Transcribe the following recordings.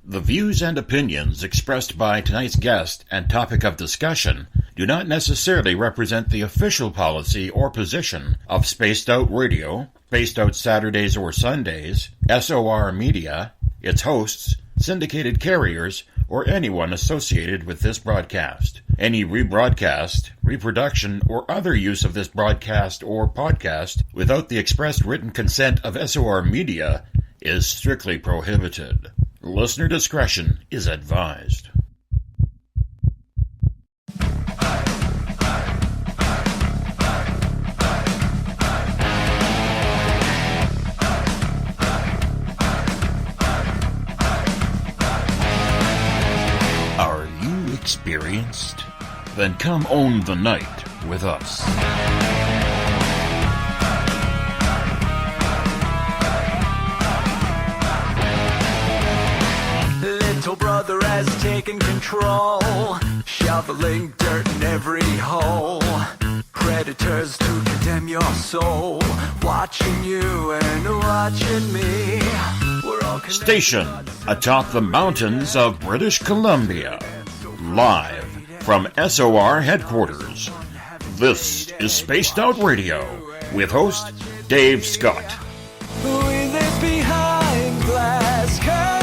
The views and opinions expressed by tonight's guest and topic of discussion do not necessarily represent the official policy or position of Spaced Out Radio, Spaced Out Saturdays or Sundays, SOR Media, its hosts, syndicated carriers, or anyone associated with this broadcast. Any rebroadcast, reproduction, or other use of this broadcast or podcast without the express written consent of SOR Media is strictly prohibited. Listener discretion is advised. Are you experienced? Then come own the night with us. Little brother has taken control, shoveling dirt in every hole. Predators to condemn your soul, watching you and watching me. We're all stationed atop the mountains of British Columbia, live from SOR headquarters. This is Spaced Out Radio with host Dave Scott. We live behind glass curtains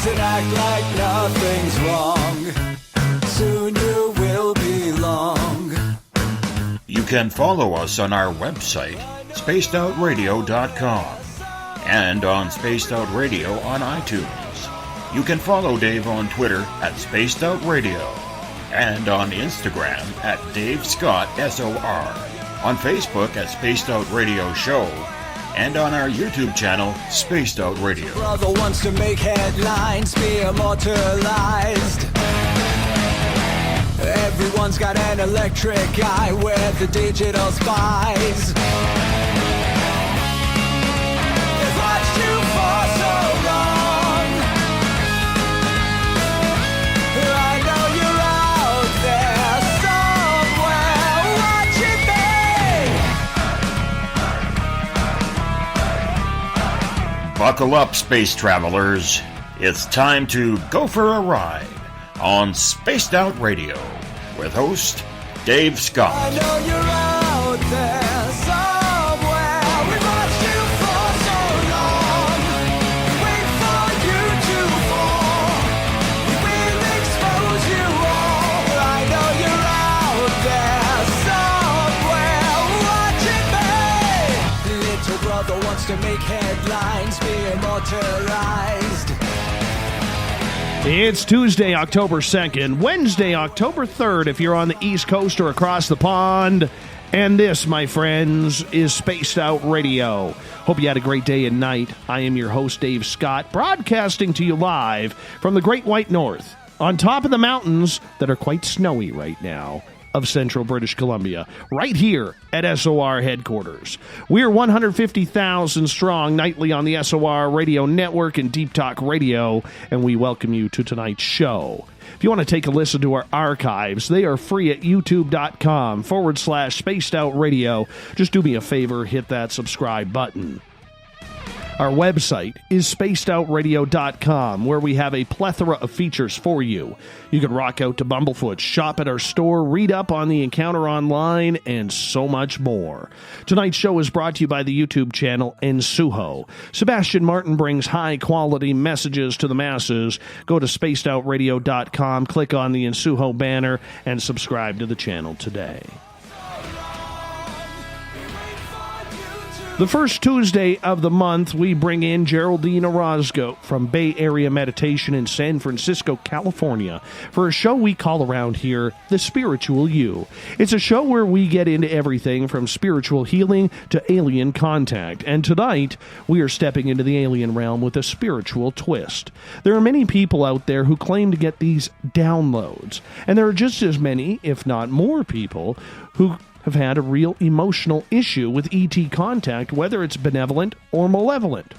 and act like nothing's wrong. Soon you will belong. You can follow us on our website, spacedoutradio.com, and on Spaced Out Radio on iTunes. You can follow Dave on Twitter at Spaced Out Radio, and on Instagram at Dave Scott SOR, on Facebook at Spaced Out Radio Show, and on our YouTube channel, Spaced Out Radio. Brother wants to make headlines, be immortalized. Everyone's got an electric eye with the digital spies. They've watched you for so long. I know you're out there somewhere watching me. Buckle up, space travelers. It's time to go for a ride on Spaced Out Radio with host Dave Scott. I know you're out there somewhere. We've watched you for so long. Wait for you to fall. We will expose you all. I know you're out there somewhere watching me. Little brother wants to make headlines, be immortalized. It's Tuesday, October 2nd, Wednesday, October 3rd, if you're on the East Coast or across the pond. And this, my friends, is Spaced Out Radio. Hope you had a great day and night. I am your host, Dave Scott, broadcasting to you live from the Great White North, on top of the mountains that are quite snowy right now of central British Columbia, right here at SOR headquarters. We're 150,000 strong nightly on the SOR radio network and Deep Talk Radio, and we welcome you to tonight's show. If you want to take a listen to our archives, they are free at youtube.com/Spaced Out Radio. Just do me a favor, hit that subscribe button. Our website is spacedoutradio.com, where we have a plethora of features for you. You can rock out to Bumblefoot, shop at our store, read up on the encounter online, and so much more. Tonight's show is brought to you by the YouTube channel Ensuho. Sebastian Martin brings high-quality messages to the masses. Go to spacedoutradio.com, click on the Ensuho banner, and subscribe to the channel today. The first Tuesday of the month, we bring in Geraldine Orozco from Bay Area Meditation in San Francisco, California, for a show we call around here The Spiritual You. It's a show where we get into everything from spiritual healing to alien contact, and tonight we are stepping into the alien realm with a spiritual twist. There are many people out there who claim to get these downloads, and there are just as many, if not more people, who have had a real emotional issue with ET contact, whether it's benevolent or malevolent.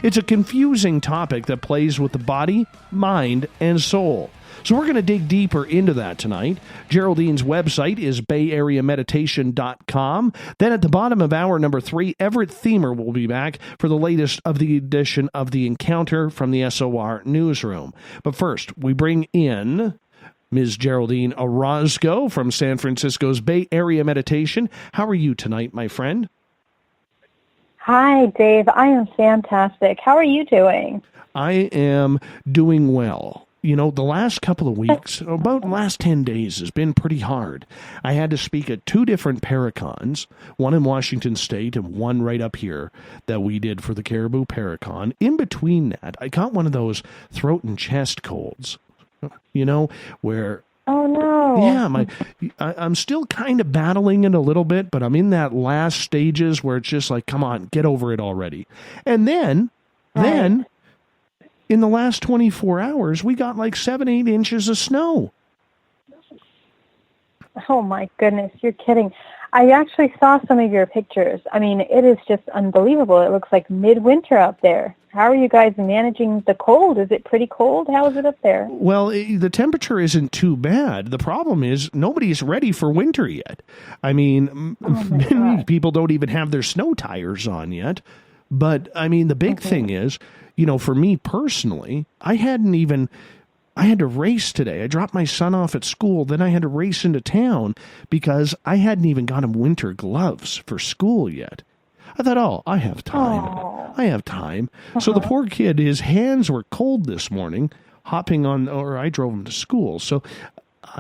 It's a confusing topic that plays with the body, mind, and soul. So we're going to dig deeper into that tonight. Geraldine's website is bayareameditation.com. Then at the bottom of hour number 3, Everett Thiemer will be back for the latest of the edition of The Encounter from the SOR Newsroom. But first, we bring in Ms. Geraldine Orozco from San Francisco's Bay Area Meditation. How are you tonight, my friend? Hi, Dave. I am fantastic. How are you doing? I am doing well. You know, the last couple of weeks, about the last 10 days, has been pretty hard. I had to speak at 2 different Paracons, one in Washington State and one right up here that we did for the Caribou Paracon. In between that, I got one of those throat and chest colds, you know, where... Oh, no. Yeah, I'm still kind of battling it a little bit, but I'm in that last stages where it's just like, come on, get over it already. And then... in the last 24 hours, we got like 7-8 inches of snow. Oh, my goodness. You're kidding. I actually saw some of your pictures. I mean, it is just unbelievable. It looks like midwinter out there. How are you guys managing the cold? Is it pretty cold? How is it up there? Well, the temperature isn't too bad. The problem is nobody's ready for winter yet. I mean, many people don't even have their snow tires on yet. But, I mean, the big thing is, you know, for me personally, I had to race today. I dropped my son off at school. Then I had to race into town because I hadn't even got him winter gloves for school yet. I thought, oh, I have time. Aww. I have time. So the poor kid, his hands were cold this morning, I drove him to school. So,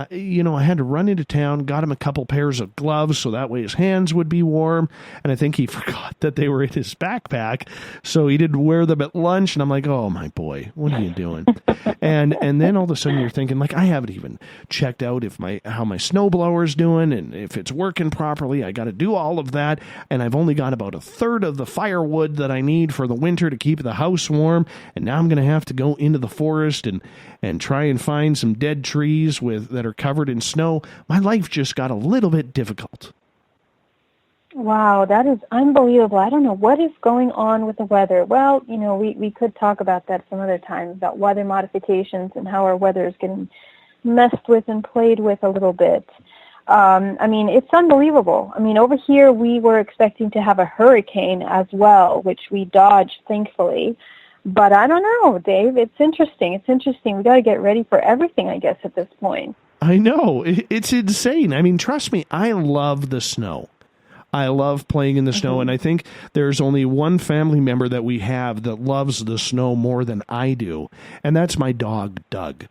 you know, I had to run into town, got him a couple pairs of gloves so that way his hands would be warm. And I think he forgot that they were in his backpack, so he didn't wear them at lunch. And I'm like, oh, my boy, what are you doing? and then all of a sudden you're thinking, like, I haven't even checked out how my snowblower's doing and if it's working properly. I got to do all of that. And I've only got about a third of the firewood that I need for the winter to keep the house warm. And now I'm going to have to go into the forest and try and find some dead trees that are covered in snow. My life just got a little bit difficult. Wow, that is unbelievable. I don't know what is going on with the weather. Well, you know, we could talk about that some other time, about weather modifications and how our weather is getting messed with and played with a little bit. I mean, it's unbelievable. I mean, over here we were expecting to have a hurricane as well, which we dodged, thankfully. But I don't know, Dave. It's interesting. We got to get ready for everything, I guess, at this point. I know. It's insane. I mean, trust me, I love the snow. I love playing in the snow, and I think there's only one family member that we have that loves the snow more than I do, and that's my dog, Doug.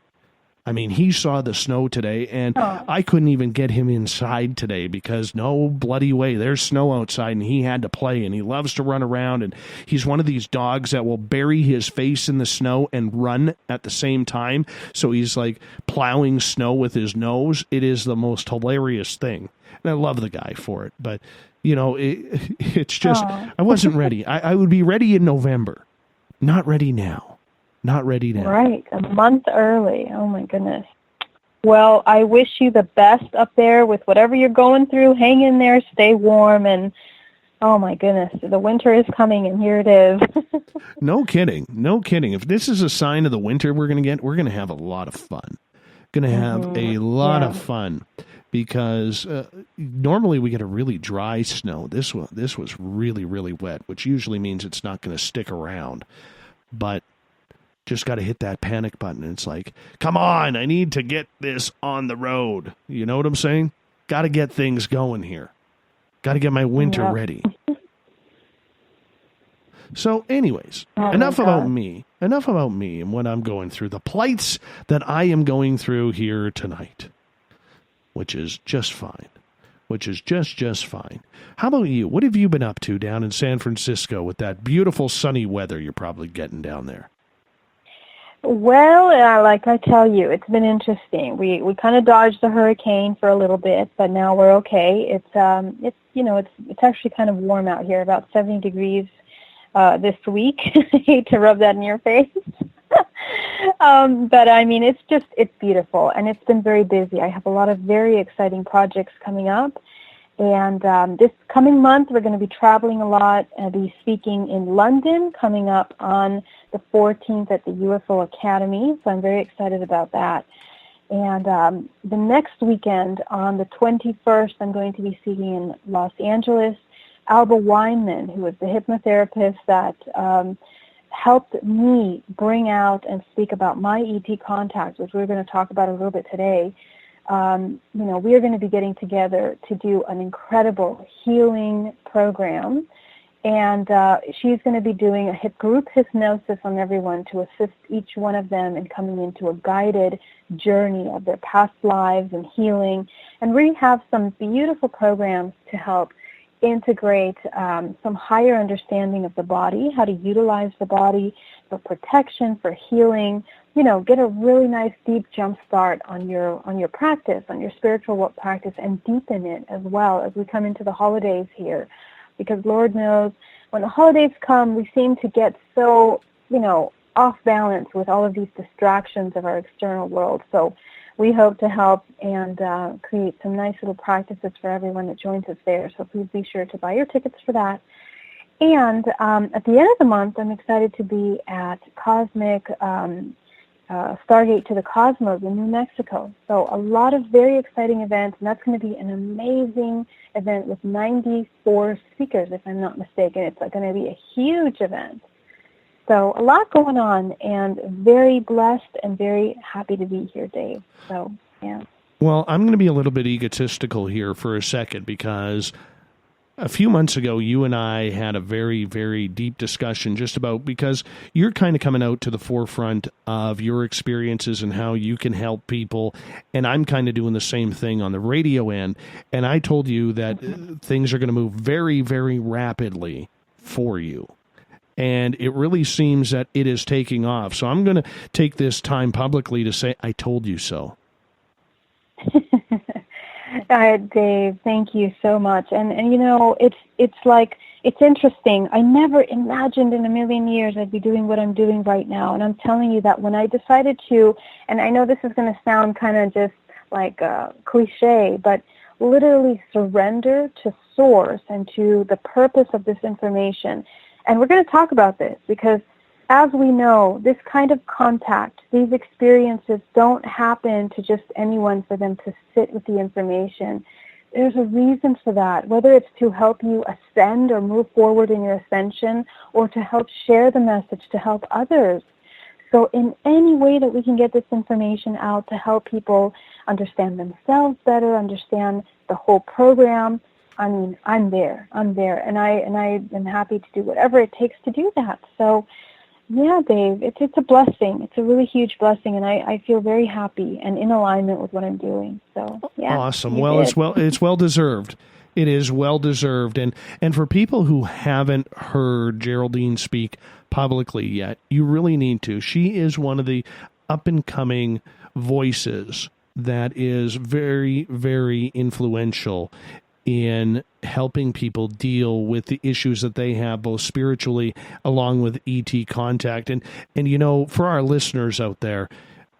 I mean, he saw the snow today, and I couldn't even get him inside today because no bloody way. There's snow outside, and he had to play, and he loves to run around, and he's one of these dogs that will bury his face in the snow and run at the same time, so he's like plowing snow with his nose. It is the most hilarious thing, and I love the guy for it, but, you know, it's just, I wasn't ready. I would be ready in November. Not ready now. Not ready now. Right, a month early. Oh, my goodness. Well, I wish you the best up there with whatever you're going through. Hang in there, stay warm, and oh, my goodness, the winter is coming, and here it is. No kidding. No kidding. If this is a sign of the winter we're going to get, we're going to have a lot of fun. Going to have a lot of fun because normally we get a really dry snow. This was really, really wet, which usually means it's not going to stick around. But just got to hit that panic button. It's like, come on, I need to get this on the road. You know what I'm saying? Got to get things going here. Got to get my winter ready. So anyways, enough about me and what I'm going through, the plights that I am going through here tonight, which is just fine, just fine. How about you? What have you been up to down in San Francisco with that beautiful sunny weather you're probably getting down there? Well, like I tell you, it's been interesting. We kind of dodged the hurricane for a little bit, but now we're okay. It's actually kind of warm out here, about 70 degrees this week. I hate to rub that in your face. But I mean, it's beautiful, and it's been very busy. I have a lot of very exciting projects coming up, And this coming month, we're going to be traveling a lot. I'll be speaking in London coming up on the 14th at the UFO Academy, so I'm very excited about that. And the next weekend, on the 21st, I'm going to be speaking in Los Angeles. Alba Weinman, who was the hypnotherapist that helped me bring out and speak about my ET contact, which we're going to talk about a little bit today. We are going to be getting together to do an incredible healing program. And she's going to be doing a group hypnosis on everyone to assist each one of them in coming into a guided journey of their past lives and healing. And we have some beautiful programs to help integrate some higher understanding of the body, how to utilize the body for protection, for healing, get a really nice deep jump start on your practice, on your spiritual practice, and deepen it as well as we come into the holidays here. Because Lord knows, when the holidays come, we seem to get so, off balance with all of these distractions of our external world. So we hope to help and create some nice little practices for everyone that joins us there. So please be sure to buy your tickets for that. And at the end of the month, I'm excited to be at Cosmic Stargate to the Cosmos in New Mexico. So a lot of very exciting events, and that's going to be an amazing event with 94 speakers, if I'm not mistaken. It's going to be a huge event. So a lot going on, and very blessed and very happy to be here, Dave. So, yeah. Well, I'm going to be a little bit egotistical here for a second, because a few months ago, you and I had a very, very deep discussion just about, because you're kind of coming out to the forefront of your experiences and how you can help people, and I'm kind of doing the same thing on the radio end, and I told you that things are going to move very, very rapidly for you. And it really seems that it is taking off. So I'm going to take this time publicly to say, I told you so. Dave, thank you so much. And it's interesting. I never imagined in a million years I'd be doing what I'm doing right now. And I'm telling you that when I decided to, and I know this is going to sound kind of just like cliche, but literally surrender to source and to the purpose of this information. And we're going to talk about this because, as we know, this kind of contact, these experiences don't happen to just anyone for them to sit with the information. There's a reason for that, whether it's to help you ascend or move forward in your ascension, or to help share the message to help others. So in any way that we can get this information out to help people understand themselves better, understand the whole program, I mean, I'm there, and I am happy to do whatever it takes to do that. So, yeah, Dave, it's a blessing. It's a really huge blessing, and I feel very happy and in alignment with what I'm doing. So, yeah. Awesome. Well, it's well deserved. It is well deserved, and for people who haven't heard Geraldine speak publicly yet, you really need to. She is one of the up and coming voices that is very, very influential in helping people deal with the issues that they have, both spiritually along with ET contact. And for our listeners out there,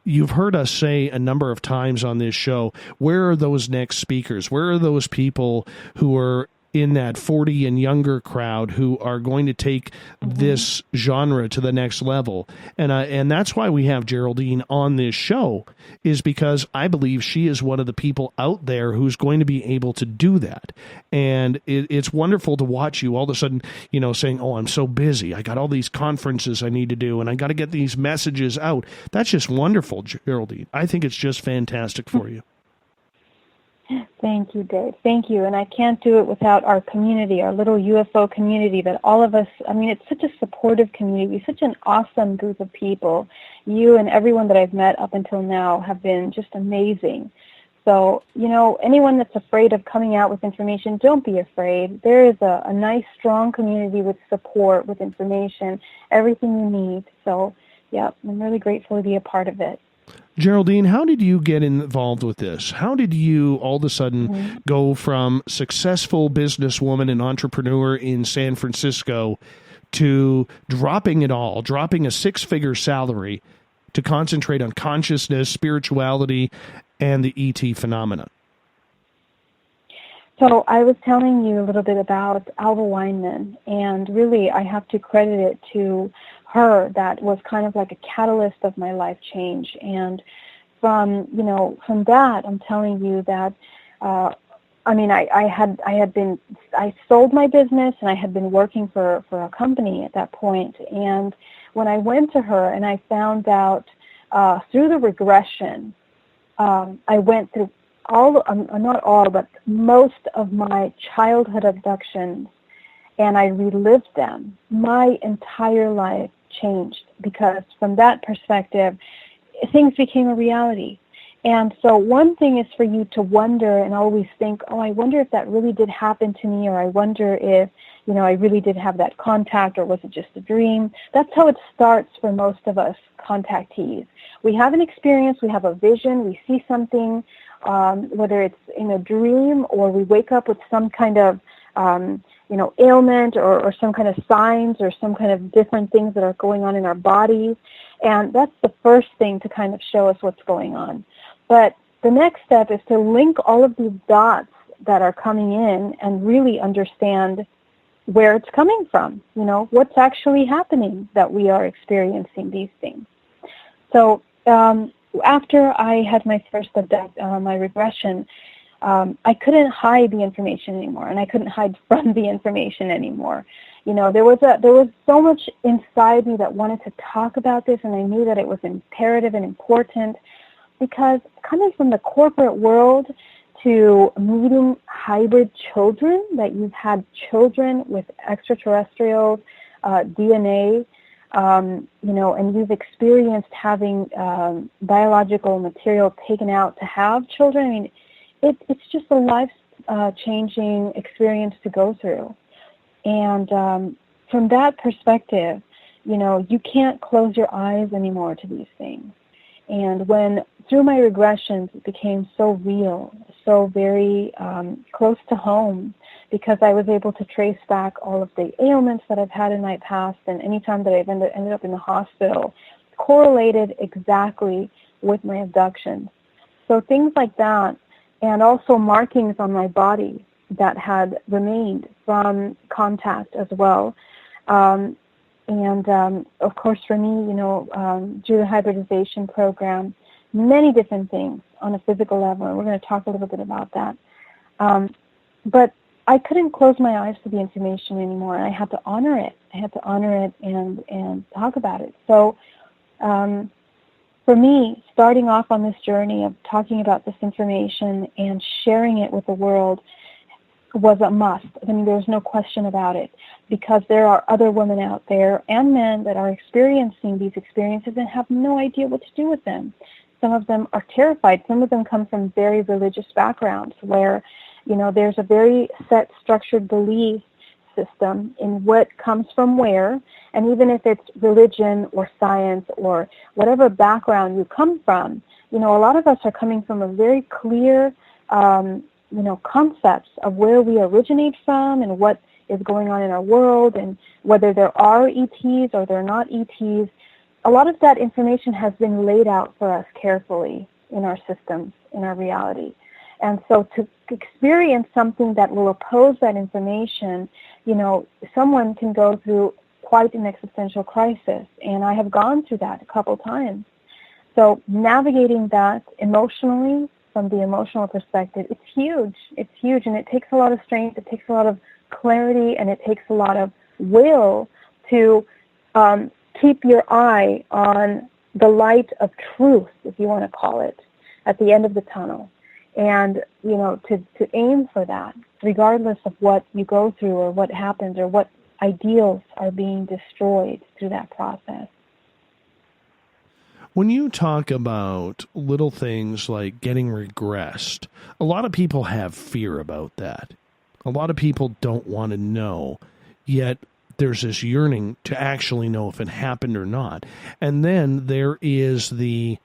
you've heard us say a number of times on this show, where are those next speakers? Where are those people who are in that 40 and younger crowd who are going to take this genre to the next level? And that's why we have Geraldine on this show, is because I believe she is one of the people out there who's going to be able to do that. And it's wonderful to watch you all of a sudden, saying, oh, I'm so busy. I got all these conferences I need to do, and I got to get these messages out. That's just wonderful, Geraldine. I think it's just fantastic for you. Thank you, Dave. Thank you. And I can't do it without our community, our little UFO community that all of us, it's such a supportive community, such an awesome group of people. You and everyone that I've met up until now have been just amazing. So, anyone that's afraid of coming out with information, don't be afraid. There is a nice, strong community with support, with information, everything you need. So, yeah, I'm really grateful to be a part of it. Geraldine, how did you get involved with this? How did you all of a sudden go from successful businesswoman and entrepreneur in San Francisco to dropping it all, dropping a six-figure salary to concentrate on consciousness, spirituality, and the ET phenomena? So I was telling you a little bit about Alva Weinman, and really I have to credit it to her. That was kind of like a catalyst of my life change. And from that, I'm telling you that, I sold my business, and I had been working for a company at that point. And when I went to her and I found out through the regression, I went through not all, but most of my childhood abductions, and I relived them. My entire life changed, because from that perspective, things became a reality. And so one thing is for you to wonder and always think, oh, I wonder if that really did happen to me, or I wonder if, I really did have that contact, or was it just a dream? That's how it starts for most of us contactees. We have an experience, we have a vision, we see something, whether it's in a dream or we wake up with some kind of, ailment or some kind of signs or some kind of different things that are going on in our bodies. And that's the first thing to kind of show us what's going on. But the next step is to link all of these dots that are coming in and really understand where it's coming from, what's actually happening that we are experiencing these things. So after I had my first my regression, I couldn't hide the information anymore, and I couldn't hide from the information anymore. There was so much inside me that wanted to talk about this, and I knew that it was imperative and important, because coming from the corporate world to meeting hybrid children, that you've had children with extraterrestrial DNA, and you've experienced having biological material taken out to have children. I mean, it's just a life-changing experience to go through. And from that perspective, you can't close your eyes anymore to these things. And when, through my regressions, it became so real, so very close to home, because I was able to trace back all of the ailments that I've had in my past, and any time that I've ended up in the hospital, correlated exactly with my abductions. So things like that, and also markings on my body that had remained from contact as well. Of course, for me, through the hybridization program, many different things on a physical level, and we're going to talk a little bit about that. But I couldn't close my eyes to the information anymore, and I had to honor it. I had to honor it and talk about it. So for me, starting off on this journey of talking about this information and sharing it with the world was a must. I mean, there's no question about it, because there are other women out there and men that are experiencing these experiences and have no idea what to do with them. Some of them are terrified. Some of them come from very religious backgrounds where, there's a very set, structured belief system in what comes from where, and even if it's religion or science or whatever background you come from, a lot of us are coming from a very clear concepts of where we originate from and what is going on in our world, and whether there are ETs or they're not ETs. A lot of that information has been laid out for us carefully in our systems, in our reality. And so to experience something that will oppose that information, someone can go through quite an existential crisis, and I have gone through that a couple times. So navigating that emotionally, from the emotional perspective, it's huge. It's huge, and it takes a lot of strength, it takes a lot of clarity, and it takes a lot of will to keep your eye on the light of truth, if you want to call it, at the end of the tunnel. And, to aim for that, regardless of what you go through or what happens or what ideals are being destroyed through that process. When you talk about little things like getting regressed, a lot of people have fear about that. A lot of people don't want to know, yet there's this yearning to actually know if it happened or not. And then there is the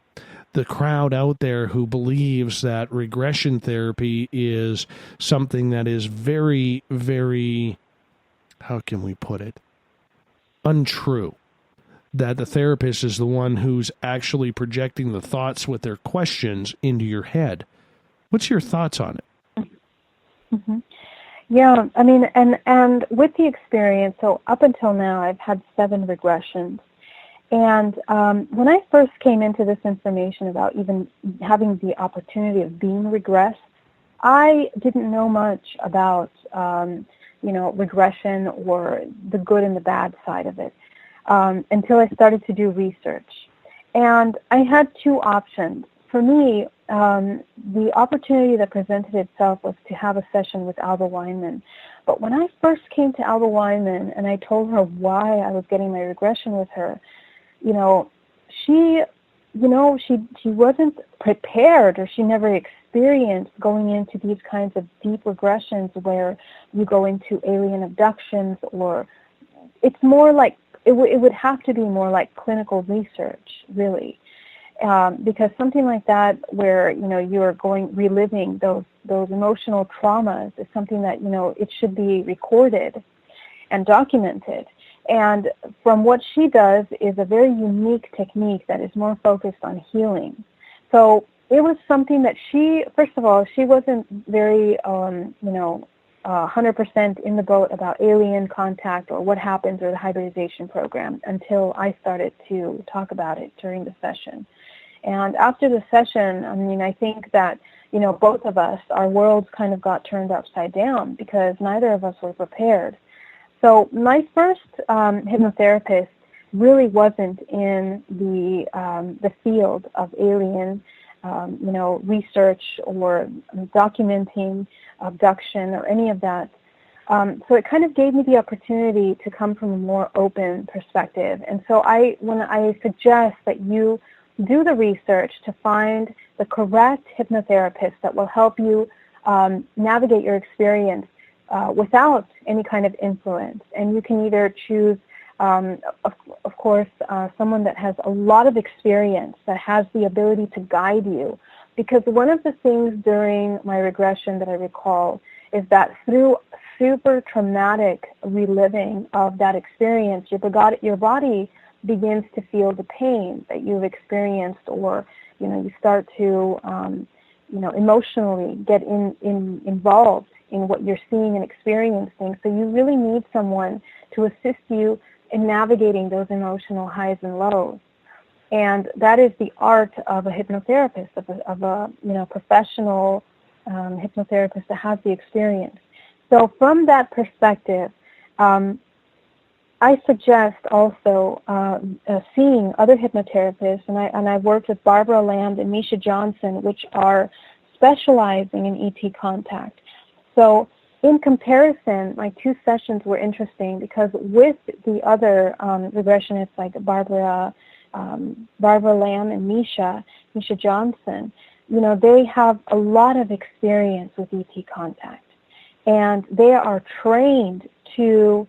crowd out there who believes that regression therapy is something that is very, very, how can we put it, untrue. That the therapist is the one who's actually projecting the thoughts with their questions into your head. What's your thoughts on it? Hmm. Yeah, I mean, and with the experience, so up until now, I've had 7 regressions. And when I first came into this information about even having the opportunity of being regressed, I didn't know much about, regression or the good and the bad side of it until I started to do research. And I had 2 options. For me, the opportunity that presented itself was to have a session with Alba Weinman. But when I first came to Alba Weinman and I told her why I was getting my regression with her, she wasn't prepared, or she never experienced going into these kinds of deep regressions where you go into alien abductions, or it's more like, it would have to be more like clinical research, really. Because something like that where, you're reliving those emotional traumas is something that, it should be recorded and documented. And from what she does is a very unique technique that is more focused on healing. So it was something that first of all, she wasn't very, 100% in the boat about alien contact or what happens, or the hybridization program, until I started to talk about it during the session. And after the session, I think that, both of us, our worlds kind of got turned upside down because neither of us were prepared. So my first hypnotherapist really wasn't in the field of alien, research or documenting abduction or any of that. So it kind of gave me the opportunity to come from a more open perspective. And so when I suggest that you do the research to find the correct hypnotherapist that will help you navigate your experience without any kind of influence. And you can either choose, of course, someone that has a lot of experience, that has the ability to guide you. Because one of the things during my regression that I recall is that through super traumatic reliving of that experience, your body begins to feel the pain that you've experienced, or you start to emotionally get involved in what you're seeing and experiencing. So you really need someone to assist you in navigating those emotional highs and lows. And that is the art of a hypnotherapist, of a professional hypnotherapist that has the experience. So from that perspective, I suggest also seeing other hypnotherapists, and I've worked with Barbara Lamb and Misha Johnson, which are specializing in ET contact. So in comparison, my 2 sessions were interesting because with the other regressionists like Barbara Lamb and Misha Johnson, they have a lot of experience with ET contact, and they are trained to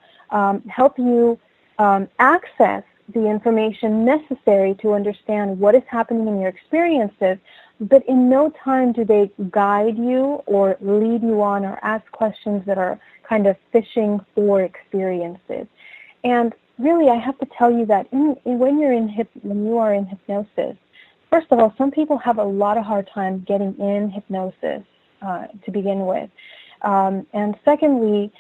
help you access the information necessary to understand what is happening in your experiences, but in no time do they guide you or lead you on or ask questions that are kind of fishing for experiences. And really, I have to tell you that when you are in hypnosis, first of all, some people have a lot of hard time getting in hypnosis to begin with. And secondly,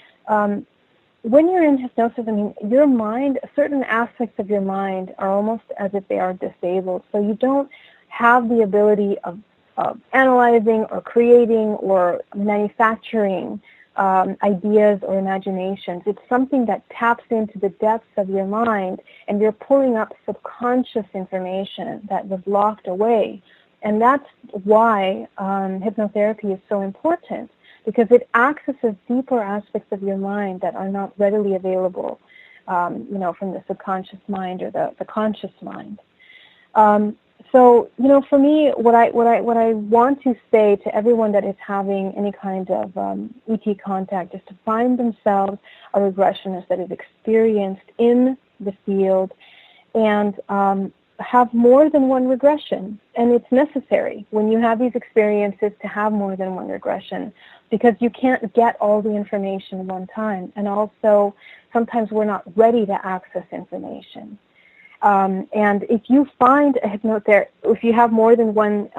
when you're in hypnosis, your mind, certain aspects of your mind are almost as if they are disabled. So you don't have the ability of analyzing or creating or manufacturing ideas or imaginations. It's something that taps into the depths of your mind, and you're pulling up subconscious information that was locked away. And that's why hypnotherapy is so important, because it accesses deeper aspects of your mind that are not readily available, from the subconscious mind or the conscious mind. So, for me, what I want to say to everyone that is having any kind of ET contact is to find themselves a regressionist that is experienced in the field and have more than one regression. And it's necessary when you have these experiences to have more than one regression, because you can't get all the information one time. And also, sometimes we're not ready to access information. And if you find a hypnotherapist, if you have more than one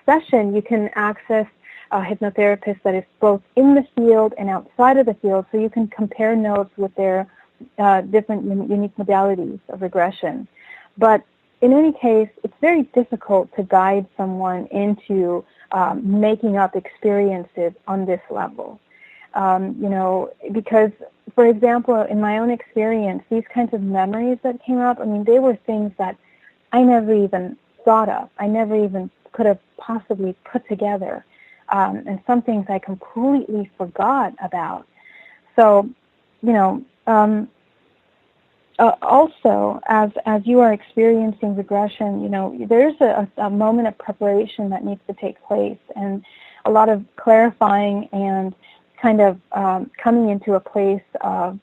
session, you can access hypnotherapists that is both in the field and outside of the field, so you can compare notes with their different unique modalities of regression. But in any case, it's very difficult to guide someone into making up experiences on this level. Because, for example, in my own experience, these kinds of memories that came up, I mean, they were things that I never even thought of. I never even could have possibly put together. And some things I completely forgot about. So, also, as you are experiencing regression, there's a moment of preparation that needs to take place, and a lot of clarifying and kind of coming into a place of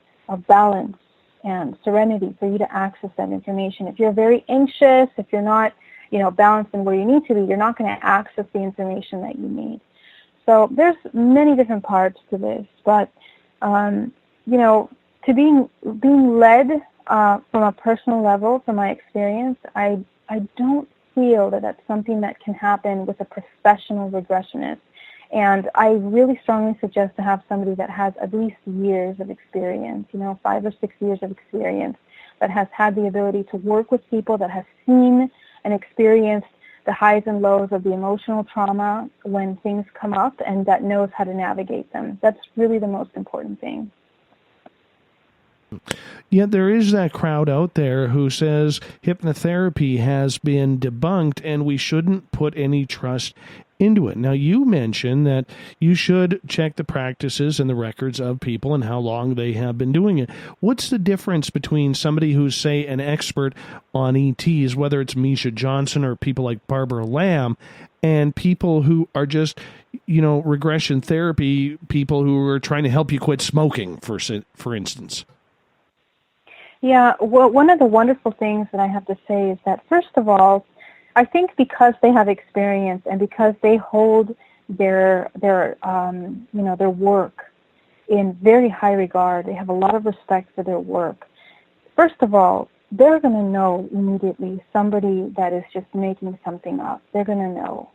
balance and serenity for you to access that information. If you're very anxious, if you're not, balanced in where you need to be, you're not going to access the information that you need. So there's many different parts to this, but, to being led from a personal level, from my experience, I don't feel that that's something that can happen with a professional regressionist. And I really strongly suggest to have somebody that has at least years of experience, 5 or 6 years of experience, that has had the ability to work with people, that has seen and experienced the highs and lows of the emotional trauma when things come up, and that knows how to navigate them. That's really the most important thing. Yet there is that crowd out there who says hypnotherapy has been debunked and we shouldn't put any trust into it. Now, you mentioned that you should check the practices and the records of people and how long they have been doing it. What's the difference between somebody who's, say, an expert on ETs, whether it's Misha Johnson or people like Barbara Lamb, and people who are just, regression therapy people who are trying to help you quit smoking, for instance? Yeah, well, one of the wonderful things that I have to say is that, first of all, I think because they have experience and because they hold their work in very high regard, they have a lot of respect for their work. First of all, they're going to know immediately somebody that is just making something up. They're going to know,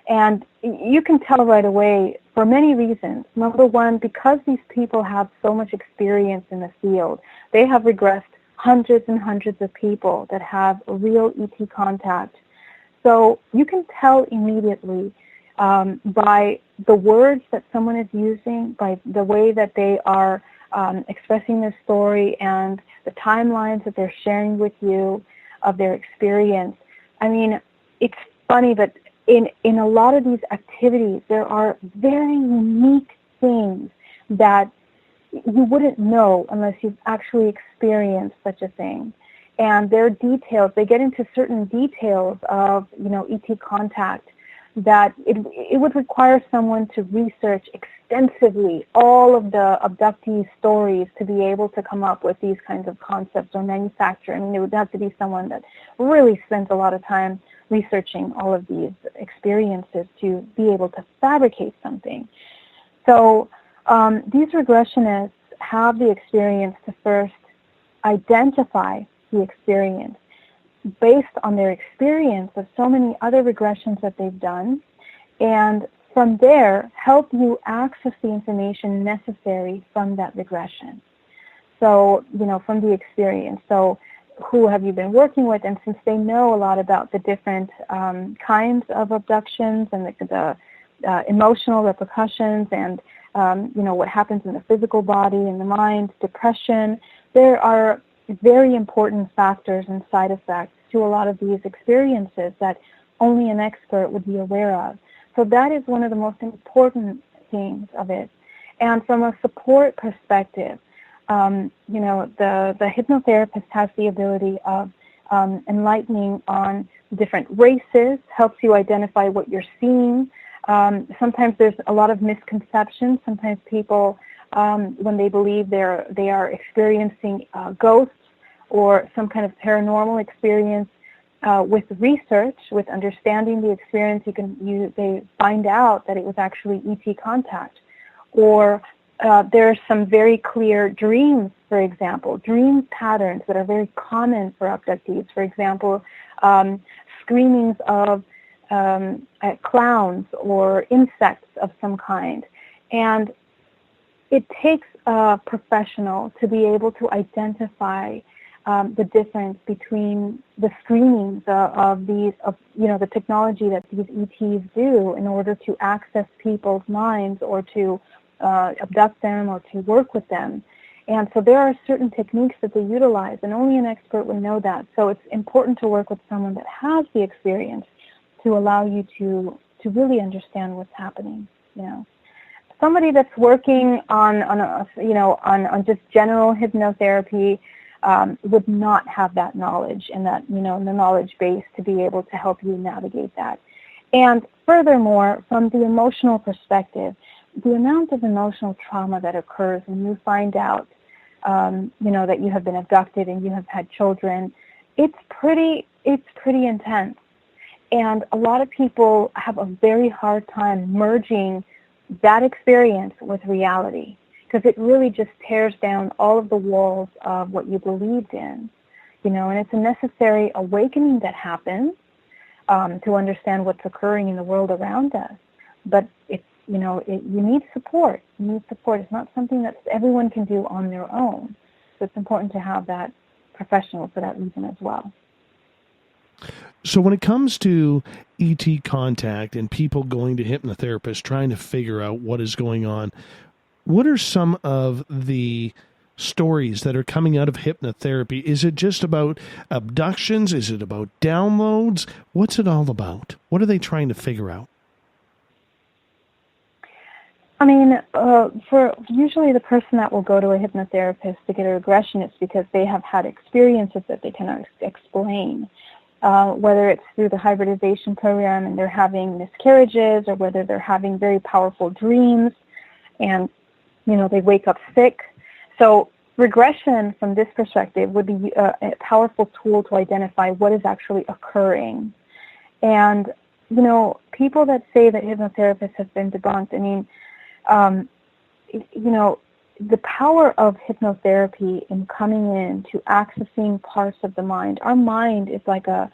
and you can tell right away for many reasons. Number one, because these people have so much experience in the field, they have regressed hundreds and hundreds of people that have real ET contact. So you can tell immediately by the words that someone is using, by the way that they are expressing their story and the timelines that they're sharing with you of their experience. I mean, it's funny, but in a lot of these activities, there are very unique things that you wouldn't know unless you've actually experienced such a thing. And their details, they get into certain details of, ET contact that it would require someone to research extensively all of the abductee stories to be able to come up with these kinds of concepts or manufacture. I mean, it would have to be someone that really spends a lot of time researching all of these experiences to be able to fabricate something. So these regressionists have the experience to first identify the experience based on their experience of so many other regressions that they've done, and from there help you access the information necessary from that regression. So, from the experience. So who have you been working with? And since they know a lot about the different kinds of abductions and the emotional repercussions and what happens in the physical body and the mind, depression, there are very important factors and side effects to a lot of these experiences that only an expert would be aware of. So that is one of the most important things of it. And from a support perspective, the hypnotherapist has the ability of enlightening on different races, helps you identify what you're seeing. Sometimes there's a lot of misconceptions. Sometimes people, when they believe they are experiencing ghosts or some kind of paranormal experience, with research, with understanding the experience, they find out that it was actually ET contact. Or there are some very clear dreams, for example, dream patterns that are very common for abductees. For example, screamings of clowns or insects of some kind. And it takes a professional to be able to identify the difference between the screenings of the technology that these ETs do in order to access people's minds or to abduct them or to work with them. And so there are certain techniques that they utilize, and only an expert would know that. So it's important to work with someone that has the experience to allow you to really understand what's happening. Somebody that's working on just general hypnotherapy would not have that knowledge and that the knowledge base to be able to help you navigate that. And furthermore, from the emotional perspective, the amount of emotional trauma that occurs when you find out that you have been abducted and you have had children, it's pretty intense. And a lot of people have a very hard time merging that experience with reality, because it really just tears down all of the walls of what you believed in, and it's a necessary awakening that happens to understand what's occurring in the world around us. But it's, you need support. You need support. It's not something that everyone can do on their own. So it's important to have that professional for that reason as well. So when it comes to ET contact and people going to hypnotherapists trying to figure out what is going on, what are some of the stories that are coming out of hypnotherapy? Is it just about abductions? Is it about downloads? What's it all about? What are they trying to figure out? I mean, for usually the person that will go to a hypnotherapist to get a regression, it's because they have had experiences that they cannot explain. Whether it's through the hybridization program and they're having miscarriages, or whether they're having very powerful dreams and, they wake up sick. So regression from this perspective would be a powerful tool to identify what is actually occurring. And, people that say that hypnotherapists have been debunked, I mean, the power of hypnotherapy in coming in to accessing parts of the mind. Our mind is like a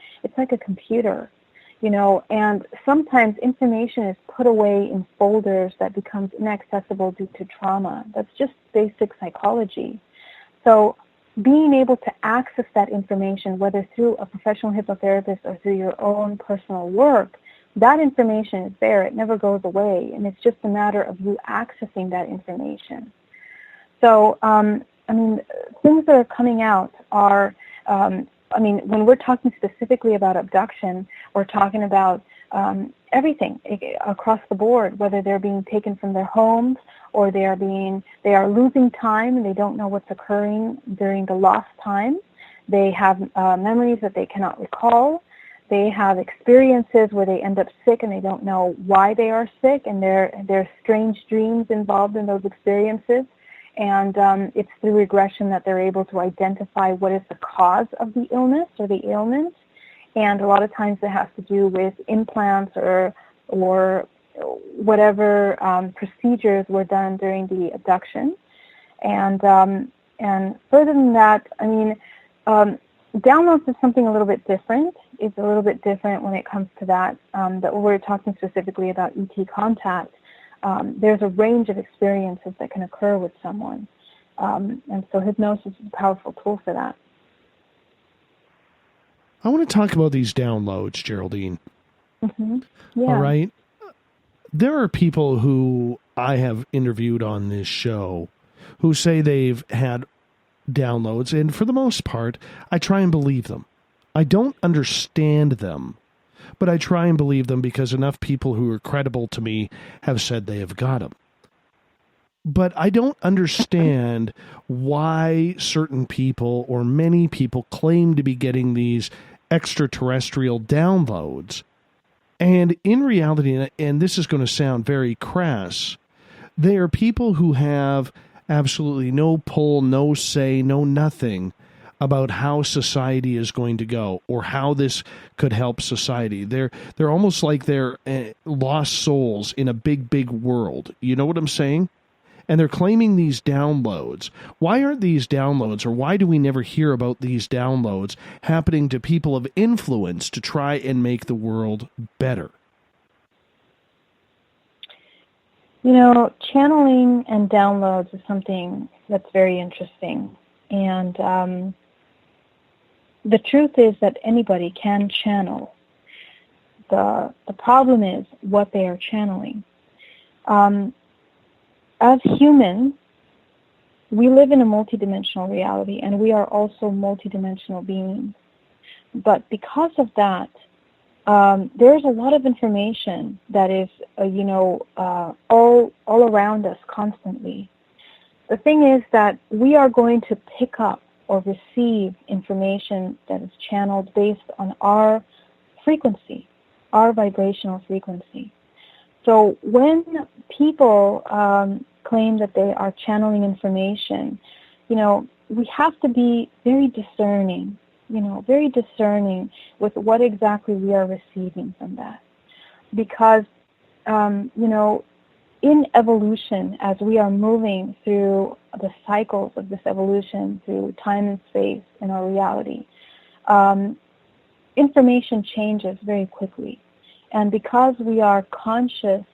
computer, and sometimes information is put away in folders that becomes inaccessible due to trauma. That's just basic psychology. So being able to access that information, whether through a professional hypnotherapist or through your own personal work, that information is there. It never goes away, and it's just a matter of you accessing that information. So, things that are coming out are, when we're talking specifically about abduction, we're talking about everything across the board, whether they're being taken from their homes or they are losing time and they don't know what's occurring during the lost time. They have memories that they cannot recall. They have experiences where they end up sick and they don't know why they are sick, and there's strange dreams involved in those experiences. And it's through regression that they're able to identify what is the cause of the illness or the ailment. And a lot of times it has to do with implants or whatever procedures were done during the abduction. And further than that, downloads is something a little bit different. It's a little bit different when it comes to that. That we're talking specifically about ET contact. There's a range of experiences that can occur with someone. And so hypnosis is a powerful tool for that. I want to talk about these downloads, Geraldine. Mm-hmm. Yeah. All right. There are people who I have interviewed on this show who say they've had downloads, and for the most part, I try and believe them. I don't understand them, but I try and believe them because enough people who are credible to me have said they have got them. But I don't understand why certain people or many people claim to be getting these extraterrestrial downloads. And in reality, and this is going to sound very crass, they are people who have absolutely no pull, no say, no nothing about how society is going to go or how this could help society. They're almost like they're lost souls in a big, big world. You know what I'm saying? and they're claiming these downloads. Why aren't these downloads, or why do we never hear about these downloads happening to people of influence to try and make the world better? You know, channeling and downloads is something that's very interesting. And the truth is that anybody can channel. The problem is what they are channeling. As humans, we live in a multidimensional reality, and we are also multidimensional beings. But because of that, there's a lot of information that is, all around us constantly. The thing is that we are going to pick up or receive information that is channeled based on our frequency, our vibrational frequency. So when people claim that they are channeling information, we have to be very discerning, with what exactly we are receiving from that. Because, in evolution, as we are moving through the cycles of this evolution through time and space in our reality, information changes very quickly. And because we are conscious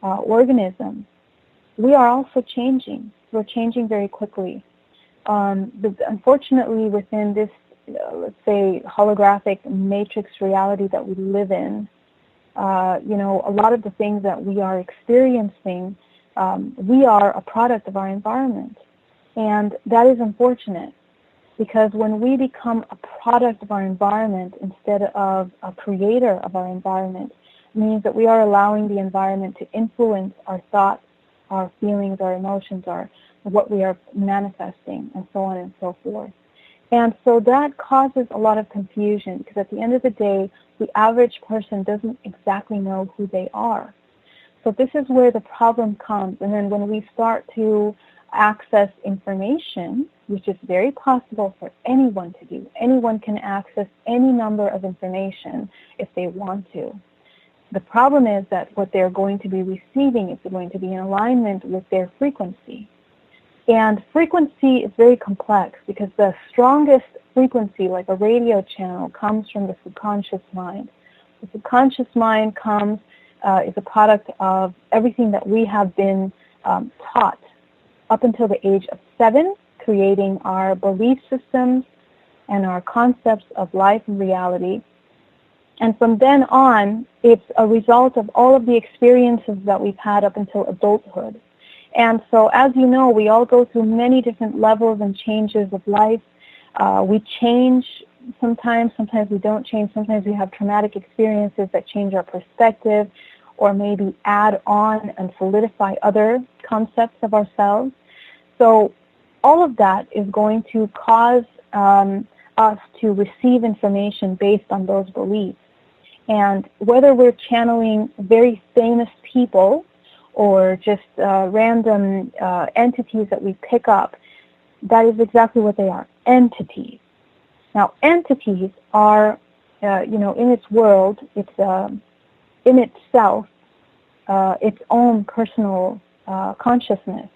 organisms, we are also changing. We're changing very quickly. Unfortunately, within this, let's say, holographic matrix reality that we live in, a lot of the things that we are experiencing, we are a product of our environment. And that is unfortunate, because when we become a product of our environment instead of a creator of our environment, it means that we are allowing the environment to influence our thoughts, our feelings, our emotions, what we are manifesting, and so on and so forth. And so that causes a lot of confusion, because at the end of the day, the average person doesn't exactly know who they are. So this is where the problem comes. And then when we start to access information, which is very possible for anyone to do, anyone can access any number of information if they want to. The problem is that what they're going to be receiving is going to be in alignment with their frequency. And frequency is very complex, because the strongest frequency, like a radio channel, comes from the subconscious mind. The subconscious mind is a product of everything that we have been taught up until the age of 7, creating our belief systems and our concepts of life and reality. And from then on, it's a result of all of the experiences that we've had up until adulthood. And so, as you know, we all go through many different levels and changes of life. We change sometimes we don't change. Sometimes we have traumatic experiences that change our perspective, or maybe add on and solidify other concepts of ourselves. So all of that is going to cause us to receive information based on those beliefs. And whether we're channeling very famous people or just random entities that we pick up, that is exactly what they are, entities. Now, entities are, in its world, it's in itself, its own personal consciousness.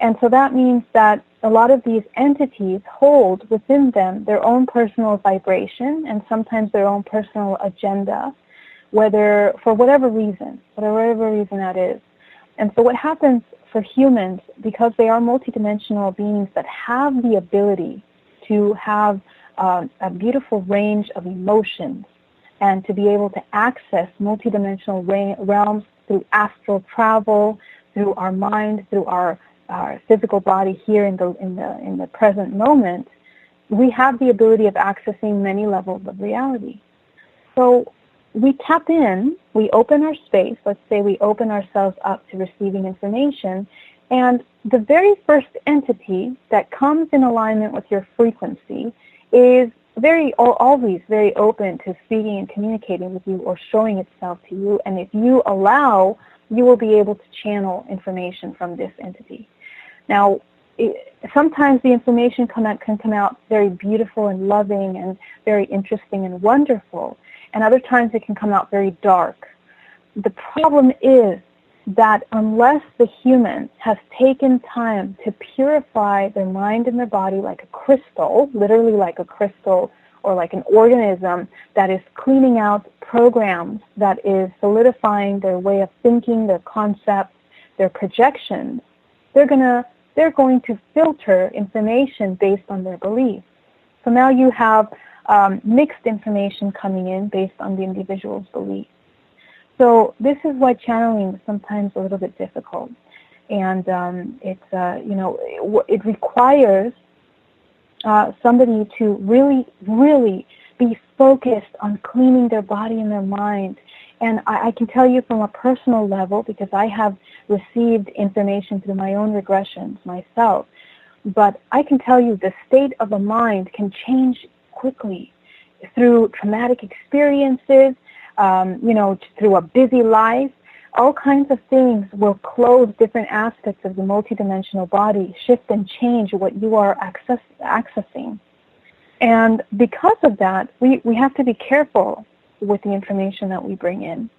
And so that means that a lot of these entities hold within them their own personal vibration and sometimes their own personal agenda, whether for whatever reason that is. And so what happens for humans, because they are multidimensional beings that have the ability to have a beautiful range of emotions and to be able to access multidimensional realms through astral travel, through our mind, through our physical body here in the present moment, we have the ability of accessing many levels of reality. So we tap in, we open our space, let's say we open ourselves up to receiving information, and the very first entity that comes in alignment with your frequency is always very open to speaking and communicating with you or showing itself to you, and if you allow, you will be able to channel information from this entity. Now, sometimes the information can come out very beautiful and loving and very interesting and wonderful, and other times it can come out very dark. The problem is that unless the human has taken time to purify their mind and their body like a crystal, literally like a crystal or like an organism that is cleaning out programs, that is solidifying their way of thinking, their concepts, their projections, they're going to filter information based on their beliefs. So now you have mixed information coming in based on the individual's beliefs. So this is why channeling is sometimes a little bit difficult, and it requires somebody to really, really be focused on cleaning their body and their mind. And I can tell you from a personal level, because I have received information through my own regressions myself, but I can tell you the state of the mind can change quickly through traumatic experiences, through a busy life. All kinds of things will close different aspects of the multidimensional body, shift and change what you are accessing. And because of that, we have to be careful with the information that we bring in.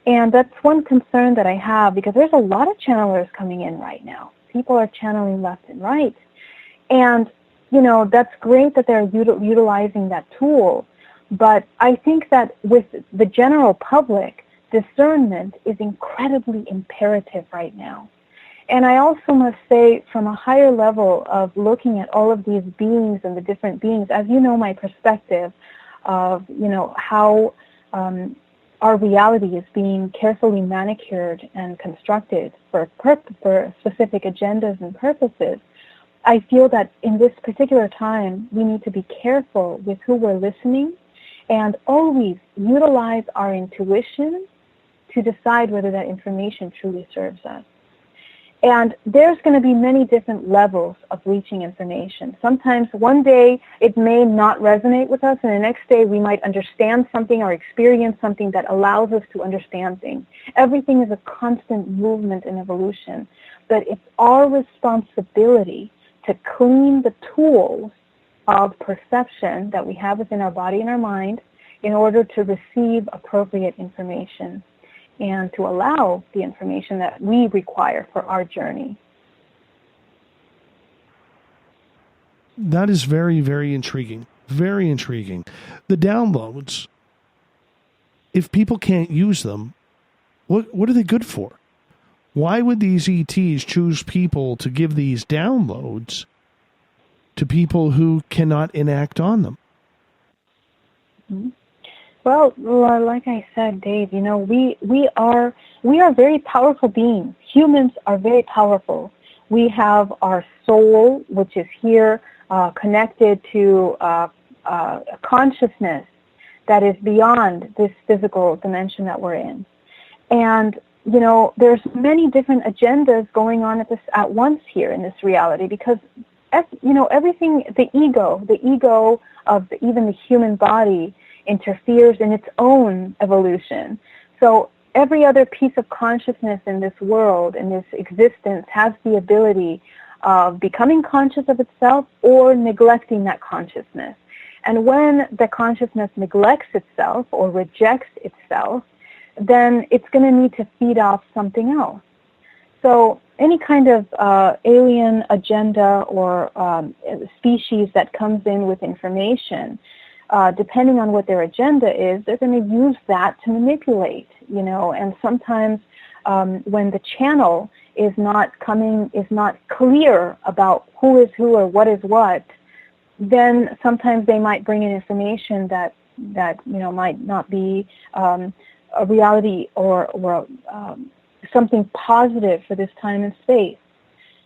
And that's one concern that I have, because there's a lot of channelers coming in right now. People are channeling left and right. And, that's great that they're utilizing that tool. But I think that with the general public, discernment is incredibly imperative right now. And I also must say, from a higher level of looking at all of these beings and the different beings, as you know, my perspective of, how our reality is being carefully manicured and constructed for specific agendas and purposes, I feel that in this particular time, we need to be careful with who we're listening and always utilize our intuition to decide whether that information truly serves us. And there's going to be many different levels of reaching information. Sometimes one day it may not resonate with us, and the next day we might understand something or experience something that allows us to understand things. Everything is a constant movement and evolution. But it's our responsibility to clean the tools of perception that we have within our body and our mind in order to receive appropriate information and to allow the information that we require for our journey. That is very, very intriguing. Very intriguing. The downloads, if people can't use them, what are they good for? Why would these ETs choose people to give these downloads to people who cannot enact on them? Mm-hmm. Well, like I said, Dave, we are very powerful beings. Humans are very powerful. We have our soul, which is here, connected to a consciousness that is beyond this physical dimension that we're in. And there's many different agendas going on at once here in this reality, because everything, the ego of even the human body interferes in its own evolution. So every other piece of consciousness in this world, in this existence, has the ability of becoming conscious of itself or neglecting that consciousness. And when the consciousness neglects itself or rejects itself, then it's going to need to feed off something else. So any kind of alien agenda or species that comes in with information, depending on what their agenda is, they're going to use that to manipulate, and sometimes when the channel is not clear about who is who or what is what, then sometimes they might bring in information that might not be a reality or something positive for this time and space.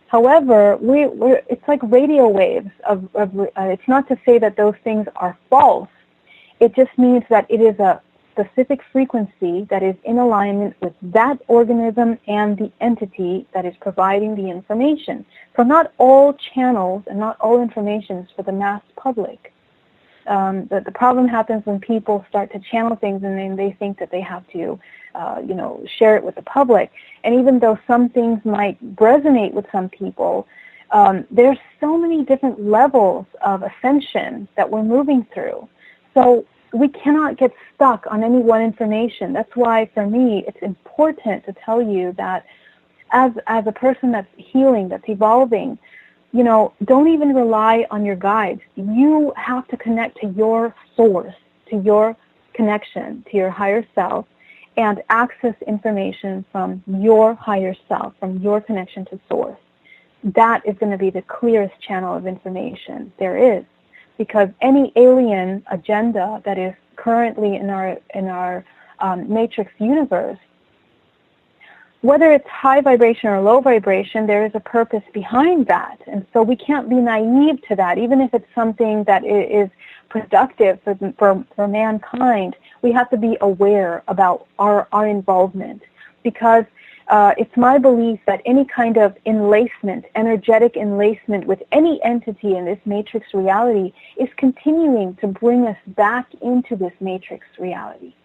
However, it's like radio waves. It's not to say that those things are false. It just means that it is a specific frequency that is in alignment with that organism and the entity that is providing the information. So not all channels and not all information is for the mass public. The problem happens when people start to channel things and then they think that they have to share it with the public. And even though some things might resonate with some people, there's so many different levels of ascension that we're moving through. So we cannot get stuck on any one information. That's why, for me, it's important to tell you that as a person that's healing, that's evolving, don't even rely on your guides. You have to connect to your source, to your connection, to your higher self, and access information from your higher self, from your connection to source. That is going to be the clearest channel of information there is, because any alien agenda that is currently in our matrix universe, whether it's high vibration or low vibration, there is a purpose behind that. And so we can't be naive to that. Even if it's something that is productive for mankind, we have to be aware about our involvement. Because it's my belief that any kind of enlacement, energetic enlacement with any entity in this matrix reality is continuing to bring us back into this matrix reality.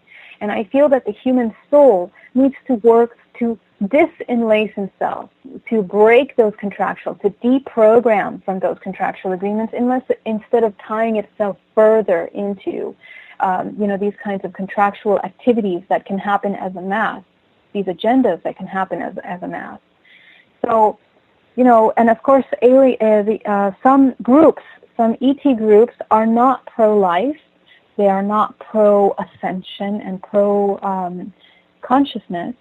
And I feel that the human soul needs to work to disenlace himself, to break those contractual, to deprogram from those contractual agreements, instead of tying itself further into, these kinds of contractual activities that can happen as a mass, these agendas that can happen as a mass. So, and of course, some groups, some ET groups are not pro-life. They are not pro-ascension and pro-consciousness.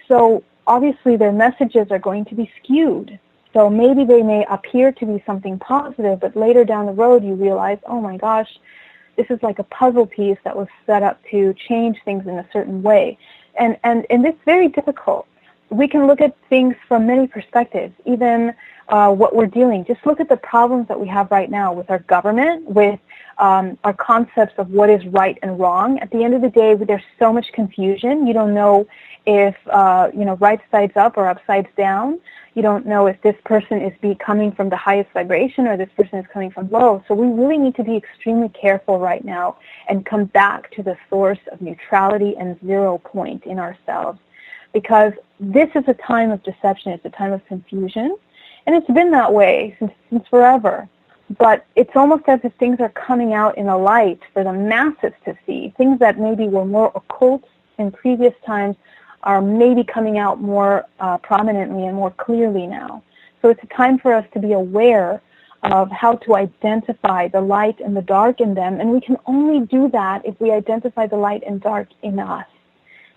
So obviously their messages are going to be skewed. So maybe they may appear to be something positive, but later down the road you realize, oh my gosh, this is like a puzzle piece that was set up to change things in a certain way. And it's very difficult. We can look at things from many perspectives, even what we're dealing. Just look at the problems that we have right now with our government, with our concepts of what is right and wrong. At the end of the day, there's so much confusion. You don't know if, right side's up or upside's down. You don't know if this person is coming from the highest vibration or this person is coming from low. So we really need to be extremely careful right now and come back to the source of neutrality and 0 point in ourselves. Because this is a time of deception. It's a time of confusion. And it's been that way since forever. But it's almost as if things are coming out in the light for the masses to see. Things that maybe were more occult in previous times are maybe coming out more prominently and more clearly now. So it's a time for us to be aware of how to identify the light and the dark in them. And we can only do that if we identify the light and dark in us.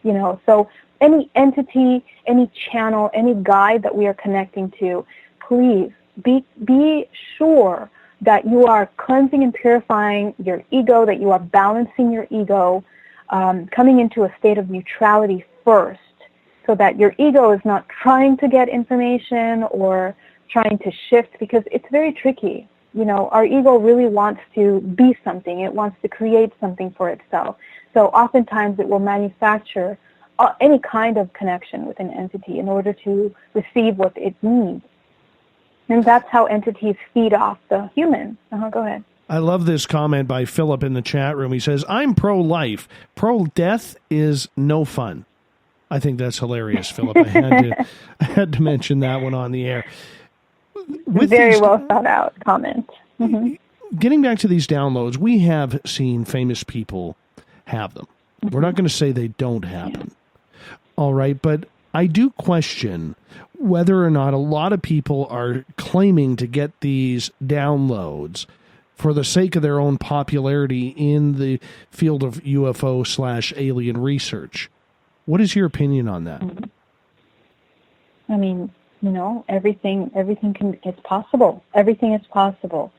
So any entity, any channel, any guide that we are connecting to, please be sure that you are cleansing and purifying your ego, that you are balancing your ego, coming into a state of neutrality first, so that your ego is not trying to get information or trying to shift, because it's very tricky. Our ego really wants to be something. It wants to create something for itself. So oftentimes it will manufacture any kind of connection with an entity in order to receive what it needs. And that's how entities feed off the human. Go ahead. I love this comment by Philip in the chat room. He says, I'm pro-life. Pro-death is no fun. I think that's hilarious, Philip. I had to mention that one on the air. Very well thought out comment. Mm-hmm. Getting back to these downloads, we have seen famous people have them. Mm-hmm. We're not going to say they don't happen. All right, but I do question whether or not a lot of people are claiming to get these downloads for the sake of their own popularity in the field of UFO/alien research. What is your opinion on that? I mean, everything it's possible. Everything is possible.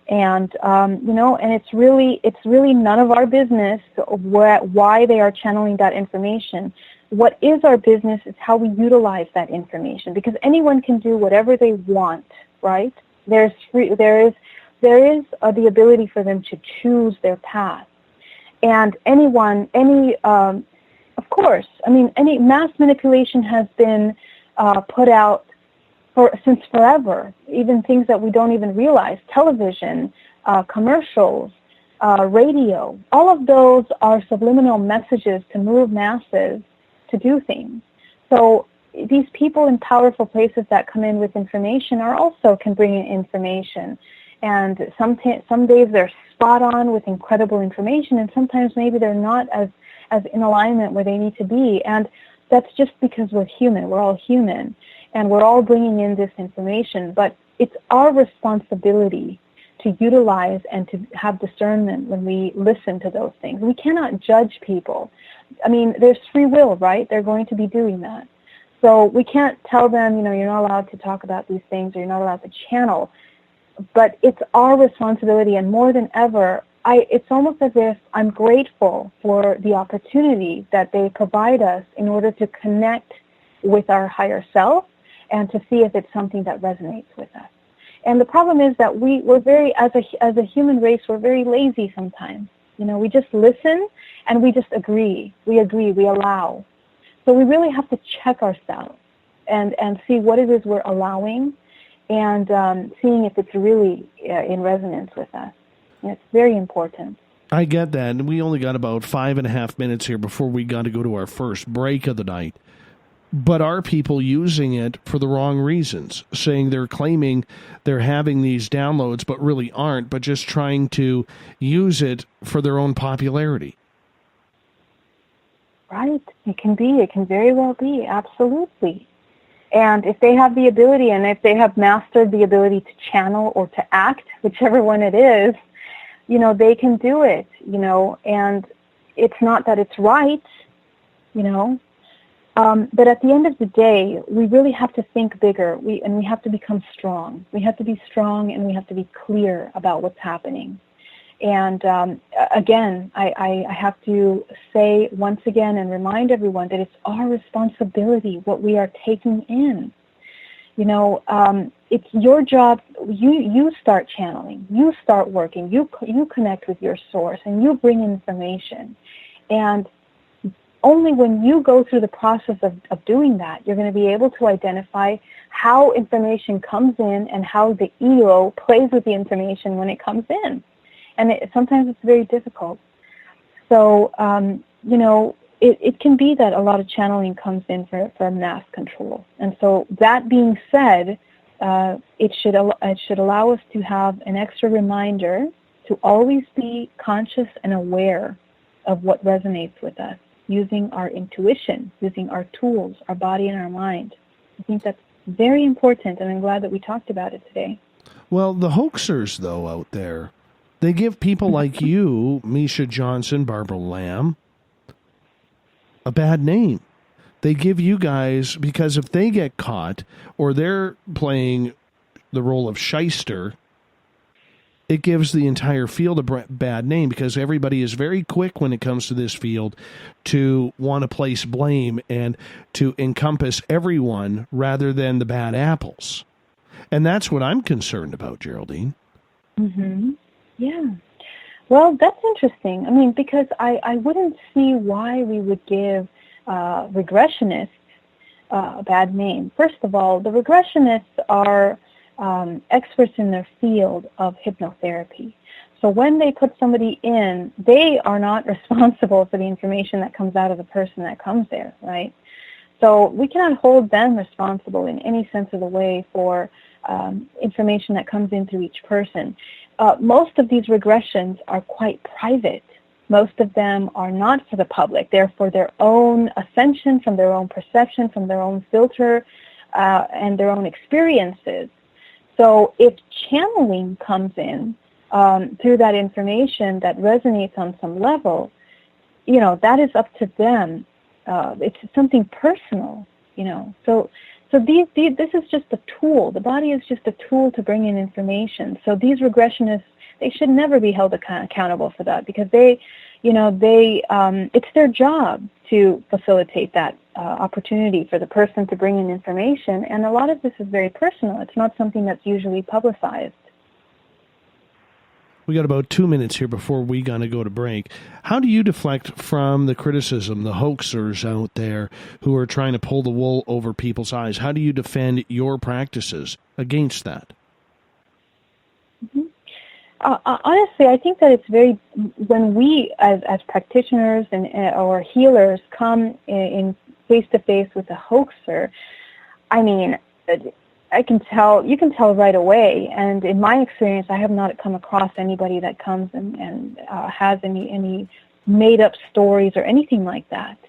And, and it's really none of our business why they are channeling that information. What is our business is how we utilize that information, because anyone can do whatever they want, right? There is the ability for them to choose their path. And any mass manipulation has been put out since forever, even things that we don't even realize, television, commercials, radio, all of those are subliminal messages to move masses to do things. So these people in powerful places that come in with information can bring in information. And some days they're spot on with incredible information, and sometimes maybe they're not as in alignment where they need to be. And that's just because we're human. We're all human, and we're all bringing in this information. But it's our responsibility to utilize and to have discernment when we listen to those things. We cannot judge people. I mean, there's free will, right? They're going to be doing that. So we can't tell them, you're not allowed to talk about these things, or you're not allowed to channel. But it's our responsibility, and more than ever, it's almost as if I'm grateful for the opportunity that they provide us in order to connect with our higher self and to see if it's something that resonates with us. And the problem is that we're very, as a human race, we're very lazy sometimes. We just listen and we just agree. We allow. So we really have to check ourselves and see what it is we're allowing, and seeing if it's really in resonance with us. And it's very important. I get that. And we only got about 5.5 minutes here before we got to go to our first break of the night. But are people using it for the wrong reasons, saying they're claiming they're having these downloads but really aren't, but just trying to use it for their own popularity? Right. It can be. It can very well be. Absolutely. And if they have the ability, and if they have mastered the ability to channel or to act, whichever one it is, they can do it, and it's not that it's right, but at the end of the day, we really have to think bigger, and we have to become strong. We have to be strong, and we have to be clear about what's happening. And again, I have to say once again and remind everyone that it's our responsibility what we are taking in. It's your job. You start channeling. You start working. You connect with your source, and you bring information. And only when you go through the process of doing that, you're going to be able to identify how information comes in and how the ego plays with the information when it comes in. And sometimes it's very difficult. So, it can be that a lot of channeling comes in for mass control. And so that being said, it should allow us to have an extra reminder to always be conscious and aware of what resonates with us, using our intuition, using our tools, our body and our mind. I think that's very important, and I'm glad that we talked about it today. Well, the hoaxers, though, out there, they give people like you, Misha Johnson, Barbara Lamb, a bad name. They give you guys, because if they get caught or they're playing the role of shyster, it gives the entire field a bad name, because everybody is very quick when it comes to this field to want to place blame and to encompass everyone rather than the bad apples. And that's what I'm concerned about, Geraldine. Mm-hmm. Yeah. Well, that's interesting. I mean, because I wouldn't see why we would give regressionists a bad name. First of all, the regressionists are experts in their field of hypnotherapy. So when they put somebody in, they are not responsible for the information that comes out of the person that comes there, right? So we cannot hold them responsible in any sense of the way for information that comes in through each person. Most of these regressions are quite private. Most of them are not for the public. They're for their own ascension, from their own perception, from their own filter, and their own experiences. So if channeling comes in through that information that resonates on some level, that is up to them. It's something personal, So this is just a tool. The body is just a tool to bring in information. So these regressionists, they should never be held accountable for that, because it's their job to facilitate that opportunity for the person to bring in information. And a lot of this is very personal. It's not something that's usually publicized. We got about 2 minutes here before we got to go to break. How do you deflect from the criticism, the hoaxers out there who are trying to pull the wool over people's eyes? How do you defend your practices against that? Mm-hmm. Honestly, I think that it's when we as practitioners or healers come in face-to-face with a hoaxer, I mean, can tell, you can tell right away. And in my experience, I have not come across anybody that comes and has any made up stories or anything like that.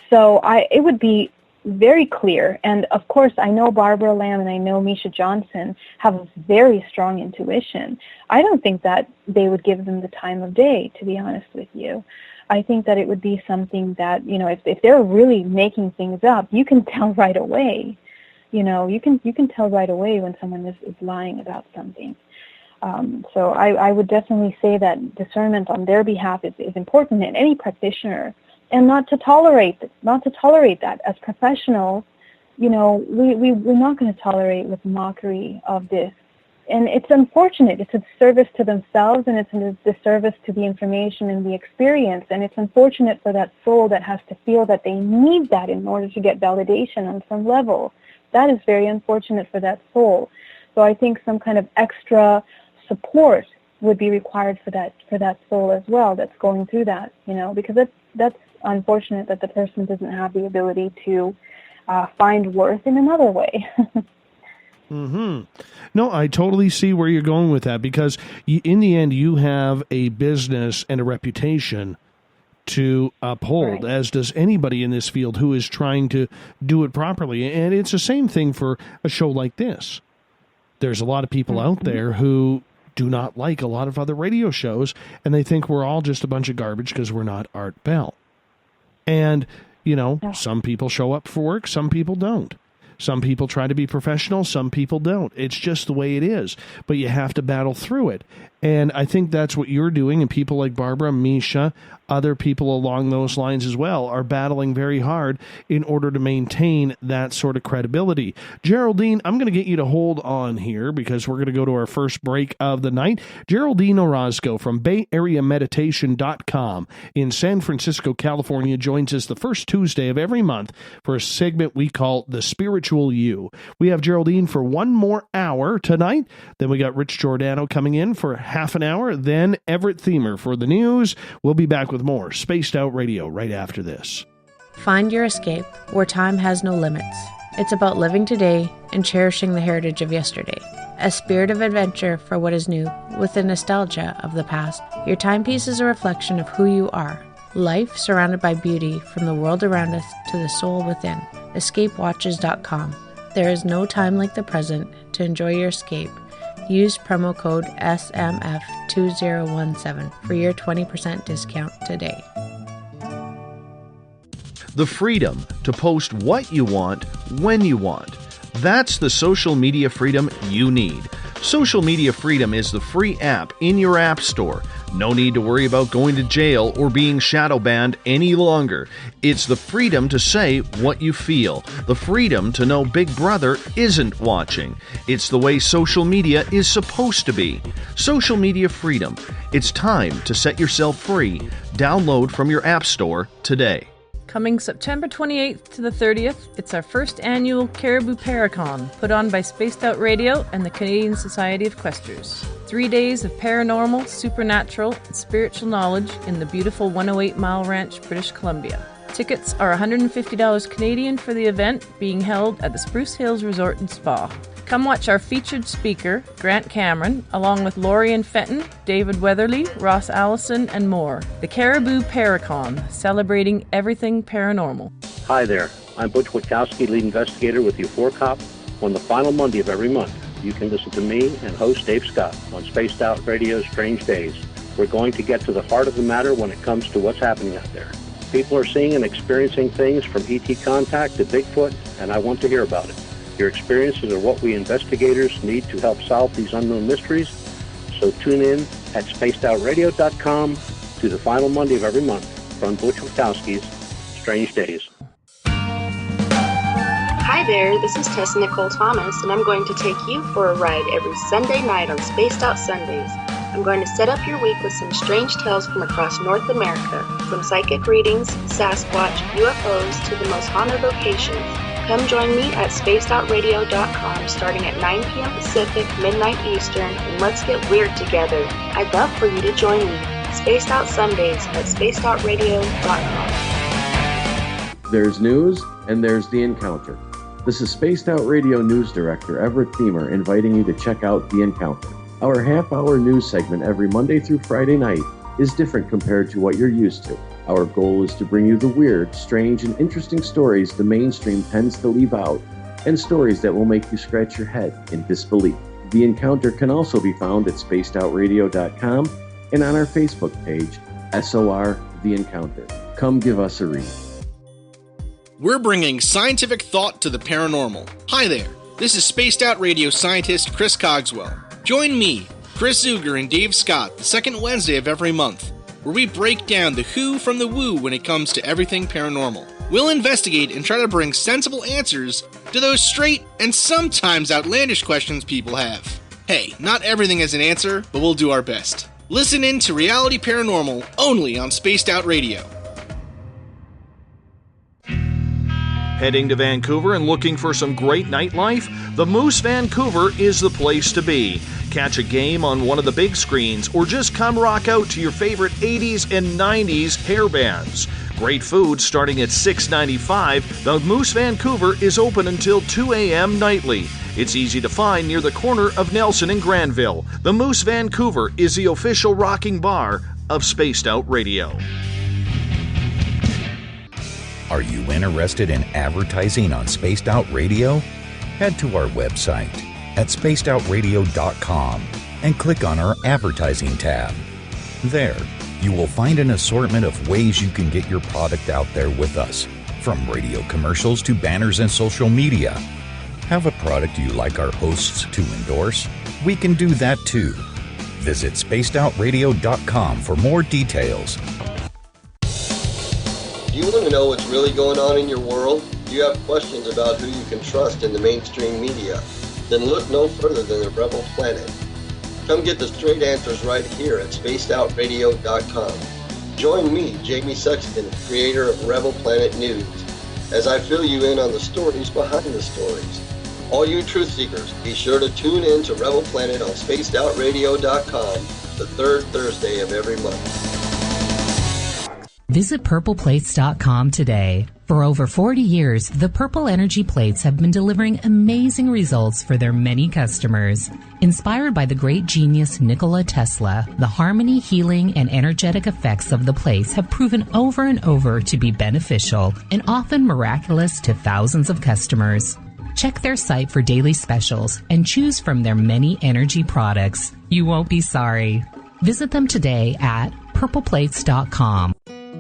So it would be very clear. And of course, I know Barbara Lamb and I know Misha Johnson have a very strong intuition. I don't think that they would give them the time of day, to be honest with you. I think that it would be something that, you know, if they're really making things up, you can tell right away. You know, you can tell right away when someone is lying about something. So I would definitely say that discernment on their behalf is important in any practitioner, and not to tolerate that. As professionals, you know, we're not going to tolerate with mockery of this. And it's unfortunate. It's a disservice to themselves, and it's a disservice to the information and the experience. And it's unfortunate for that soul that has to feel that they need that in order to get validation on some level. That is very unfortunate for that soul. So I think some kind of extra support would be required for that soul as well that's going through that, you know, because that's unfortunate that the person doesn't have the ability to find worth in another way. Mm-hmm. No, I totally see where you're going with that, because in the end, you have a business and a reputation to uphold, right, as does anybody in this field who is trying to do it properly. And it's the same thing for a show like this. There's a lot of people out there who do not like a lot of other radio shows, and they think we're all just a bunch of garbage because we're not Art Bell. And, you know, some people show up for work, some people don't. Some people try to be professional, some people don't. It's just the way it is. But you have to battle through it. And I think that's what you're doing, and people like Barbara, Misha, other people along those lines as well are battling very hard in order to maintain that sort of credibility. Geraldine, I'm going to get you to hold on here because we're going to go to our first break of the night. Geraldine Orozco from BayAreaMeditation.com in San Francisco, California joins us the first Tuesday of every month for a segment we call The Spiritual You. We have Geraldine for one more hour tonight. Then we got Rich Giordano coming in for half an hour. Then Everett Thiemer for the news. We'll be back with more Spaced Out Radio right after this. Find your escape where time has no limits. It's about living today and cherishing the heritage of yesterday. A spirit of adventure for what is new, with the nostalgia of the past. Your timepiece is a reflection of who you are. Life surrounded by beauty from the world around us to the soul within. EscapeWatches.com. There is no time like the present to enjoy your escape. Use promo code SMF2017 for your 20% discount today. The freedom to post what you want, when you want. That's the social media freedom you need. Social Media Freedom is the free app in your app store. No need to worry about going to jail or being shadow banned any longer. It's the freedom to say what you feel. The freedom to know Big Brother isn't watching. It's the way social media is supposed to be. Social Media Freedom. It's time to set yourself free. Download from your app store today. Coming September 28th to the 30th, it's our first annual Caribou Paracon, put on by Spaced Out Radio and the Canadian Society of Questers. 3 days of paranormal, supernatural, and spiritual knowledge in the beautiful 108 Mile Ranch, British Columbia. Tickets are $150 Canadian for the event, being held at the Spruce Hills Resort and Spa. Come watch our featured speaker, Grant Cameron, along with Lorian Fenton, David Weatherly, Ross Allison, and more. The Caribou Paracon, celebrating everything paranormal. Hi there, I'm Butch Witkowski, lead investigator with U4Cop. On the final Monday of every month, you can listen to me and host Dave Scott on Spaced Out Radio's Strange Days. We're going to get to the heart of the matter when it comes to what's happening out there. People are seeing and experiencing things from ET contact to Bigfoot, and I want to hear about it. Your experiences are what we investigators need to help solve these unknown mysteries. So tune in at spacedoutradio.com to the final Monday of every month from Butch Witkowski's Strange Days. Hi there, this is Tessa Nicole Thomas, and I'm going to take you for a ride every Sunday night on Spaced Out Sundays. I'm going to set up your week with some strange tales from across North America, from psychic readings, Sasquatch, UFOs, to the most haunted locations. Come join me at spacedoutradio.com starting at 9 p.m. Pacific, midnight Eastern, and let's get weird together. I'd love for you to join me. Spaced Out Sundays at spacedoutradio.com. There's news and there's the encounter. This is Spaced Out Radio News Director Everett Thiemer inviting you to check out The Encounter. Our half-hour news segment every Monday through Friday night is different compared to what you're used to. Our goal is to bring you the weird, strange, and interesting stories the mainstream tends to leave out, and stories that will make you scratch your head in disbelief. The Encounter can also be found at spacedoutradio.com and on our Facebook page, SOR The Encounter. Come give us a read. We're bringing scientific thought to the paranormal. Hi there, this is Spaced Out Radio scientist Chris Cogswell. Join me, Chris Zuger, and Dave Scott the second Wednesday of every month, where we break down the who from the woo when it comes to everything paranormal. We'll investigate and try to bring sensible answers to those straight and sometimes outlandish questions people have. Hey, not everything has an answer, but we'll do our best. Listen in to Reality Paranormal only on Spaced Out Radio. Heading to Vancouver and looking for some great nightlife? The Moose Vancouver is the place to be. Catch a game on one of the big screens or just come rock out to your favorite 80s and 90s hair bands. Great food starting at $6.95. The Moose Vancouver is open until 2 a.m. nightly. It's easy to find near the corner of Nelson and Granville. The Moose Vancouver is the official rocking bar of Spaced Out Radio. Are you interested in advertising on Spaced Out Radio? Head to our website at spacedoutradio.com and click on our advertising tab. There, you will find an assortment of ways you can get your product out there with us, from radio commercials to banners and social media. Have a product you like our hosts to endorse? We can do that too. Visit spacedoutradio.com for more details. Do you want to know what's really going on in your world? Do you have questions about who you can trust in the mainstream media? Then look no further than the Rebel Planet. Come get the straight answers right here at spacedoutradio.com. Join me, Jamie Sexton, creator of Rebel Planet News, as I fill you in on the stories behind the stories. All you truth seekers, be sure to tune in to Rebel Planet on spacedoutradio.com the third Thursday of every month. Visit purpleplates.com today. For over 40 years, the Purple Energy Plates have been delivering amazing results for their many customers. Inspired by the great genius Nikola Tesla, the harmony, healing, and energetic effects of the plates have proven over and over to be beneficial and often miraculous to thousands of customers. Check their site for daily specials and choose from their many energy products. You won't be sorry. Visit them today at purpleplates.com.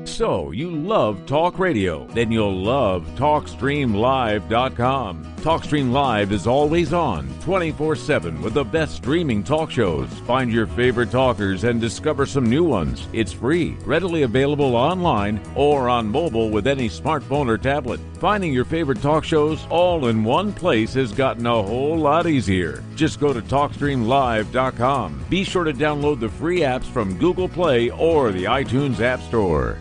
So, you love talk radio? Then you'll love TalkStreamLive.com. TalkStream Live is always on, 24/7, with the best streaming talk shows. Find your favorite talkers and discover some new ones. It's free, readily available online or on mobile with any smartphone or tablet. Finding your favorite talk shows all in one place has gotten a whole lot easier. Just go to TalkStreamLive.com. Be sure to download the free apps from Google Play or the iTunes App Store.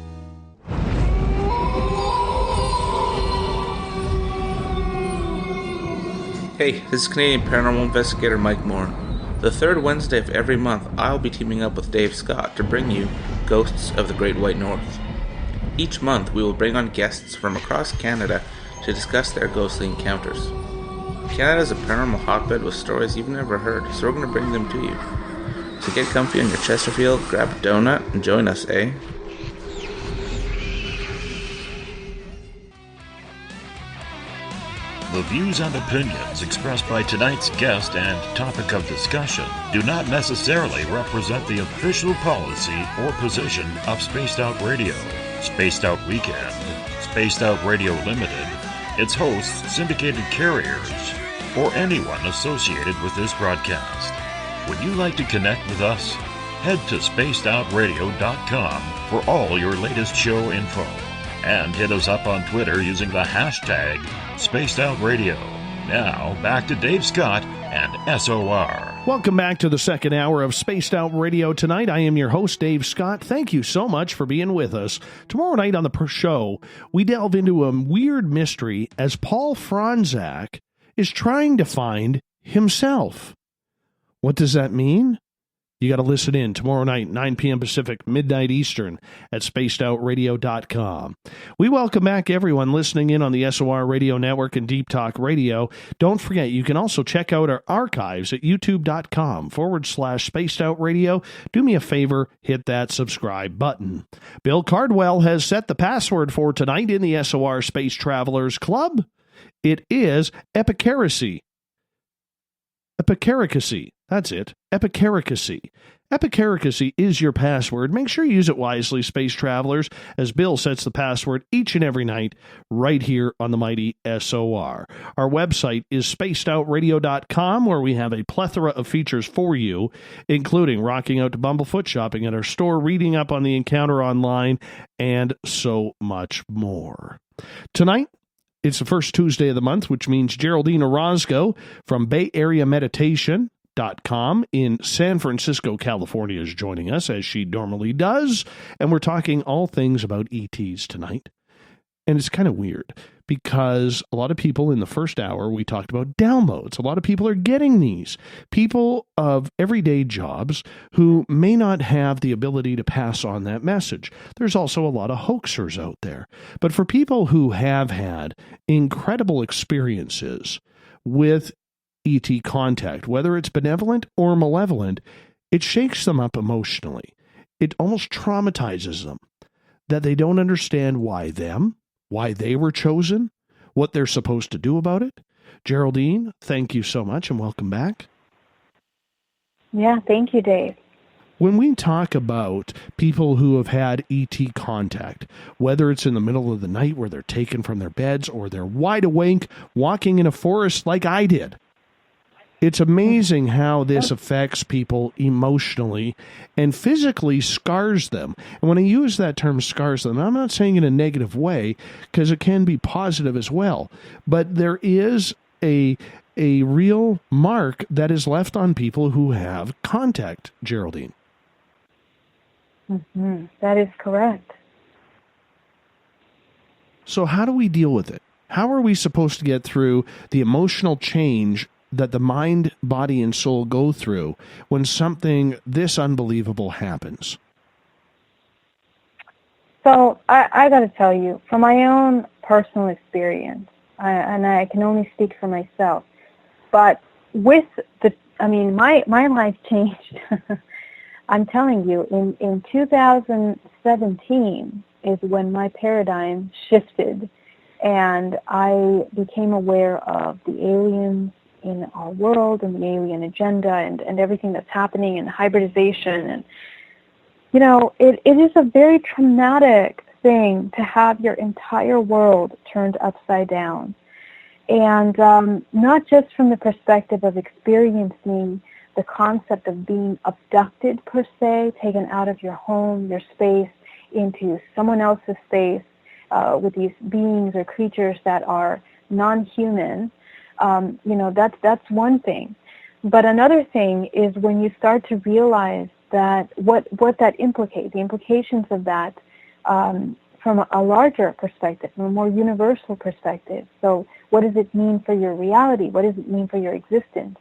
Hey, this is Canadian Paranormal Investigator Mike Moore. The third Wednesday of every month, I'll be teaming up with Dave Scott to bring you Ghosts of the Great White North. Each month, we will bring on guests from across Canada to discuss their ghostly encounters. Canada is a paranormal hotbed with stories you've never heard, so we're going to bring them to you. So get comfy on your Chesterfield, grab a donut, and join us, eh? The views and opinions expressed by tonight's guest and topic of discussion do not necessarily represent the official policy or position of Spaced Out Radio, Spaced Out Weekend, Spaced Out Radio Limited, its hosts, syndicated carriers, or anyone associated with this broadcast. Would you like to connect with us? Head to spacedoutradio.com for all your latest show info. And hit us up on Twitter using the hashtag SpacedOutRadio. Now, back to Dave Scott and SOR. Welcome back to the second hour of Spaced Out Radio tonight. I am your host, Dave Scott. Thank you so much for being with us. Tomorrow night on the show, we delve into a weird mystery as Paul Franzak is trying to find himself. What does that mean? You got to listen in tomorrow night, 9 p.m. Pacific, midnight Eastern, at spacedoutradio.com. We welcome back everyone listening in on the SOR Radio Network and Deep Talk Radio. Don't forget, you can also check out our archives at youtube.com/spacedoutradio. Do me a favor, hit that subscribe button. Bill Cardwell has set the password for tonight in the SOR Space Travelers Club. It is epicaracy. Epicaracy. That's it. Epicaracy. Epicaracy is your password. Make sure you use it wisely, space travelers, as Bill sets the password each and every night right here on the mighty SOR. Our website is spacedoutradio.com, where we have a plethora of features for you, including rocking out to Bumblefoot, shopping at our store, reading up on the encounter online, and so much more. Tonight, it's the first Tuesday of the month, which means Geraldine Orozco from Bay Area Meditation.com in San Francisco, California is joining us, as she normally does, and we're talking all things about ETs tonight. And it's kind of weird, because a lot of people in the first hour, we talked about downloads. A lot of people are getting these. People of everyday jobs who may not have the ability to pass on that message. There's also a lot of hoaxers out there. But for people who have had incredible experiences with ET contact, whether it's benevolent or malevolent, it shakes them up emotionally. It almost traumatizes them that they don't understand why they were chosen, what they're supposed to do about it. Geraldine, thank you so much and welcome back. Yeah, thank you, Dave. When we talk about people who have had ET contact, whether it's in the middle of the night where they're taken from their beds or they're wide awake walking in a forest like I did, it's amazing how this affects people emotionally and physically scars them. And when I use that term scars them, I'm not saying in a negative way, because it can be positive as well. But there is a real mark that is left on people who have contact, Geraldine. Mm-hmm. That is correct. So how do we deal with it? How are we supposed to get through the emotional change that the mind, body, and soul go through when something this unbelievable happens? So I got to tell you, from my own personal experience, and I can only speak for myself, but with my life changed. I'm telling you, in 2017 is when my paradigm shifted, and I became aware of the aliens in our world and the alien agenda and everything that's happening and hybridization. And, you know, it is a very traumatic thing to have your entire world turned upside down. And not just from the perspective of experiencing the concept of being abducted per se, taken out of your home, your space, into someone else's space with these beings or creatures that are non-human. That's one thing. But another thing is when you start to realize that what that implicates, the implications of that from a larger perspective, from a more universal perspective. So what does it mean for your reality? What does it mean for your existence?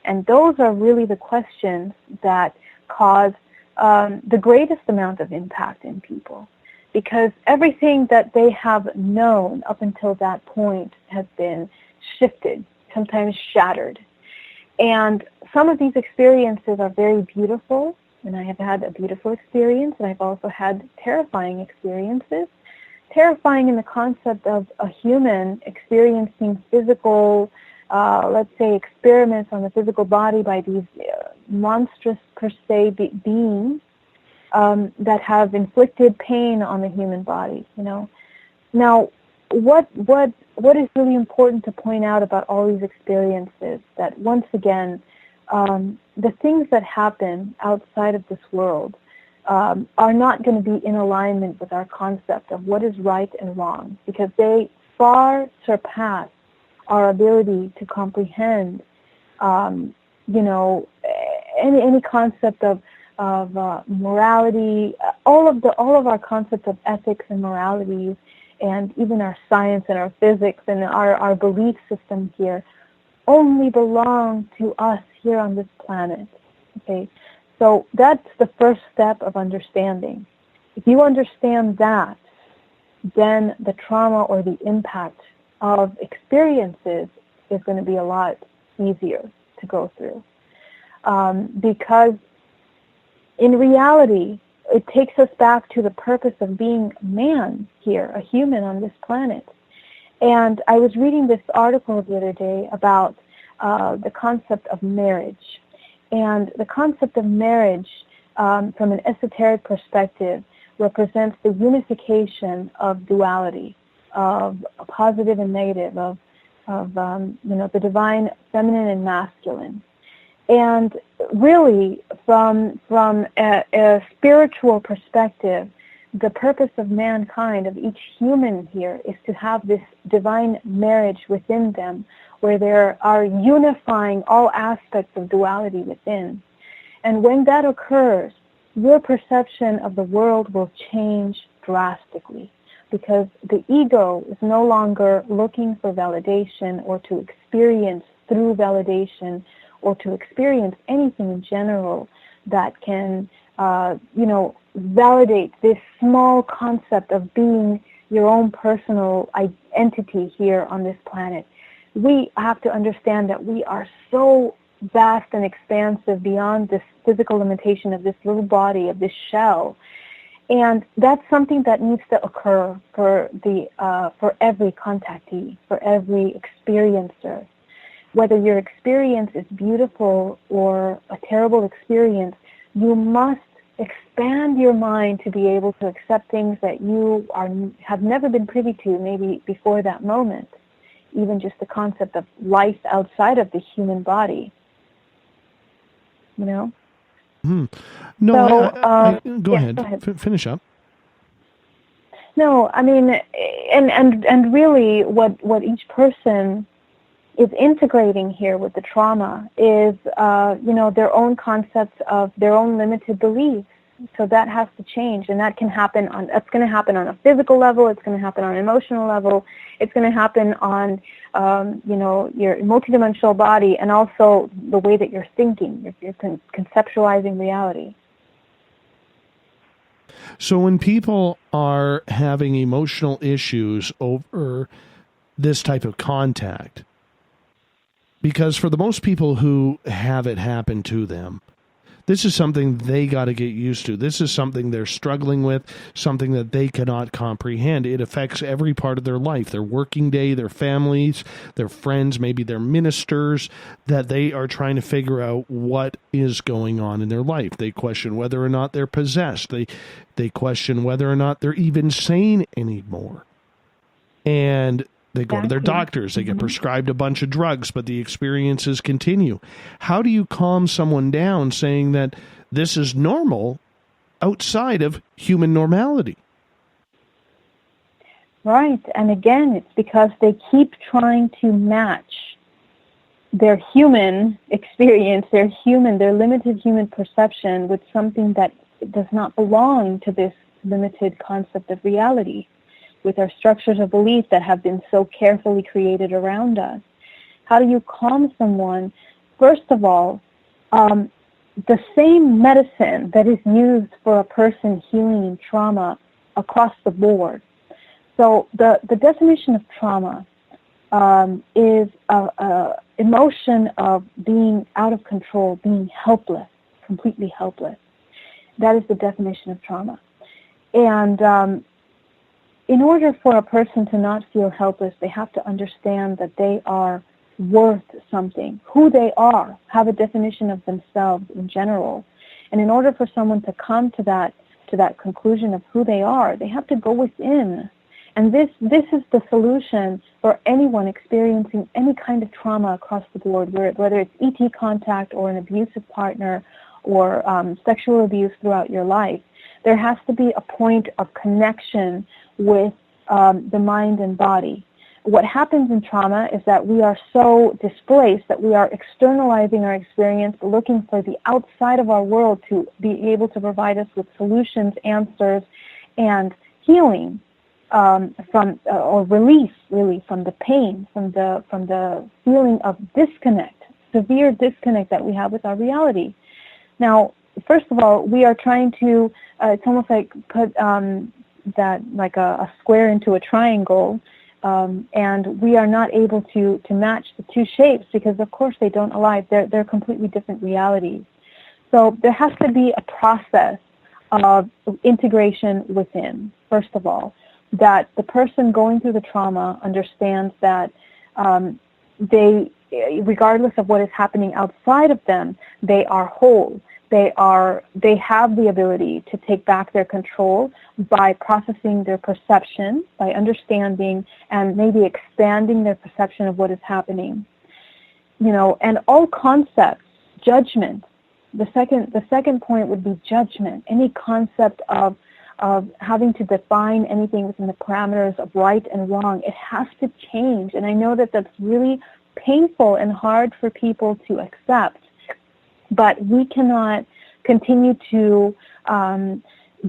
And those are really the questions that cause the greatest amount of impact in people. Because everything that they have known up until that point has been shifted, sometimes shattered. And some of these experiences are very beautiful, and I have had a beautiful experience, and I've also had terrifying experiences. Terrifying in the concept of a human experiencing physical, let's say, experiments on the physical body by these monstrous, per se, beings that have inflicted pain on the human body, you know. Now, what is really important to point out about all these experiences, that once again, the things that happen outside of this world are not going to be in alignment with our concept of what is right and wrong, because they far surpass our ability to comprehend, any concept of morality, all of our concepts of ethics and moralities, and even our science and our physics and our belief system here only belong to us here on this planet. Okay, So that's the first step of understanding. If you understand that, then the trauma or the impact of experiences is going to be a lot easier to go through. Because in reality, it takes us back to the purpose of being a man here, a human on this planet. And I was reading this article the other day about the concept of marriage. And the concept of marriage, from an esoteric perspective, represents the unification of duality, of a positive and negative, of the divine feminine and masculine. And really, from a spiritual perspective, the purpose of mankind, of each human here, is to have this divine marriage within them, where they are unifying all aspects of duality within. And when that occurs, your perception of the world will change drastically, because the ego is no longer looking for validation or to experience through validation or to experience anything in general that can, validate this small concept of being your own personal entity here on this planet. We have to understand that we are so vast and expansive beyond this physical limitation of this little body, of this shell. And that's something that needs to occur for every contactee, for every experiencer. Whether your experience is beautiful or a terrible experience, you must expand your mind to be able to accept things that you have never been privy to, maybe before that moment. Even just the concept of life outside of the human body. No, so, go ahead. Finish up. No, I mean, and really, what each person is integrating here with the trauma is, their own concepts of their own limited beliefs. So that has to change, and that's going to happen on a physical level. It's going to happen on an emotional level. It's going to happen on, your multidimensional body, and also the way that you're thinking. You're conceptualizing reality. So when people are having emotional issues over this type of contact, because for the most people who have it happen to them, this is something they got to get used to. This is something they're struggling with, something that they cannot comprehend. It affects every part of their life, their working day, their families, their friends, maybe their ministers, that they are trying to figure out what is going on in their life. They question whether or not they're possessed. They question whether or not they're even sane anymore. And they go to their doctors, they get prescribed a bunch of drugs, but the experiences continue. How do you calm someone down saying that this is normal outside of human normality? Right, and again, it's because they keep trying to match their human experience, their limited human perception with something that does not belong to this limited concept of reality, with our structures of belief that have been so carefully created around us. How do you calm someone? First of all, the same medicine that is used for a person healing trauma across the board. So the definition of trauma is an emotion of being out of control, being helpless, completely helpless. That is the definition of trauma. And in order for a person to not feel helpless, they have to understand that they are worth something, who they are, have a definition of themselves in general. And in order for someone to come to that conclusion of who they are, they have to go within. And this is the solution for anyone experiencing any kind of trauma across the board, whether it's ET contact or an abusive partner or sexual abuse throughout your life. There has to be a point of connection with the mind and body. What happens in trauma is that we are so displaced that we are externalizing our experience, looking for the outside of our world to be able to provide us with solutions, answers, and healing or relief, really, from the pain, from the feeling of disconnect, severe disconnect that we have with our reality. Now, first of all, we are trying to, it's almost like put that like a square into a triangle, and we are not able to match the two shapes because, of course, they don't align. They're completely different realities. So there has to be a process of integration within, first of all, that the person going through the trauma understands that they, regardless of what is happening outside of them, they are whole. They have the ability to take back their control by processing their perception, by understanding and maybe expanding their perception of what is happening. And all concepts, judgment. The second point would be judgment. Any concept of having to define anything within the parameters of right and wrong, it has to change. And I know that that's really painful and hard for people to accept. But we cannot continue to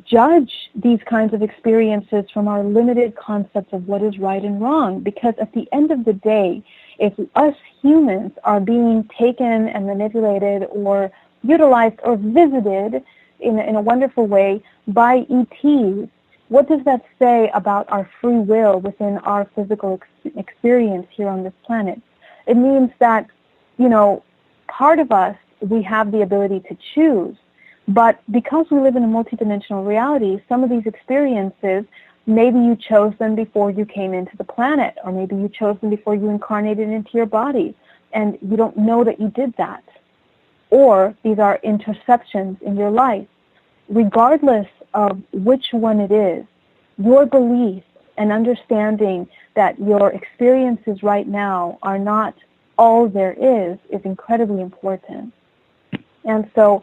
judge these kinds of experiences from our limited concepts of what is right and wrong. Because at the end of the day, if us humans are being taken and manipulated or utilized or visited in a wonderful way by ETs, what does that say about our free will within our physical experience here on this planet? It means that, part of us, we have the ability to choose. But because we live in a multidimensional reality, some of these experiences, maybe you chose them before you came into the planet, or maybe you chose them before you incarnated into your body, and you don't know that you did that. Or these are interceptions in your life. Regardless of which one it is, your belief and understanding that your experiences right now are not all there is incredibly important. And so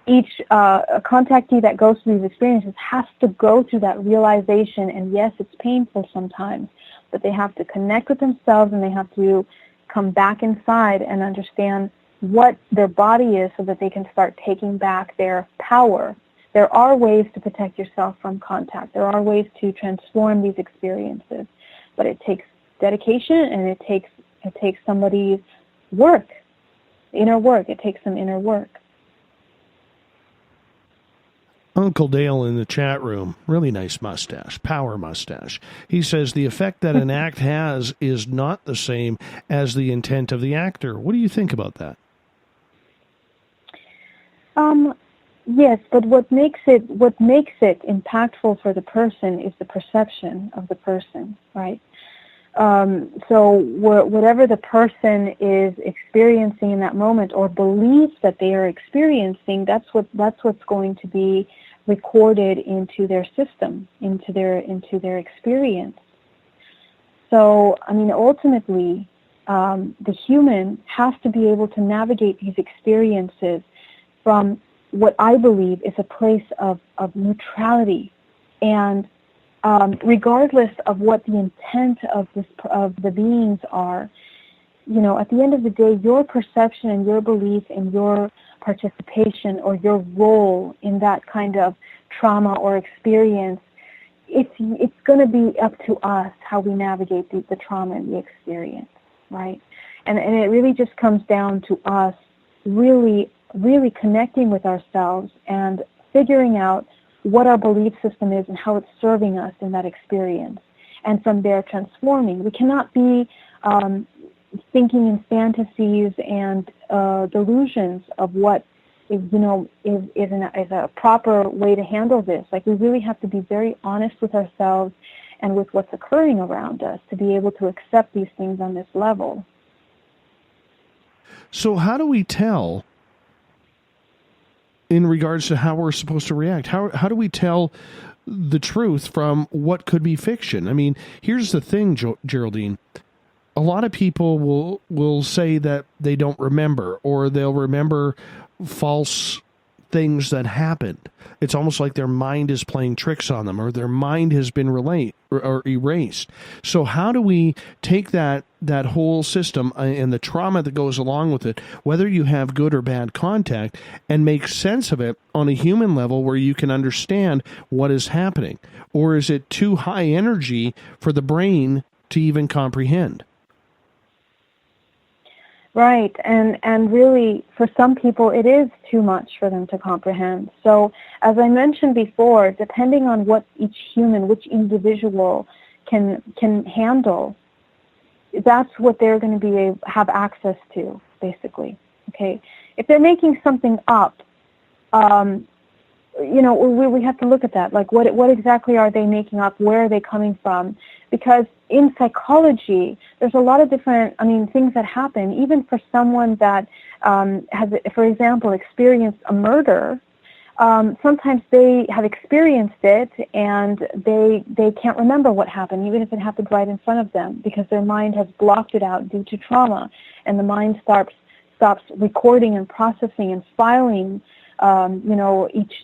each contactee that goes through these experiences has to go through that realization, and yes, it's painful sometimes, but they have to connect with themselves and they have to come back inside and understand what their body is so that they can start taking back their power. There are ways to protect yourself from contact. There are ways to transform these experiences, but it takes dedication and it takes somebody's work, inner work. It takes some inner work. Uncle Dale in the chat room, really nice mustache, power mustache. He says the effect that an act has is not the same as the intent of the actor. What do you think about that? Yes, but what makes it impactful for the person is the perception of the person, right? So whatever the person is experiencing in that moment or believes that they are experiencing, that's what's going to be recorded into their system, into their experience. So, ultimately, the human has to be able to navigate these experiences from what I believe is a place of neutrality, and regardless of what the intent of the beings are, at the end of the day, your perception and your belief and your participation or your role in that kind of trauma or experience, it's going to be up to us how we navigate the trauma and the experience, right? And it really just comes down to us really connecting with ourselves and figuring out what our belief system is and how it's serving us in that experience. And from there, transforming. We cannot be thinking in fantasies and delusions of what is a proper way to handle this. Like, we really have to be very honest with ourselves and with what's occurring around us to be able to accept these things on this level. So how do we tell in regards to how we're supposed to react? How do we tell the truth from what could be fiction? Here's the thing, Geraldine. A lot of people will say that they don't remember, or they'll remember false things that happened. It's almost like their mind is playing tricks on them, or their mind has been erased. So how do we take that whole system and the trauma that goes along with it, whether you have good or bad contact, and make sense of it on a human level where you can understand what is happening? Or is it too high energy for the brain to even comprehend? Right, and really, for some people, it is too much for them to comprehend. So, as I mentioned before, depending on what each human, which individual can handle, that's what they're going to have access to, basically. Okay, if they're making something up, we have to look at that. Like, what exactly are they making up? Where are they coming from? Because in psychology, there's a lot of different, things that happen. Even for someone that has, for example, experienced a murder, sometimes they have experienced it and they can't remember what happened, even if it happened right in front of them, because their mind has blocked it out due to trauma, and the mind stops recording and processing and filing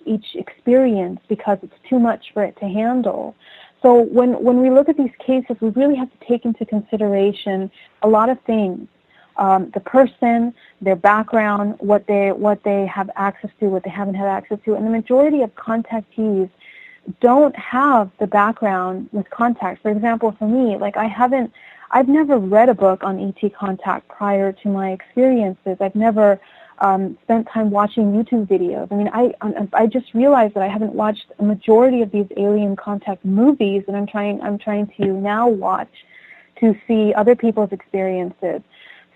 each experience because it's too much for it to handle. So when we look at these cases, we really have to take into consideration a lot of things. The person, their background, what they have access to, what they haven't had access to. And the majority of contactees don't have the background with contact. For example, for me, I've never read a book on ET contact prior to my experiences. I've never spent time watching YouTube videos. I just realized that I haven't watched a majority of these alien contact movies, and I'm trying to now watch to see other people's experiences.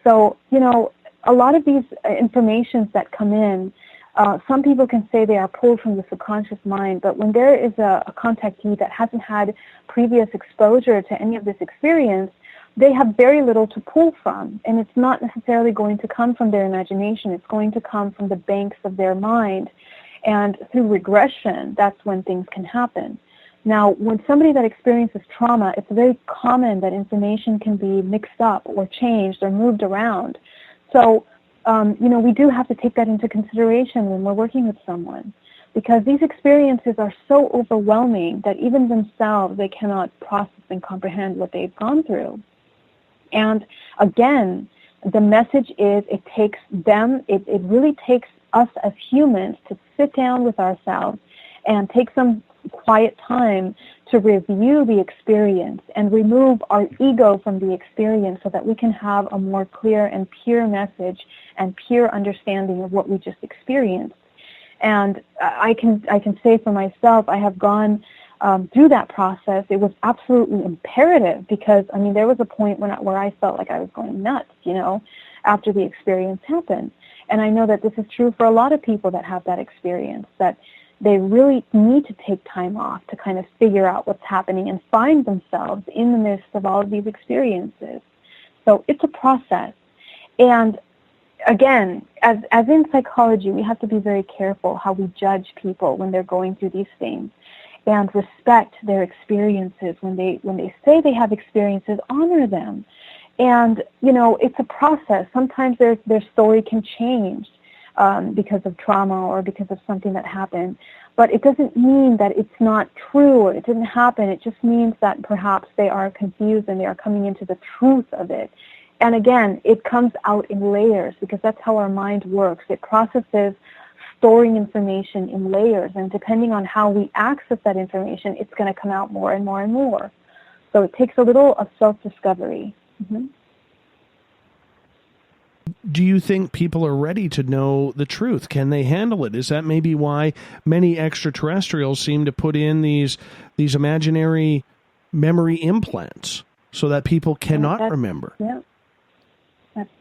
So, a lot of these informations that come in, some people can say they are pulled from the subconscious mind, but when there is a contactee that hasn't had previous exposure to any of this experience, they have very little to pull from, and it's not necessarily going to come from their imagination. It's going to come from the banks of their mind, and through regression, that's when things can happen. Now, when somebody that experiences trauma, it's very common that information can be mixed up or changed or moved around. So, we do have to take that into consideration when we're working with someone, because these experiences are so overwhelming that even themselves, they cannot process and comprehend what they've gone through. And again, the message is it takes them, it really takes us as humans to sit down with ourselves and take some quiet time to review the experience and remove our ego from the experience so that we can have a more clear and pure message and pure understanding of what we just experienced. And I can say for myself, I have gone through that process. It was absolutely imperative because, there was a point where I felt like I was going nuts, after the experience happened. And I know that this is true for a lot of people that have that experience, that they really need to take time off to kind of figure out what's happening and find themselves in the midst of all of these experiences. So it's a process. And again, as in psychology, we have to be very careful how we judge people when they're going through these things, and respect their experiences. When they say they have experiences, honor them. And, it's a process. Sometimes their story can change because of trauma or because of something that happened. But it doesn't mean that it's not true or it didn't happen. It just means that perhaps they are confused and they are coming into the truth of it. And again, it comes out in layers because that's how our mind works. It processes storing information in layers, and depending on how we access that information, it's going to come out more and more and more. So it takes a little of self-discovery. Mm-hmm. Do you think people are ready to know the truth? Can they handle it? Is that maybe why many extraterrestrials seem to put in these imaginary memory implants so that people cannot remember? Yeah,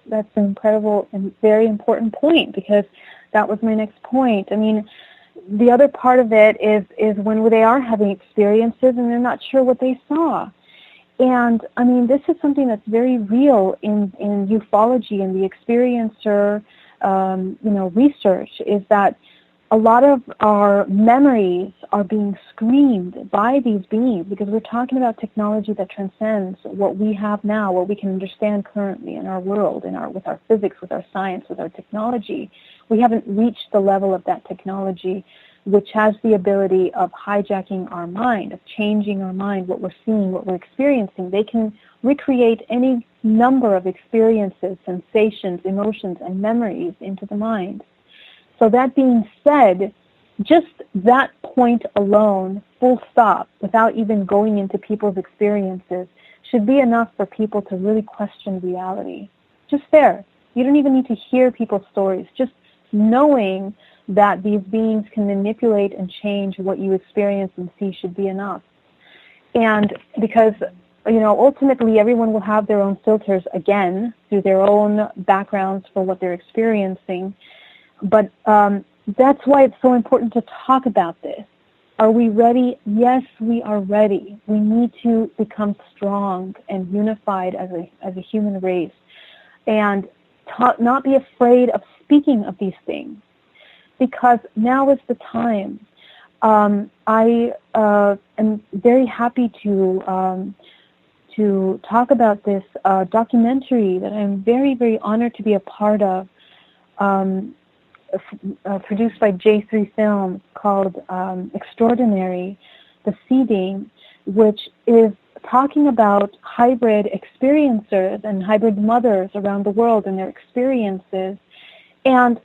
that's an incredible and very important point, because that was my next point. The other part of it is when they are having experiences and they're not sure what they saw. And, this is something that's very real in ufology and the experiencer, research, is that a lot of our memories are being screened by these beings, because we're talking about technology that transcends what we have now, what we can understand currently in our world, with our physics, with our science, with our technology. We haven't reached the level of that technology, which has the ability of hijacking our mind, of changing our mind, what we're seeing, what we're experiencing. They can recreate any number of experiences, sensations, emotions, and memories into the mind. So that being said, just that point alone, full stop, without even going into people's experiences, should be enough for people to really question reality. Just there. You don't even need to hear people's stories. Just knowing that these beings can manipulate and change what you experience and see should be enough. And because, ultimately everyone will have their own filters again through their own backgrounds for what they're experiencing. But that's why it's so important to talk about this. Are we ready? Yes, we are ready. We need to become strong and unified as a human race, and not be afraid of speaking of these things, because now is the time. I am very happy to talk about this documentary that I'm very, very honored to be a part of, produced by J3 Films, called Extraordinary, The Seeding, which is talking about hybrid experiencers and hybrid mothers around the world and their experiences. And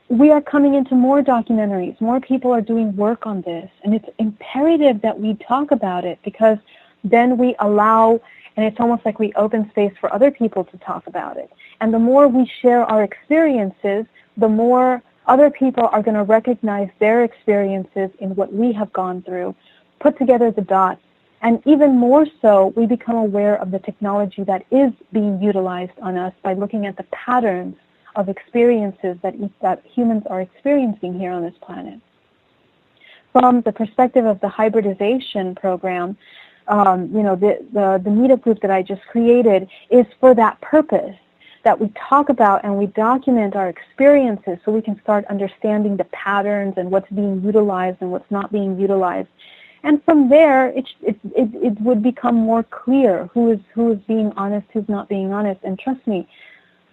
we are coming into more documentaries. More people are doing work on this. And it's imperative that we talk about it, because then we allow, and it's almost like we open space for other people to talk about it. And the more we share our experiences, the more other people are going to recognize their experiences in what we have gone through, put together the dots, and even more so, we become aware of the technology that is being utilized on us by looking at the patterns of experiences that humans are experiencing here on this planet. From the perspective of the hybridization program, the meetup group that I just created is for that purpose, that we talk about and we document our experiences so we can start understanding the patterns and what's being utilized and what's not being utilized. And from there, it would become more clear who is being honest, who's not being honest. And trust me,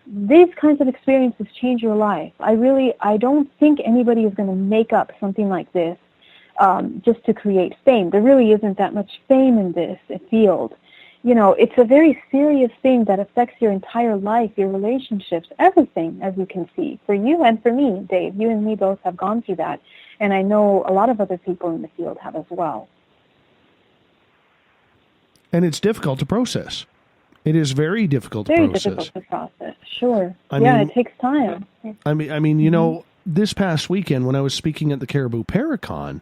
these kinds of experiences change your life. I don't think anybody is going to make up something like this just to create fame. There really isn't that much fame in this field. It's a very serious thing that affects your entire life, your relationships, everything, as you can see. For you and for me, Dave, you and me both have gone through that. And I know a lot of other people in the field have as well. And it's difficult to process. It is very difficult to process. Very difficult to process, sure. It takes time. I mean, this past weekend when I was speaking at the Caribou Paracon,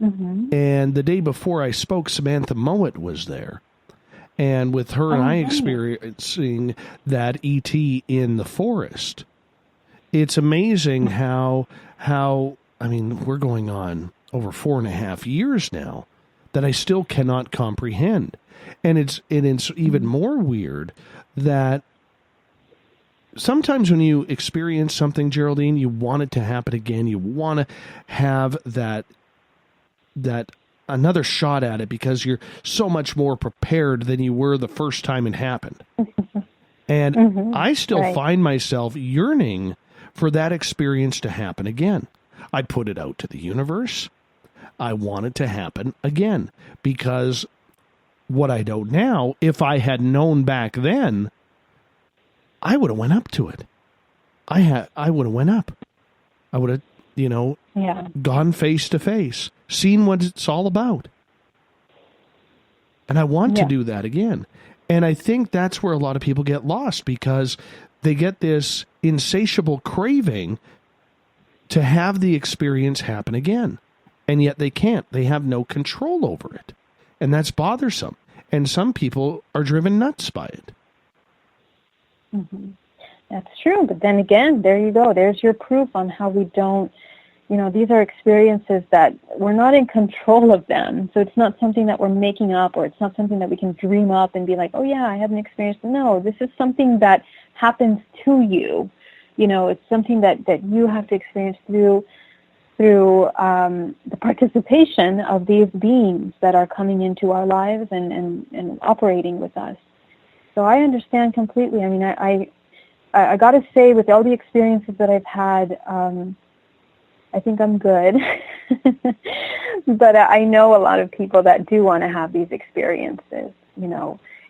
and the day before I spoke, Samantha Mowat was there. And with her and I experiencing that ET in the forest, it's amazing how we're going on over 4.5 years now that I still cannot comprehend. And it's even more weird that sometimes when you experience something, Geraldine, you want it to happen again. You want to have that another shot at it because you're so much more prepared than you were the first time it happened. And I still find myself yearning for that experience to happen again. I put it out to the universe. I want it to happen again, because what I know now, if I had known back then, I would have went up to it. I would have went up. I would have, gone face to face, seen what it's all about. And I want to do that again. And I think that's where a lot of people get lost, because they get this insatiable craving to have the experience happen again. And yet they can't. They have no control over it. And that's bothersome. And some people are driven nuts by it. That's true. But then again, there you go. There's your proof on how we don't, these are experiences that we're not in control of them. So it's not something that we're making up, or it's not something that we can dream up and be like, oh yeah, I have an experience. No, this is something that happens to you. It's something that you have to experience through the participation of these beings that are coming into our lives and operating with us. So I understand completely. I mean, I got to say, with all the experiences that I've had, I think I'm good. But I know a lot of people that do want to have these experiences,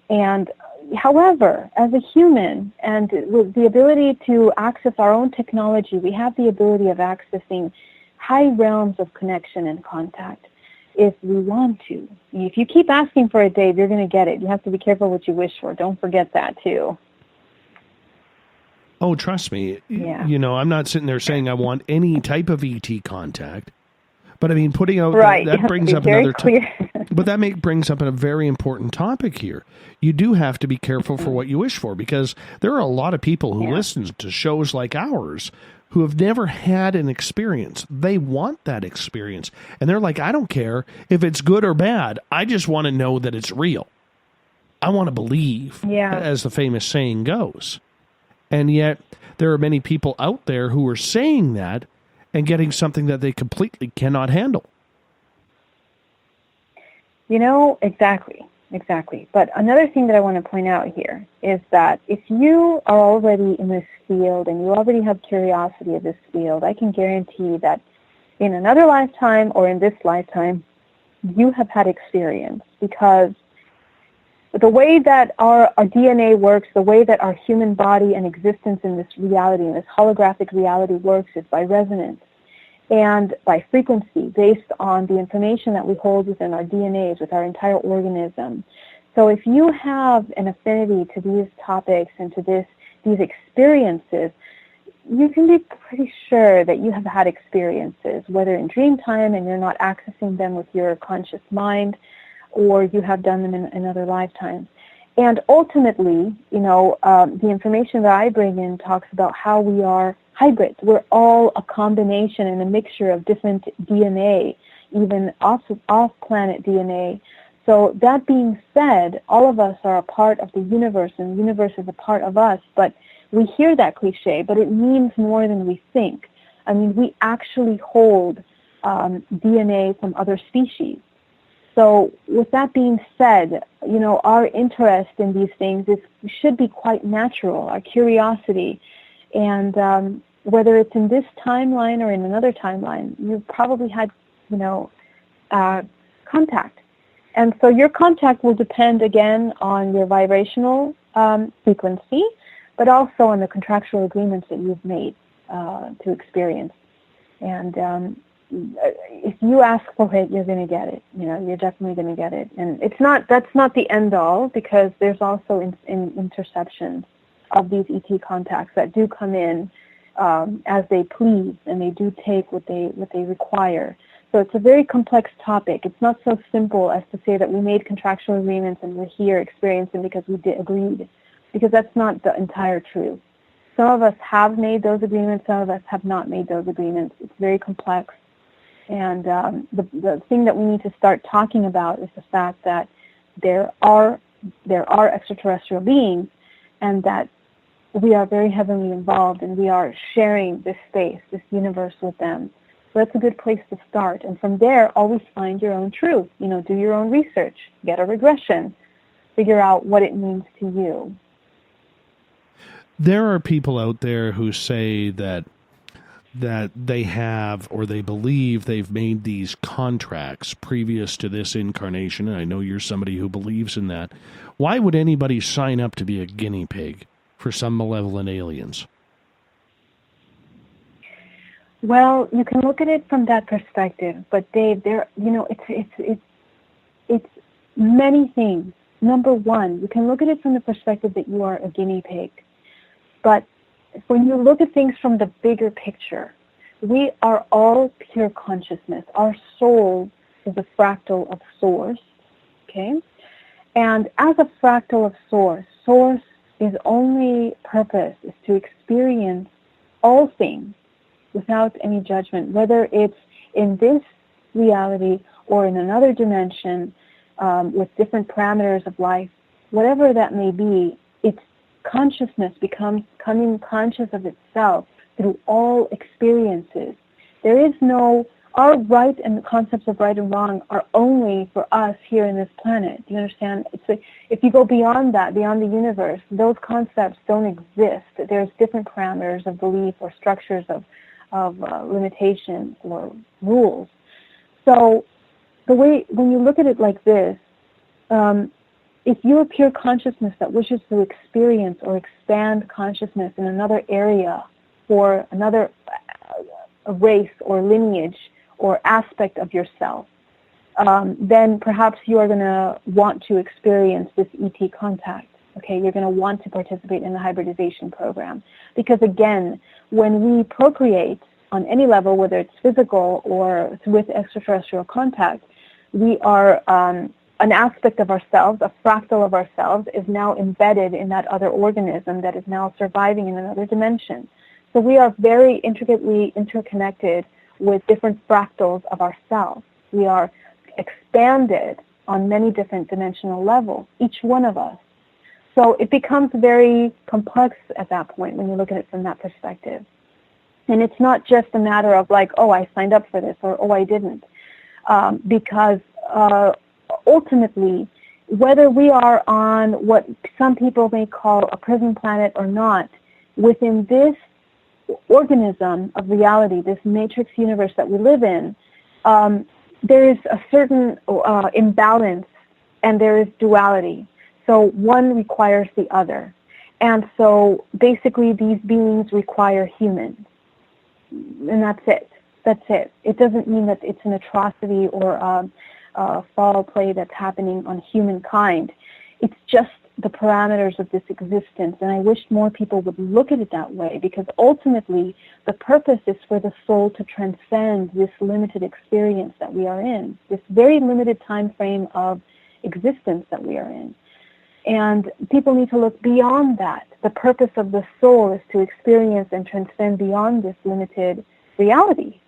And however, as a human, and with the ability to access our own technology, we have the ability of accessing high realms of connection and contact if we want to. If you keep asking for it, Dave, you're going to get it. You have to be careful what you wish for. Don't forget that, too. Oh, trust me. Yeah. You know, I'm not sitting there saying I want any type of ET contact. But I mean, putting out Right. that brings up very another. clear. But that brings up a very important topic here. You do have to be careful for what you wish for, because there are a lot of people who listen to shows like ours who have never had an experience. They want that experience, and they're like, I don't care if it's good or bad. I just want to know that it's real. I want to believe, as the famous saying goes. And yet, there are many people out there who are saying that and getting something that they completely cannot handle. You know, exactly. But another thing that I want to point out here is that if you are already in this field and you already have curiosity of this field, I can guarantee that in another lifetime or in this lifetime, you have had experience, because the way that our DNA works, the way that our human body and existence in this reality, in this holographic reality works, is by resonance and by frequency based on the information that we hold within our DNAs, with our entire organism. So if you have an affinity to these topics and to these experiences, you can be pretty sure that you have had experiences, whether in dream time and you're not accessing them with your conscious mind, or you have done them in other lifetimes. And ultimately, you know, the information that I bring in talks about how we are hybrids. We're all a combination and a mixture of different DNA, even off-planet DNA. So that being said, all of us are a part of the universe, and the universe is a part of us. But we hear that cliche, but it means more than we think. I mean, we actually hold DNA from other species. So with that being said, you know, our interest in these things should be quite natural, our curiosity. And whether it's in this timeline or in another timeline, you've probably had, you know, contact. And so your contact will depend, again, on your vibrational frequency, but also on the contractual agreements that you've made to experience. And if you ask for it, you're going to get it. You know, you're definitely going to get it. And that's not the end all, because there's also interceptions of these ET contacts that do come in as they please, and they do take what they require. So it's a very complex topic. It's not so simple as to say that we made contractual agreements and we're here experiencing because we agreed, because that's not the entire truth. Some of us have made those agreements, some of us have not made those agreements. It's very complex. And the thing that we need to start talking about is the fact that there are extraterrestrial beings, and that we are very heavily involved, and we are sharing this space, this universe with them. So that's a good place to start. And from there, always find your own truth. You know, do your own research, get a regression, figure out what it means to you. There are people out there who say that they have, or they believe they've made these contracts previous to this incarnation, and I know you're somebody who believes in that. Why would anybody sign up to be a guinea pig for some malevolent aliens? Well, you can look at it from that perspective, but Dave, it's many things. Number one, you can look at it from the perspective that you are a guinea pig, but when you look at things from the bigger picture, we are all pure consciousness. Our soul is a fractal of Source, okay? And as a fractal of Source, Source is only purpose is to experience all things without any judgment, whether it's in this reality or in another dimension with different parameters of life, whatever that may be. Its consciousness becomes becoming conscious of itself through all experiences. There is no, our right and the concepts of right and wrong are only for us here in this planet. Do you understand? If you go beyond that, beyond the universe, those concepts don't exist. There's different parameters of belief or structures of limitations or rules. So when you look at it like this, if you're pure consciousness that wishes to experience or expand consciousness in another area for another race or lineage or aspect of yourself, then perhaps you are going to want to experience this ET contact. Okay, you're going to want to participate in the hybridization program. Because again, when we procreate on any level, whether it's physical or with extraterrestrial contact, we are an aspect of ourselves, a fractal of ourselves, is now embedded in that other organism that is now surviving in another dimension. So we are very intricately interconnected with different fractals of ourselves. We are expanded on many different dimensional levels, each one of us. So it becomes very complex at that point when you look at it from that perspective. And it's not just a matter of like, oh, I signed up for this, or oh, I didn't. Because ultimately, whether we are on what some people may call a prison planet or not, within this organism of reality, this matrix universe that we live in, there is a certain imbalance and there is duality. So one requires the other. And so basically these beings require humans. And that's it. That's it. It doesn't mean that it's an atrocity or foul play that's happening on humankind. It's just the parameters of this existence. And I wish more people would look at it that way, because ultimately the purpose is for the soul to transcend this limited experience that we are in, this very limited time frame of existence that we are in. And people need to look beyond that. The purpose of the soul is to experience and transcend beyond this limited reality.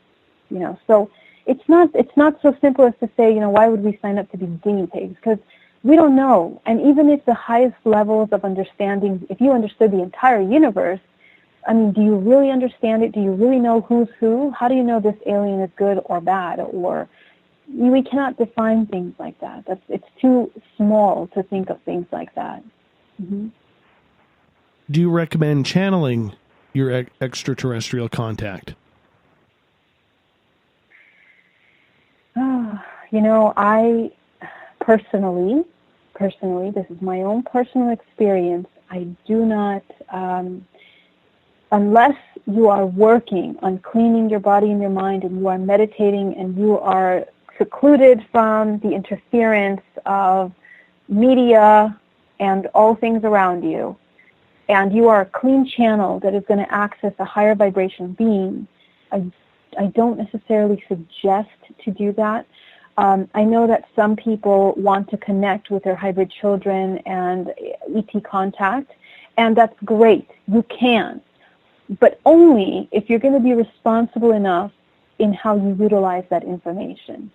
So it's not so simple as to say, why would we sign up to be guinea pigs? Because we don't know. And even if the highest levels of understanding, if you understood the entire universe, I mean, do you really understand it? Do you really know who's who? How do you know this alien is good or bad? Or we cannot define things like that. It's too small to think of things like that. Mm-hmm. Do you recommend channeling your extraterrestrial contact? I personally, this is my own personal experience, I do not, unless you are working on cleaning your body and your mind and you are meditating and you are secluded from the interference of media and all things around you, and you are a clean channel that is going to access a higher vibration being, I don't necessarily suggest to do that. I know that some people want to connect with their hybrid children and ET contact, and that's great. You can, but only if you're going to be responsible enough in how you utilize that information.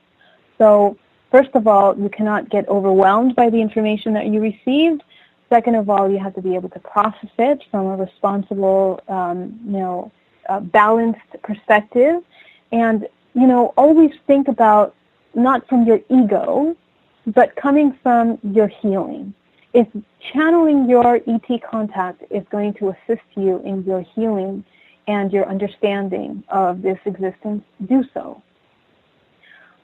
So, first of all, you cannot get overwhelmed by the information that you received. Second of all, you have to be able to process it from a responsible, balanced perspective. And, always think about not from your ego, but coming from your healing. If channeling your ET contact is going to assist you in your healing and your understanding of this existence, do so.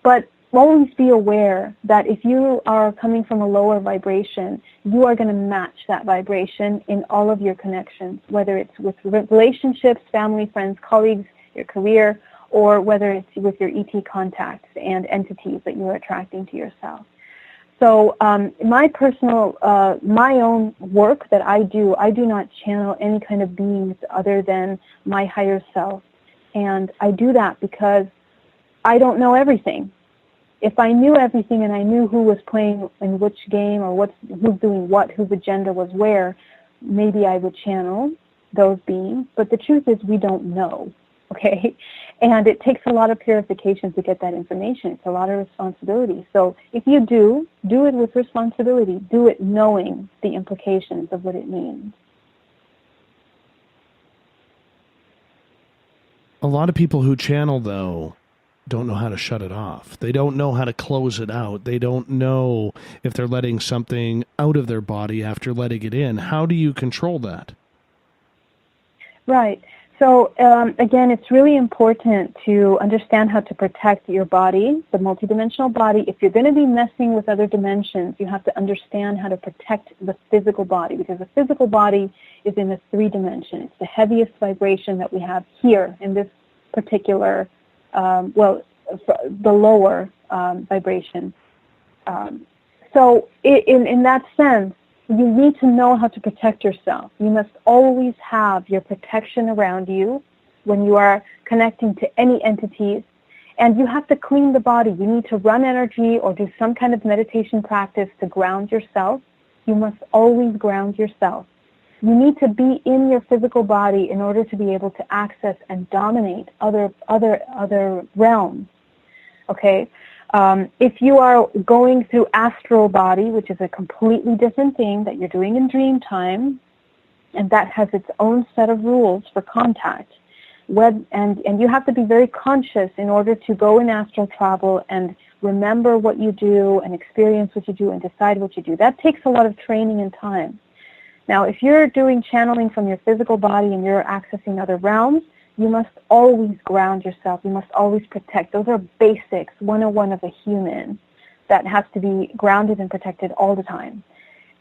But always be aware that if you are coming from a lower vibration, you are going to match that vibration in all of your connections, whether it's with relationships, family, friends, colleagues, your career, or whether it's with your ET contacts and entities that you are attracting to yourself. So my own work that I do not channel any kind of beings other than my higher self. And I do that because I don't know everything. If I knew everything and I knew who was playing in which game or who's doing what, whose agenda was where, maybe I would channel those beings. But the truth is we don't know, okay? And it takes a lot of purification to get that information. It's a lot of responsibility. So if you do it with responsibility. Do it knowing the implications of what it means. A lot of people who channel, though, don't know how to shut it off. They don't know how to close it out. They don't know if they're letting something out of their body after letting it in. How do you control that? Right. So, again, it's really important to understand how to protect your body, the multidimensional body. If you're going to be messing with other dimensions, you have to understand how to protect the physical body, because the physical body is in the 3 dimension. It's the heaviest vibration that we have here in this particular, the lower vibration. So in that sense, you need to know how to protect yourself. You must always have your protection around you when you are connecting to any entities. And you have to clean the body. You need to run energy or do some kind of meditation practice to ground yourself. You must always ground yourself. You need to be in your physical body in order to be able to access and dominate other realms. Okay? If you are going through astral body, which is a completely different thing that you're doing in dream time, and that has its own set of rules for contact, and you have to be very conscious in order to go in astral travel and remember what you do and experience what you do and decide what you do. That takes a lot of training and time. Now, if you're doing channeling from your physical body and you're accessing other realms, you must always ground yourself. You must always protect. Those are basics, 101 of a human, that has to be grounded and protected all the time.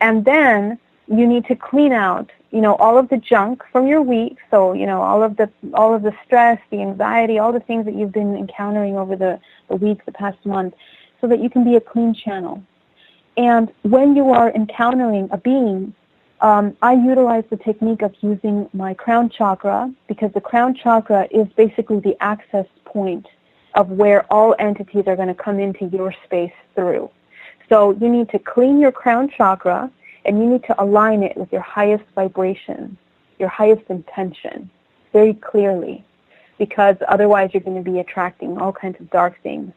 And then you need to clean out, all of the junk from your week. So, all of the stress, the anxiety, all the things that you've been encountering over the week, the past month, so that you can be a clean channel. And when you are encountering a being, I utilize the technique of using my crown chakra, because the crown chakra is basically the access point of where all entities are going to come into your space through. So you need to clean your crown chakra, and you need to align it with your highest vibration, your highest intention, very clearly, because otherwise you're going to be attracting all kinds of dark things,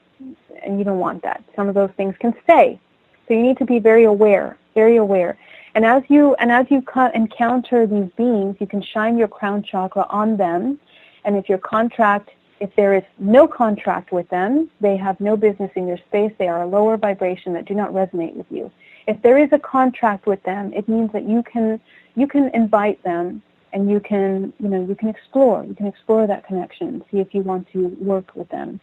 and you don't want that. Some of those things can stay. So you need to be very aware, very aware. And as you encounter these beings, you can shine your crown chakra on them. And if there is no contract with them, they have no business in your space. They are a lower vibration that do not resonate with you. If there is a contract with them, it means that you can invite them, and you can explore. You can explore that connection, see if you want to work with them.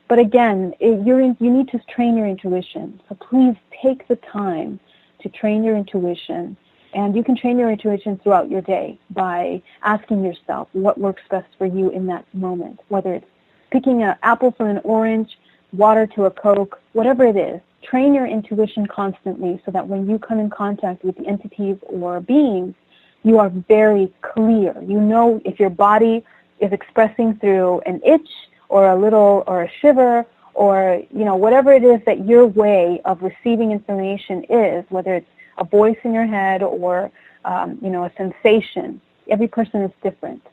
But again, you need to train your intuition. So please take the time to train your intuition. And you can train your intuition throughout your day by asking yourself what works best for you in that moment, whether it's picking an apple from an orange, water to a Coke, whatever it is. Train your intuition constantly so that when you come in contact with the entities or beings, you are very clear. You know if your body is expressing through an itch or a shiver, or whatever it is that your way of receiving information is, whether it's a voice in your head or a sensation. Every person is different.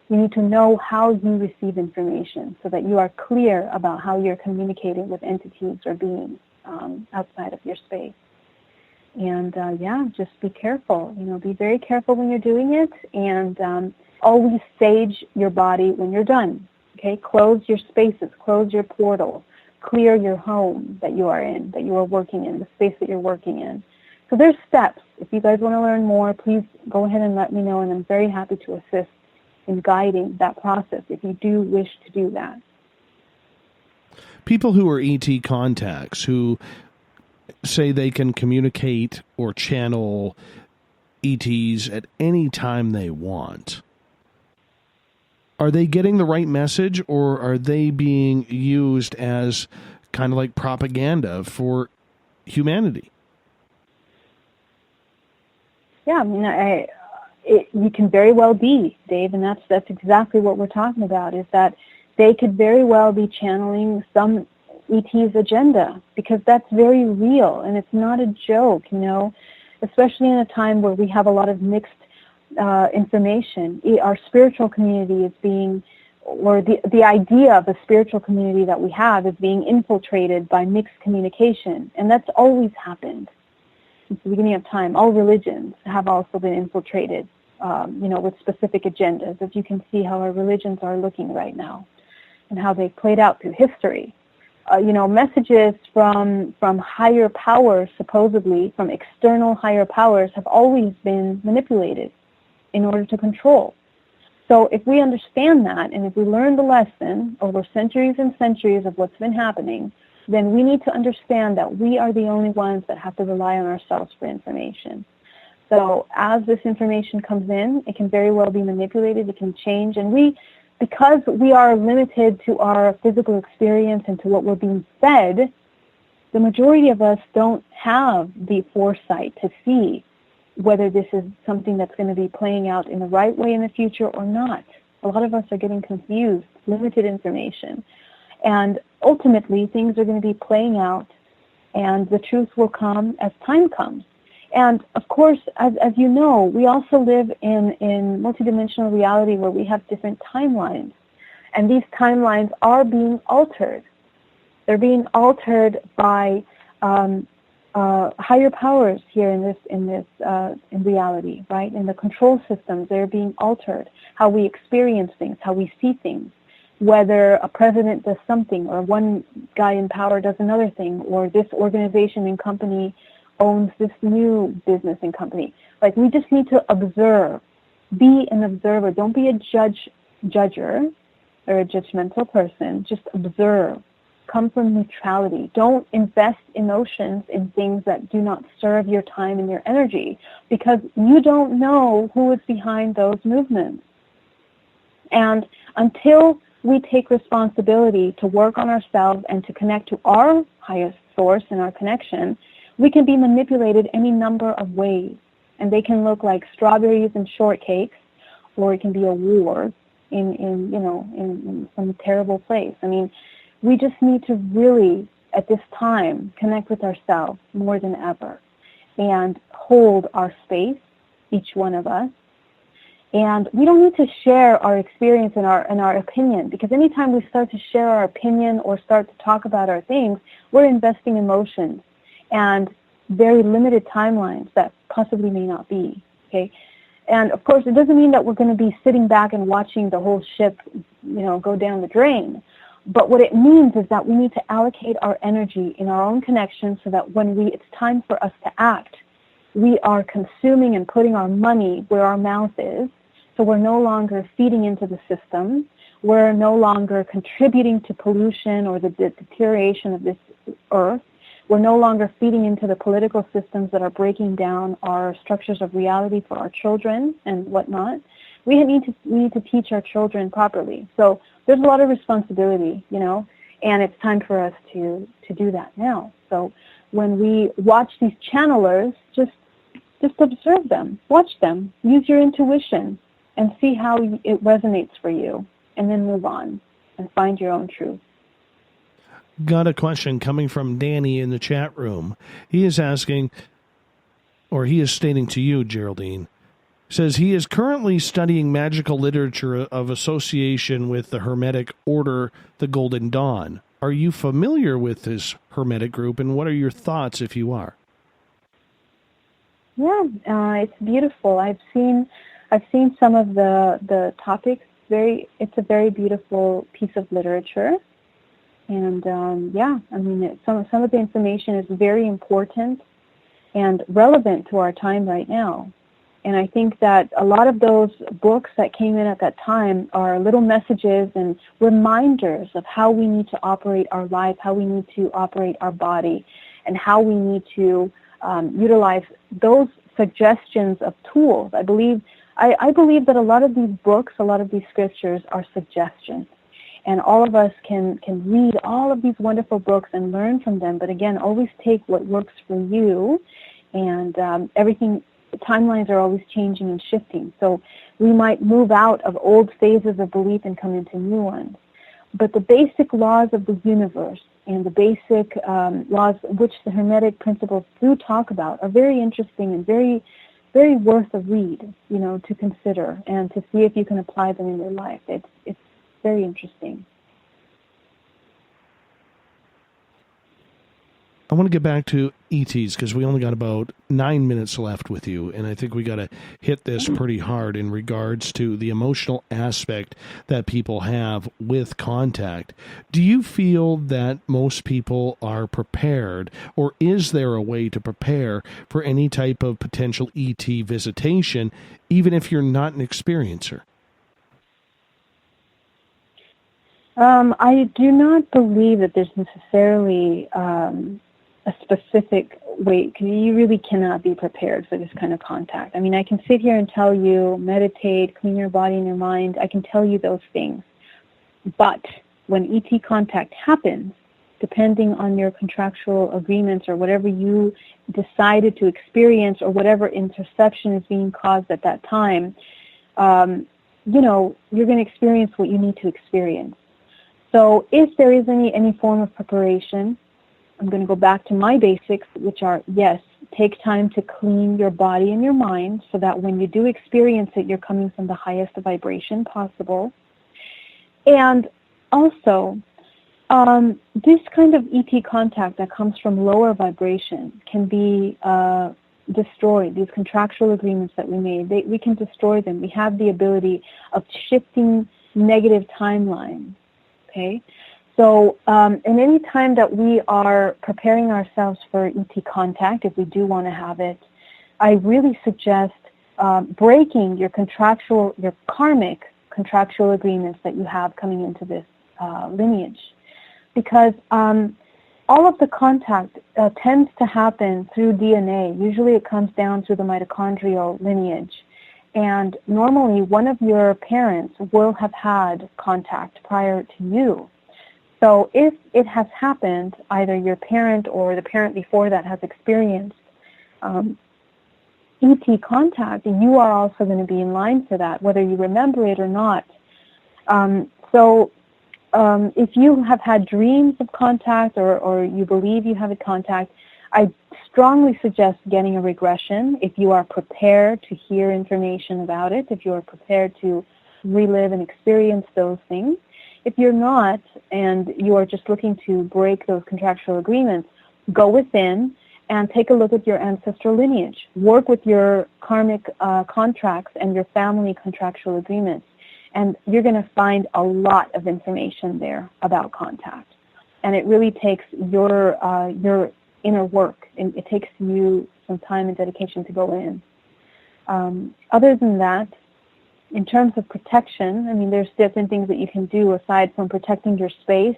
You need to know how you receive information so that you are clear about how you're communicating with entities or beings outside of your space. And just be careful. Be very careful when you're doing it, and always sage your body when you're done. Okay, close your spaces, close your portal, clear your home that you are in, that you are working in, the space that you're working in. So there's steps. If you guys want to learn more, please go ahead and let me know, and I'm very happy to assist in guiding that process if you do wish to do that. People who are ET contacts, who say they can communicate or channel ETs at any time they want, are they getting the right message, or are they being used as kind of like propaganda for humanity? Yeah, you can very well be, Dave, and that's exactly what we're talking about, is that they could very well be channeling some ET's agenda, because that's very real, and it's not a joke, especially in a time where we have a lot of mixed information. Our spiritual community is being, or the idea of the spiritual community that we have is being infiltrated by mixed communication, and that's always happened since the beginning of time. All religions have also been infiltrated, with specific agendas, as you can see how our religions are looking right now and how they played out through history. Messages from higher powers, supposedly from external higher powers, have always been manipulated in order to control. So if we understand that, and if we learn the lesson over centuries and centuries of what's been happening, then we need to understand that we are the only ones that have to rely on ourselves for information. So as this information comes in, it can very well be manipulated, it can change, and because we are limited to our physical experience and to what we're being fed, the majority of us don't have the foresight to see whether this is something that's going to be playing out in the right way in the future or not. A lot of us are getting confused, limited information. And ultimately, things are going to be playing out, and the truth will come as time comes. And of course, as you know, we also live in multidimensional reality where we have different timelines. And these timelines are being altered. They're being altered by higher powers here in reality, right? In the control systems, they're being altered. How we experience things, how we see things, whether a president does something, or one guy in power does another thing, or this organization and company owns this new business and company. Like, we just need to observe. Be an observer. Don't be a judger or a judgmental person. Just observe. Come from neutrality. Don't invest emotions in things that do not serve your time and your energy, because you don't know who is behind those movements. And until we take responsibility to work on ourselves and to connect to our highest source and our connection, we can be manipulated any number of ways. And they can look like strawberries and shortcakes, or it can be a war in some terrible place. I mean, we just need to really, at this time, connect with ourselves more than ever and hold our space, each one of us. And we don't need to share our experience and our opinion, because anytime we start to share our opinion or start to talk about our things, we're investing emotions and very limited timelines that possibly may not be, okay? And of course, it doesn't mean that we're going to be sitting back and watching the whole ship, go down the drain. But what it means is that we need to allocate our energy in our own connection, so that when it's time for us to act, we are consuming and putting our money where our mouth is. So we're no longer feeding into the system. We're no longer contributing to pollution or the deterioration of this earth. We're no longer feeding into the political systems that are breaking down our structures of reality for our children and whatnot. We need to teach our children properly. So there's a lot of responsibility, and it's time for us to do that now. So when we watch these channelers, just observe them, watch them, use your intuition, and see how it resonates for you, and then move on and find your own truth. Got a question coming from Danny in the chat room. He is asking, or he is stating to you, Geraldine, says he is currently studying magical literature of association with the Hermetic Order, the Golden Dawn. Are you familiar with this Hermetic group, and what are your thoughts if you are? Yeah, it's beautiful. I've seen some of the topics. It's a very beautiful piece of literature. And some of the information is very important and relevant to our time right now. And I think that a lot of those books that came in at that time are little messages and reminders of how we need to operate our life, how we need to operate our body, and how we need to utilize those suggestions of tools. I believe that a lot of these books, a lot of these scriptures are suggestions. And all of us can read all of these wonderful books and learn from them. But again, always take what works for you. And timelines are always changing and shifting. So we might move out of old phases of belief and come into new ones. But the basic laws of the universe and the basic laws which the Hermetic principles do talk about are very interesting and very, very worth a read, to consider and to see if you can apply them in your life. It's very interesting. I want to get back to ETs because we only got about 9 minutes left with you, and I think we got to hit this pretty hard in regards to the emotional aspect that people have with contact. Do you feel that most people are prepared, or is there a way to prepare for any type of potential ET visitation, even if you're not an experiencer? I do not believe that there's necessarily a specific way. You really cannot be prepared for this kind of contact. I mean, I can sit here and tell you, meditate, clean your body and your mind. I can tell you those things. But when ET contact happens, depending on your contractual agreements or whatever you decided to experience or whatever interception is being caused at that time, you know, you're going to experience what you need to experience. So if there is any form of preparation, I'm going to go back to my basics, which are, yes, take time to clean your body and your mind so that when you do experience it, you're coming from the highest vibration possible. And also, this kind of ET contact that comes from lower vibration can be destroyed. These contractual agreements that we made, we can destroy them. We have the ability of shifting negative timelines, okay? So in any time that we are preparing ourselves for ET contact, if we do want to have it, I really suggest breaking your karmic contractual agreements that you have coming into this lineage. Because all of the contact tends to happen through DNA. Usually it comes down through the mitochondrial lineage. And normally one of your parents will have had contact prior to you. So if it has happened, either your parent or the parent before that has experienced ET contact, you are also going to be in line for that, whether you remember it or not. If you have had dreams of contact or you believe you have a contact, I strongly suggest getting a regression if you are prepared to hear information about it, if you are prepared to relive and experience those things. If you're not, and you are just looking to break those contractual agreements, go within and take a look at your ancestral lineage. Work with your karmic contracts and your family contractual agreements. And you're going to find a lot of information there about contact. And it really takes your inner work. And it takes you some time and dedication to go in. Other than that, in terms of protection, I mean, there's different things that you can do aside from protecting your space.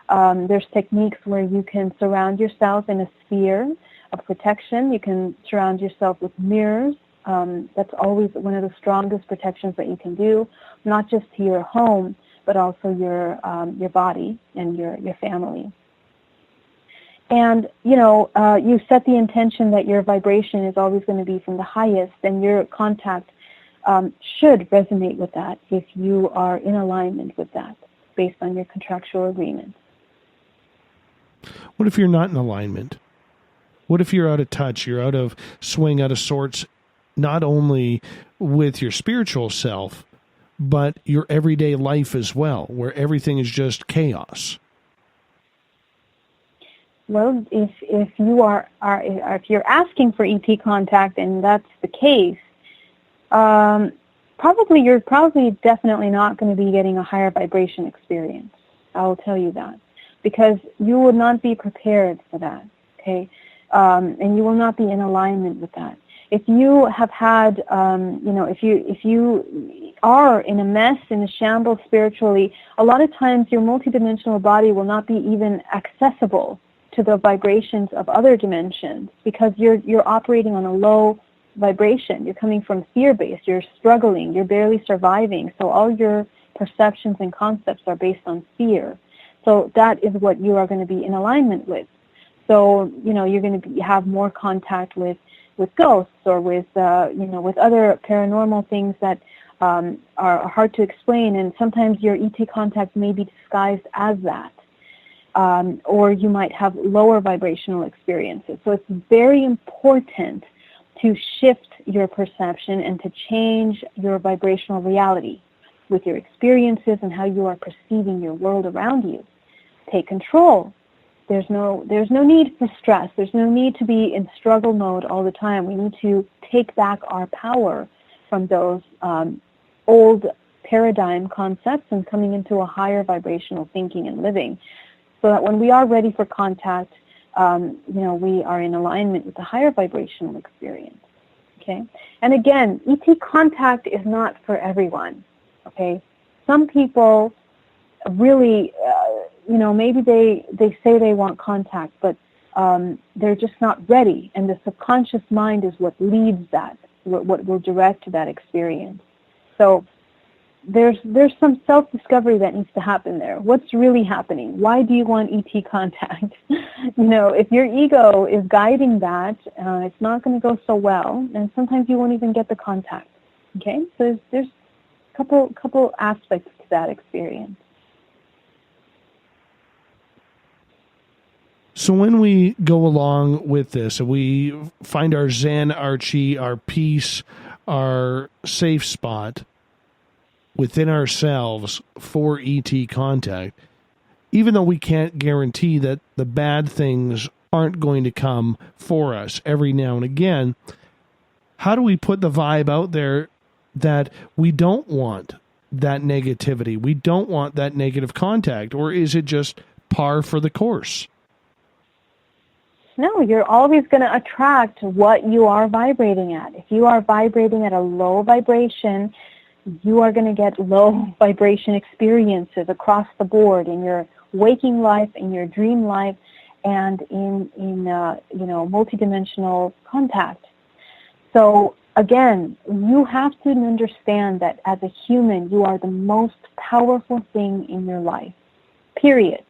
There's techniques where you can surround yourself in a sphere of protection. You can surround yourself with mirrors. That's always one of the strongest protections that you can do, not just to your home, but also your body and your family. And, you know, you set the intention that your vibration is always going to be from the highest, and your contact should resonate with that if you are in alignment with that based on your contractual agreements. What if you're not in alignment? What if you're out of touch, you're out of swing, out of sorts, not only with your spiritual self, but your everyday life as well, where everything is just chaos? Well, if you if you're asking for ET contact and that's the case, you're definitely not going to be getting a higher vibration experience. I will tell you that, because you would not be prepared for that. Okay, and you will not be in alignment with that. If you have had, if you are in a mess, in a shambles spiritually, a lot of times your multidimensional body will not be even accessible to the vibrations of other dimensions, because you're operating on a low vibration. You're coming from fear-based. You're struggling. You're barely surviving. So all your perceptions and concepts are based on fear. So that is what you are going to be in alignment with. So, you're going to have more contact with ghosts or with other paranormal things that are hard to explain. And sometimes your ET contact may be disguised as that. Or you might have lower vibrational experiences. So it's very important to shift your perception and to change your vibrational reality with your experiences and how you are perceiving your world around you. Take control. There's no need for stress. There's no need to be in struggle mode all the time. We need to take back our power from those old paradigm concepts and coming into a higher vibrational thinking and living, so that when we are ready for contact, we are in alignment with the higher vibrational experience. Okay, and again, ET contact is not for everyone. Okay, some people really, maybe they say they want contact, but they're just not ready, and the subconscious mind is what leads that, what will direct that experience. So, there's some self-discovery that needs to happen there. What's really happening? Why do you want ET contact? If your ego is guiding that, it's not going to go so well, and sometimes you won't even get the contact. Okay, so there's a couple aspects to that experience. So when we go along with this, we find our zen, our chi, our peace, our safe spot within ourselves for ET contact, even though we can't guarantee that the bad things aren't going to come for us every now and again, how do we put the vibe out there that we don't want that negativity? We don't want that negative contact, or is it just par for the course? No, you're always going to attract what you are vibrating at. If you are vibrating at a low vibration, you are going to get low vibration experiences across the board in your waking life, in your dream life, and in multidimensional contact. So again, you have to understand that as a human, you are the most powerful thing in your life. Period.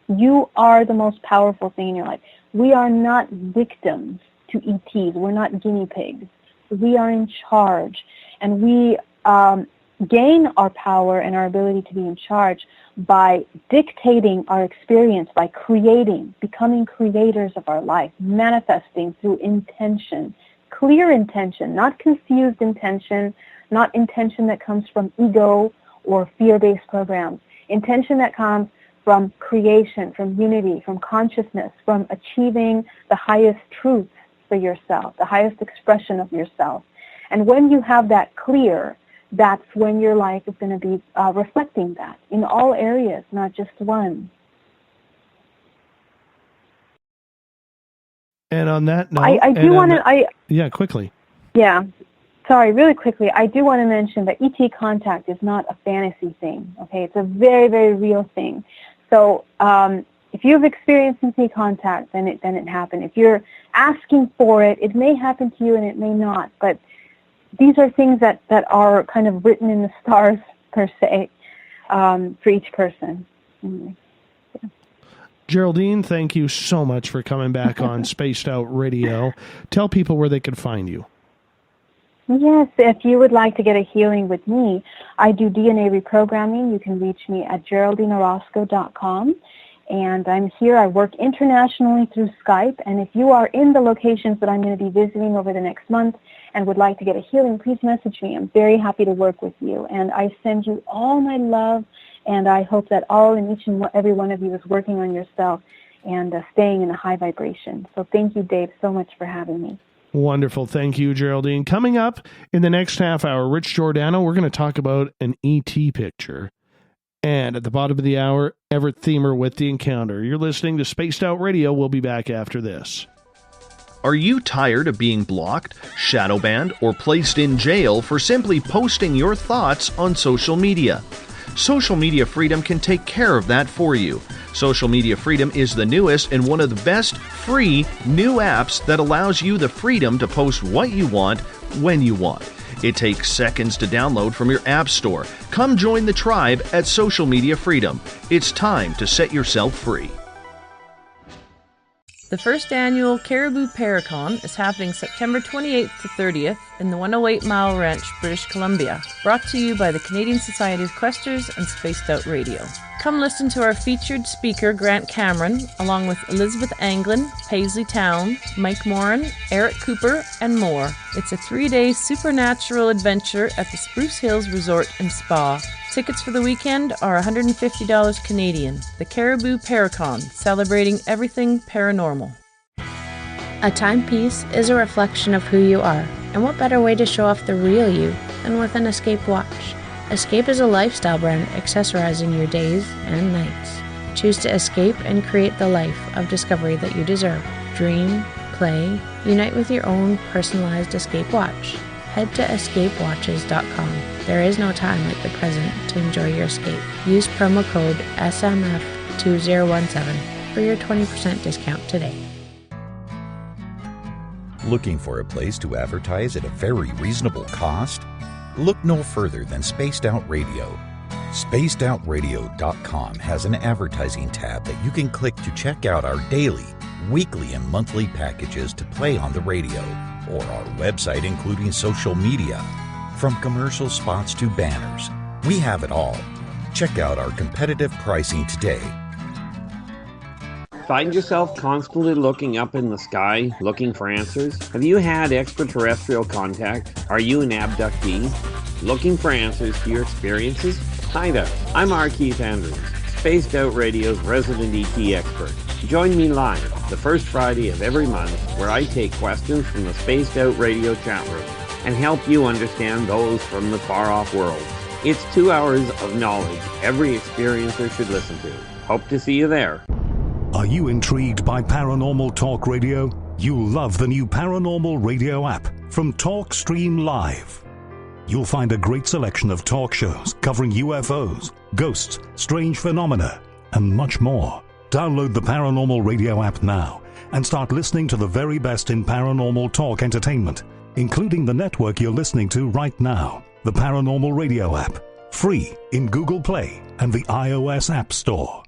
You are the most powerful thing in your life. We are not victims to ETs. We're not guinea pigs. We are in charge. And we gain our power and our ability to be in charge by dictating our experience, by creating, becoming creators of our life, manifesting through intention, clear intention, not confused intention, not intention that comes from ego or fear-based programs, intention that comes from creation, from unity, from consciousness, from achieving the highest truth for yourself, the highest expression of yourself. And when you have that clear, that's when your life is going to be reflecting that in all areas, not just one. And on that note, I do want to... Yeah, quickly. Yeah. Sorry, really quickly, I do want to mention that ET contact is not a fantasy thing, okay? It's a very, very real thing. So if you've experienced ET contact, then it happened. If you're asking for it, it may happen to you and it may not. But these are things that are kind of written in the stars, per se, for each person. Anyway. Yeah. Geraldine, thank you so much for coming back on Spaced Out Radio. Tell people where they can find you. Yes, if you would like to get a healing with me, I do DNA reprogramming. You can reach me at GeraldineOrozco.com. And I'm here. I work internationally through Skype. And if you are in the locations that I'm going to be visiting over the next month and would like to get a healing, please message me. I'm very happy to work with you. And I send you all my love. And I hope that all and each and every one of you is working on yourself and staying in a high vibration. So thank you, Dave, so much for having me. Wonderful. Thank you, Geraldine. Coming up in the next half hour, Rich Giordano, we're going to talk about an ET picture. And at the bottom of the hour, Everett Themer with The Encounter. You're listening to Spaced Out Radio. We'll be back after this. Are you tired of being blocked, shadow banned, or placed in jail for simply posting your thoughts on social media? Social Media Freedom can take care of that for you. Social Media Freedom is the newest and one of the best free new apps that allows you the freedom to post what you want, when you want. It takes seconds to download from your app store. Come join the tribe at Social Media Freedom. It's time to set yourself free. The first annual Caribou Paracon is happening September 28th to 30th in the 108 Mile Ranch, British Columbia. Brought to you by the Canadian Society of Questers and Spaced Out Radio. Come listen to our featured speaker, Grant Cameron, along with Elizabeth Anglin, Paisley Town, Mike Moran, Eric Cooper, and more. It's a 3-day supernatural adventure at the Spruce Hills Resort and Spa. Tickets for the weekend are $150 Canadian. The Caribou Paracon, celebrating everything paranormal. A timepiece is a reflection of who you are, and what better way to show off the real you than with an Escape watch? Escape is a lifestyle brand accessorizing your days and nights. Choose to escape and create the life of discovery that you deserve. Dream, play, unite with your own personalized Escape watch. Head to escapewatches.com. There is no time like the present to enjoy your escape. Use promo code SMF2017 for your 20% discount today. Looking for a place to advertise at a very reasonable cost? Look no further than Spaced Out Radio. SpacedOutRadio.com has an advertising tab that you can click to check out our daily, weekly, and monthly packages to play on the radio, or our website including social media. From commercial spots to banners, we have it all. Check out our competitive pricing today. Find yourself constantly looking up in the sky, looking for answers? Have you had extraterrestrial contact? Are you an abductee? Looking for answers to your experiences? Hi there, I'm R. Keith Andrews, Spaced Out Radio's resident ET expert. Join me live the first Friday of every month where I take questions from the Spaced Out Radio chat room and help you understand those from the far-off world. It's 2 hours of knowledge every experiencer should listen to. Hope to see you there. Are you intrigued by Paranormal Talk Radio? You'll love the new Paranormal Radio app from TalkStream Live. You'll find a great selection of talk shows covering UFOs, ghosts, strange phenomena, and much more. Download the Paranormal Radio app now and start listening to the very best in paranormal talk entertainment, including the network you're listening to right now, the Paranormal Radio app, free in Google Play and the iOS App Store.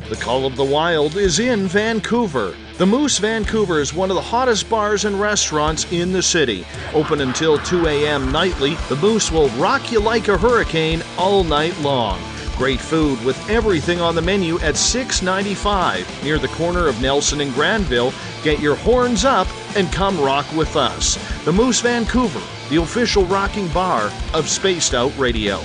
The Call of the Wild is in Vancouver. The Moose Vancouver is one of the hottest bars and restaurants in the city. Open until 2 a.m. nightly, the Moose will rock you like a hurricane all night long. Great food with everything on the menu at $6.95 near the corner of Nelson and Granville. Get your horns up and come rock with us. The Moose Vancouver, the official rocking bar of Spaced Out Radio.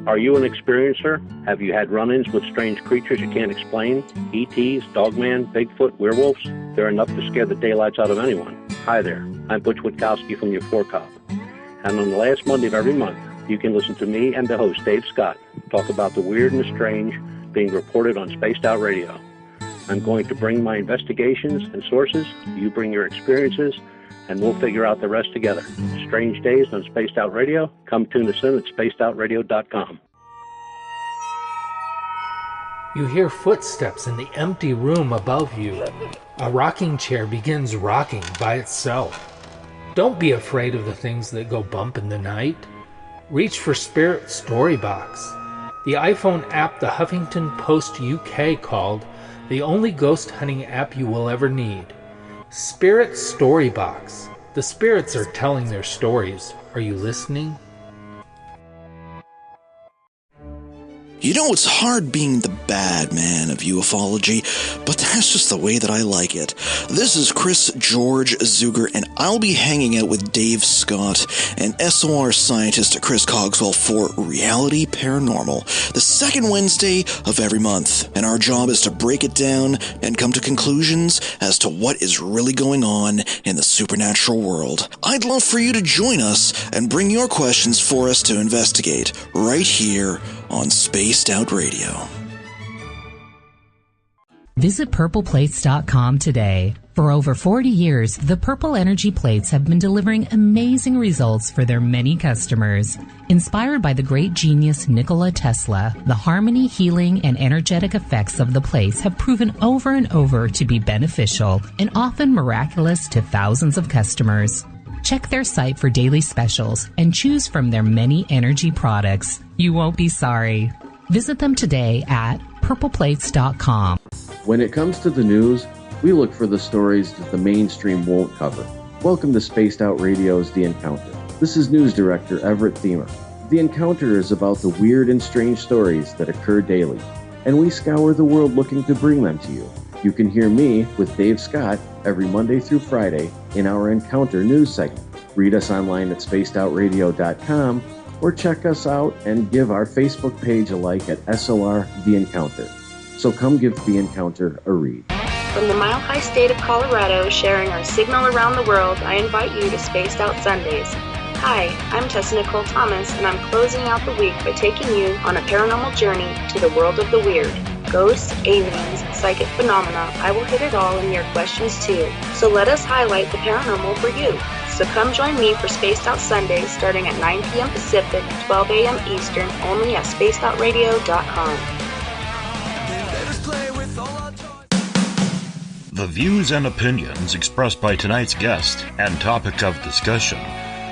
Are you an experiencer? Have you had run-ins with strange creatures you can't explain? ETs, Dogman, Bigfoot, werewolves? They're enough to scare the daylights out of anyone. Hi there, I'm Butch Witkowski from your 4-Cop. And on the last Monday of every month, you can listen to me and the host, Dave Scott, talk about the weird and the strange being reported on Spaced Out Radio. I'm going to bring my investigations and sources, you bring your experiences, and we'll figure out the rest together. Strange Days on Spaced Out Radio. Come tune us in at spacedoutradio.com. You hear footsteps in the empty room above you. A rocking chair begins rocking by itself. Don't be afraid of the things that go bump in the night. Reach for Spirit Storybox, the iPhone app the Huffington Post UK called the only ghost hunting app you will ever need. Spirit Storybox. The spirits are telling their stories. Are you listening? You know, it's hard being the bad man of ufology, but that's just the way that I like it. This is Chris George Zuger, and I'll be hanging out with Dave Scott and SOR scientist Chris Cogswell for Reality Paranormal, the second Wednesday of every month. And our job is to break it down and come to conclusions as to what is really going on in the supernatural world. I'd love for you to join us and bring your questions for us to investigate right here on Spaced Out Radio. Visit purpleplates.com today. For over 40 years, the Purple Energy Plates have been delivering amazing results for their many customers. Inspired by the great genius Nikola Tesla, the harmony, healing, and energetic effects of the plates have proven over and over to be beneficial and often miraculous to thousands of customers. Check their site for daily specials and choose from their many energy products. You won't be sorry. Visit them today at purpleplates.com. When it comes to the news, we look for the stories that the mainstream won't cover. Welcome to Spaced Out Radio's The Encounter. This is News Director Everett Thiemer. The Encounter is about the weird and strange stories that occur daily, and we scour the world looking to bring them to you. You can hear me with Dave Scott every Monday through Friday in our Encounter news segment. Read us online at spacedoutradio.com or check us out and give our Facebook page a like at SOR The Encounter. So come give The Encounter a read. From the mile-high state of Colorado, sharing our signal around the world, I invite you to Spaced Out Sundays. Hi, I'm Tessa Nicole Thomas, and I'm closing out the week by taking you on a paranormal journey to the world of the weird. Ghosts, aliens, psychic phenomena, I will hit it all in your questions too. So let us highlight the paranormal for you. So come join me for Spaced Out Sundays starting at 9 p.m. Pacific, 12 a.m. Eastern, only at spacedoutradio.com. The views and opinions expressed by tonight's guest and topic of discussion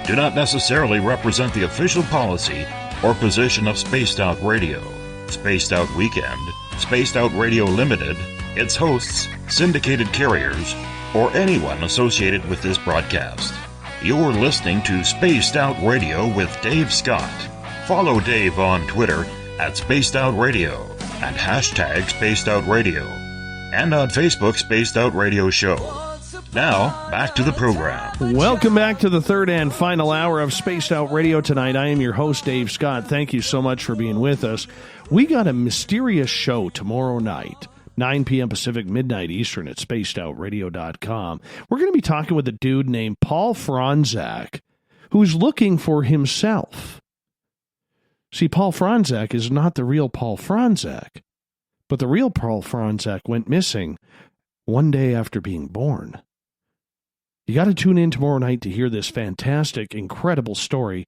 do not necessarily represent the official policy or position of Spaced Out Radio, Spaced Out Weekend, Spaced Out Radio Limited, its hosts, syndicated carriers, or anyone associated with this broadcast. You're listening to Spaced Out Radio with Dave Scott. Follow Dave on Twitter at Spaced Out Radio and hashtag Spaced Out Radio, and on Facebook Spaced Out Radio Show. Now, back to the program. Welcome back to the third and final hour of Spaced Out Radio tonight. I am your host, Dave Scott. Thank you so much for being with us. We got a mysterious show tomorrow night, 9 p.m. Pacific, midnight Eastern at spacedoutradio.com. We're going to be talking with a dude named Paul Franzak, who's looking for himself. See, Paul Franzak is not the real Paul Franzak, but the real Paul Franzak went missing one day after being born. You got to tune in tomorrow night to hear this fantastic, incredible story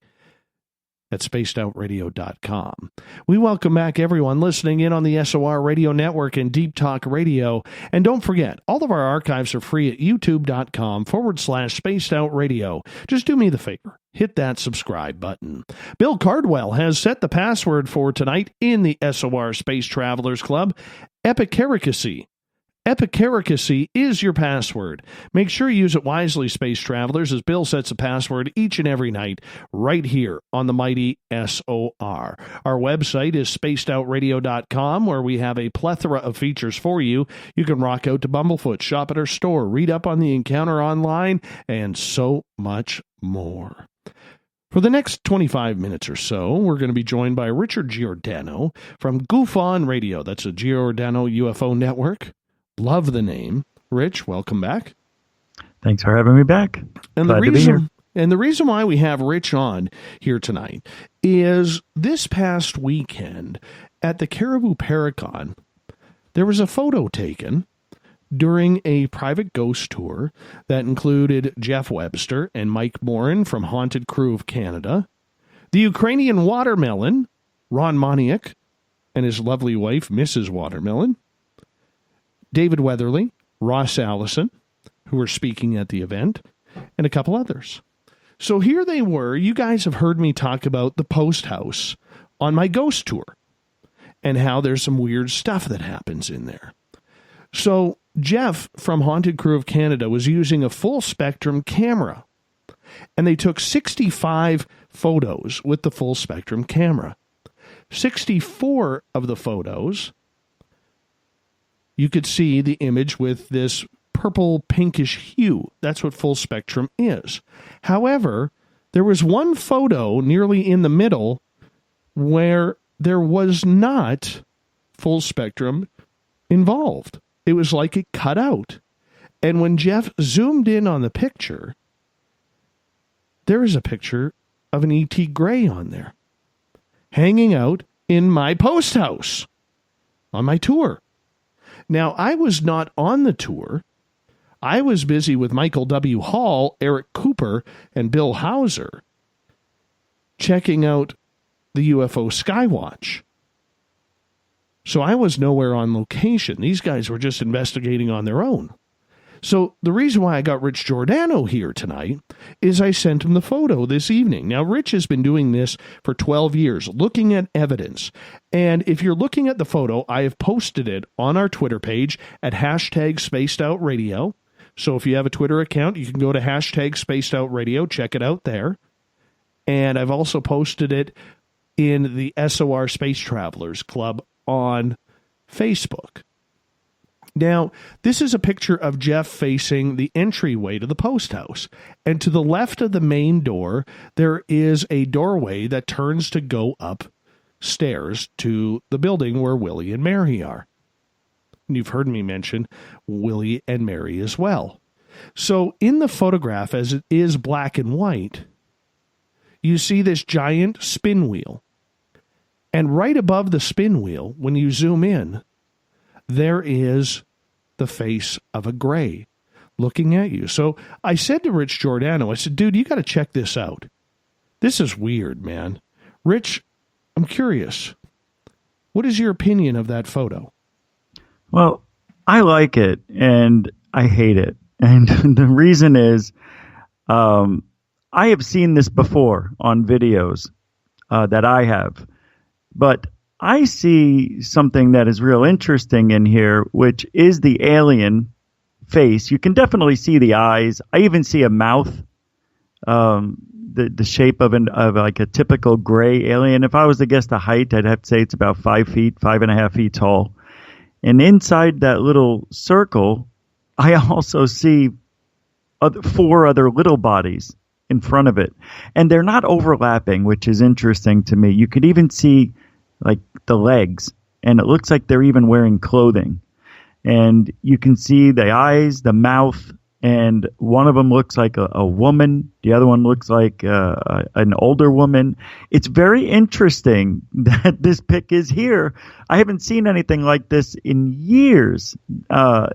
at spacedoutradio.com. We welcome back everyone listening in on the SOR Radio Network and Deep Talk Radio. And don't forget, all of our archives are free at youtube.com/spacedoutradio. Just do me the favor. Hit that subscribe button. Bill Cardwell has set the password for tonight in the SOR Space Travelers Club, Epicaricacy. Epicaricacy is your password. Make sure you use it wisely, Space Travelers, as Bill sets a password each and every night right here on the mighty SOR. Our website is spacedoutradio.com, where we have a plethora of features for you. You can rock out to Bumblefoot, shop at our store, read up on the encounter online, and so much more. For the next 25 minutes or so, we're going to be joined by Richard Giordano from Goof On Radio. That's a Giordano UFO network. Love the name. Rich, welcome back. Thanks for having me back. And Glad to be here. And the reason why we have Rich on here tonight is this past weekend at the Caribou Paracon, there was a photo taken during a private ghost tour that included Jeff Webster and Mike Morin from Haunted Crew of Canada, the Ukrainian Watermelon, Ron Moniak, and his lovely wife, Mrs. Watermelon, David Weatherly, Ross Allison, who were speaking at the event, and a couple others. So here they were. You guys have heard me talk about the Post House on my ghost tour and how there's some weird stuff that happens in there. So Jeff from Haunted Crew of Canada was using a full spectrum camera, and they took 65 photos with the full spectrum camera. 64 of the photos, you could see the image with this purple pinkish hue. That's what full spectrum is. However, there was one photo nearly in the middle where there was not full spectrum involved. It was like it cut out. And when Jeff zoomed in on the picture, there is a picture of an E.T. Gray on there, hanging out in my post house on my tour. Now, I was not on the tour. I was busy with Michael W. Hall, Eric Cooper, and Bill Hauser checking out the UFO Skywatch. So I was nowhere on location. These guys were just investigating on their own. So the reason why I got Rich Giordano here tonight is I sent him the photo this evening. Now, Rich has been doing this for 12 years, looking at evidence. And if you're looking at the photo, I have posted it on our Twitter page at hashtag Spaced Out Radio. So if you have a Twitter account, you can go to hashtag Spaced Out Radio, check it out there. And I've also posted it in the SOR Space Travelers Club on Facebook. Now, this is a picture of Jeff facing the entryway to the post house. And to the left of the main door, there is a doorway that turns to go upstairs to the building where Willie and Mary are. And you've heard me mention Willie and Mary as well. So in the photograph, as it is black and white, you see this giant spin wheel. And right above the spin wheel, when you zoom in, there is the face of a gray looking at you. So I said to Rich Giordano, I said, dude, you got to check this out. This is weird, man. Rich, I'm curious. What is your opinion of that photo? Well, I like it and I hate it. And the reason is, I have seen this before on videos that I have, but I see something that is real interesting in here, which is the alien face. You can definitely see the eyes. I even see a mouth, the shape of like a typical gray alien. If I was to guess the height, I'd have to say it's about 5 feet, 5.5 feet tall. And inside that little circle, I also see 4 other little bodies in front of it. And they're not overlapping, which is interesting to me. You could even see like the legs, and it looks like they're even wearing clothing. And you can see the eyes, the mouth, and one of them looks like a woman. The other one looks like an older woman. It's very interesting that this pic is here. I haven't seen anything like this in years. Now,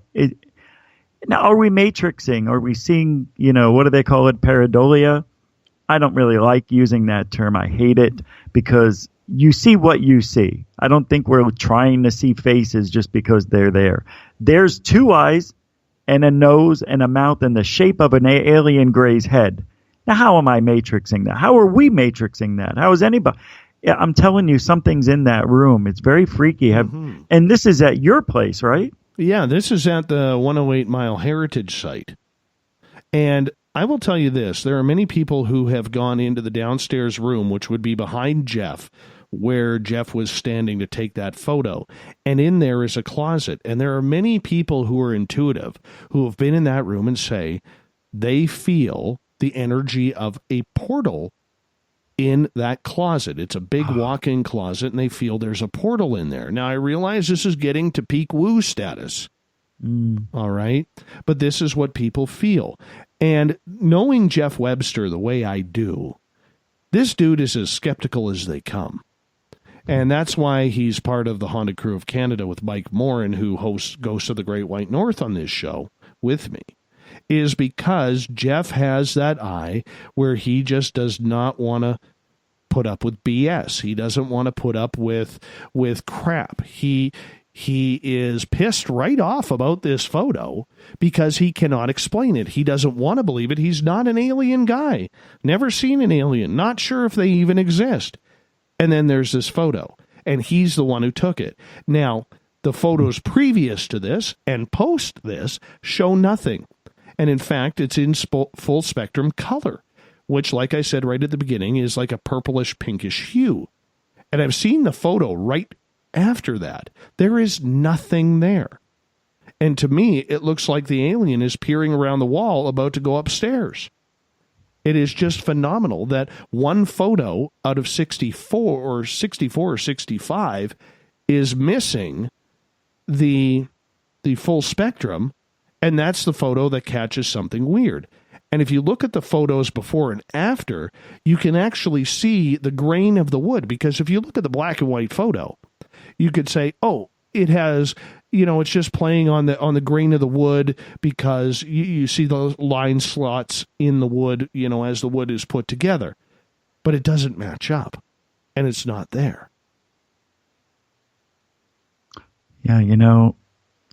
are we matrixing? Are we seeing, what do they call it, pareidolia? I don't really like using that term. I hate it because you see what you see. I don't think we're trying to see faces just because they're there. There's 2 eyes and a nose and a mouth and the shape of an alien gray's head. Now, how am I matrixing that? How are we matrixing that? How is anybody? Yeah, I'm telling you, something's in that room. It's very freaky. And this is at your place, right? Yeah, this is at the 108 Mile Heritage Site. And I will tell you this. There are many people who have gone into the downstairs room, which would be behind Jeff, where Jeff was standing to take that photo. And in there is a closet. And there are many people who are intuitive who have been in that room and say they feel the energy of a portal in that closet. It's a big walk-in closet, and they feel there's a portal in there. Now, I realize this is getting to peak woo status. All right? But this is what people feel. And knowing Jeff Webster the way I do, this dude is as skeptical as they come. And that's why he's part of the Haunted Crew of Canada with Mike Morin, who hosts Ghosts of the Great White North on this show with me, is because Jeff has that eye where he just does not want to put up with BS. He doesn't want to put up with crap. He is pissed right off about this photo because he cannot explain it. He doesn't want to believe it. He's not an alien guy. Never seen an alien. Not sure if they even exist. And then there's this photo, and he's the one who took it. Now, the photos previous to this and post this show nothing. And in fact, it's in full spectrum color, which, like I said right at the beginning, is like a purplish pinkish hue. And I've seen the photo right after that. There is nothing there. And to me, it looks like the alien is peering around the wall about to go upstairs. It is just phenomenal that one photo out of 64 or 65 is missing the full spectrum, and that's the photo that catches something weird. And if you look at the photos before and after, you can actually see the grain of the wood, because if you look at the black and white photo, you could say, oh, it has, it's just playing on the grain of the wood because you see those line slots in the wood, as the wood is put together. But it doesn't match up, and it's not there. Yeah,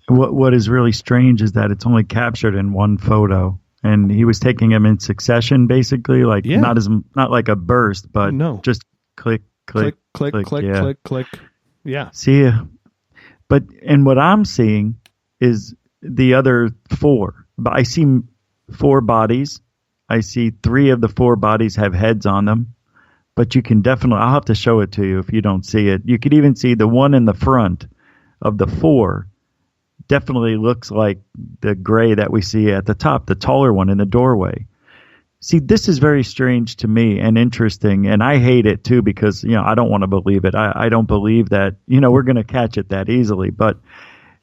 what is really strange is that it's only captured in one photo. And he was taking them in succession, basically, not like a burst, but just click, click, click, click, click, yeah. click. Yeah. See, and what I'm seeing is the other 4. But I see 4 bodies. I see 3 of the 4 bodies have heads on them. But you can definitely, I'll have to show it to you if you don't see it. You could even see the one in the front of the 4 definitely looks like the gray that we see at the top, the taller one in the doorway. See, this is very strange to me and interesting, and I hate it too because, I don't want to believe it. I don't believe that, we're going to catch it that easily, but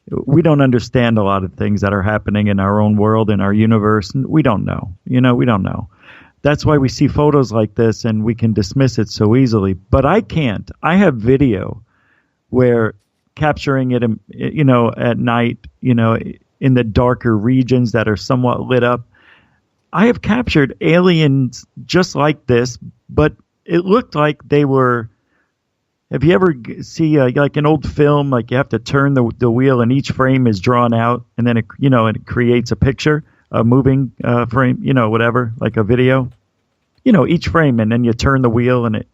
we don't understand a lot of things that are happening in our own world, in our universe, and we don't know. We don't know. That's why we see photos like this and we can dismiss it so easily, but I can't. I have video where capturing it, at night, in the darker regions that are somewhat lit up. I have captured aliens just like this, but it looked like they were. Have you ever see like an old film, like you have to turn the wheel and each frame is drawn out and then it creates a picture, a moving frame, whatever, like a video? each frame, and then you turn the wheel and it,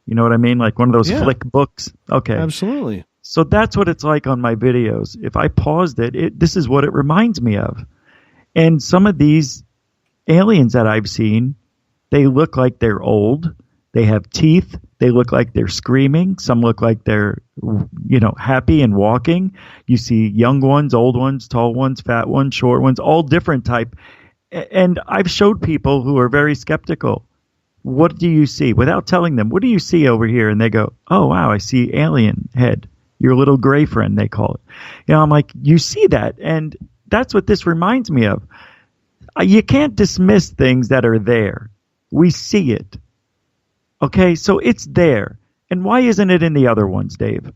you know what I mean? Like one of those flick books. Okay. Absolutely. So that's what it's like on my videos. If I paused it, this is what it reminds me of. And some of these aliens that I've seen, they look like they're old. They have teeth. They look like they're screaming. Some look like they're, happy and walking. You see young ones, old ones, tall ones, fat ones, short ones, all different type. And I've showed people who are very skeptical. What do you see? Without telling them, what do you see over here? And they go, oh, wow, I see alien head. Your little gray friend, they call it. I'm like, you see that? And that's what this reminds me of. You can't dismiss things that are there. We see it. Okay, so it's there. And why isn't it in the other ones, Dave?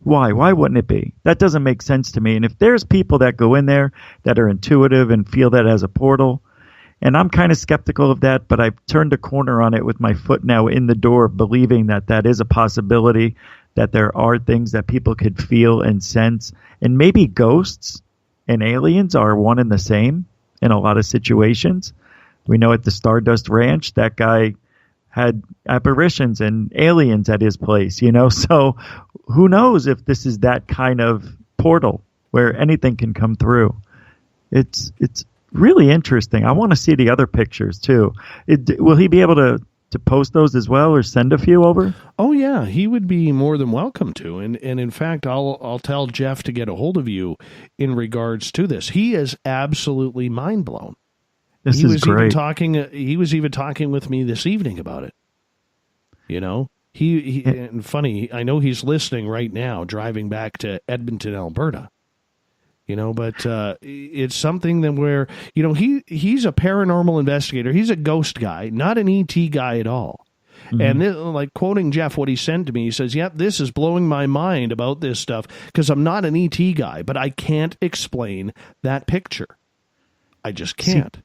Why? Why wouldn't it be? That doesn't make sense to me. And if there's people that go in there that are intuitive and feel that as a portal, and I'm kind of skeptical of that, but I've turned a corner on it with my foot now in the door, believing that that is a possibility, that there are things that people could feel and sense. And maybe ghosts and aliens are one and the same in a lot of situations. We know at the Stardust Ranch, that guy had apparitions and aliens at his place, so who knows if this is that kind of portal where anything can come through. It's really interesting. I want to see the other pictures too. Will he be able to post those as well, or send a few over? Oh yeah, he would be more than welcome to. And in fact, I'll tell Jeff to get a hold of you in regards to this. He is absolutely mind blown. This is great. He was even talking with me this evening about it. He and funny, I know he's listening right now, driving back to Edmonton, Alberta. But it's something that where, he's a paranormal investigator. He's a ghost guy, not an ET guy at all. Mm-hmm. And like quoting Jeff, what he sent to me, he says, yep, this is blowing my mind about this stuff because I'm not an ET guy, but I can't explain that picture. I just can't.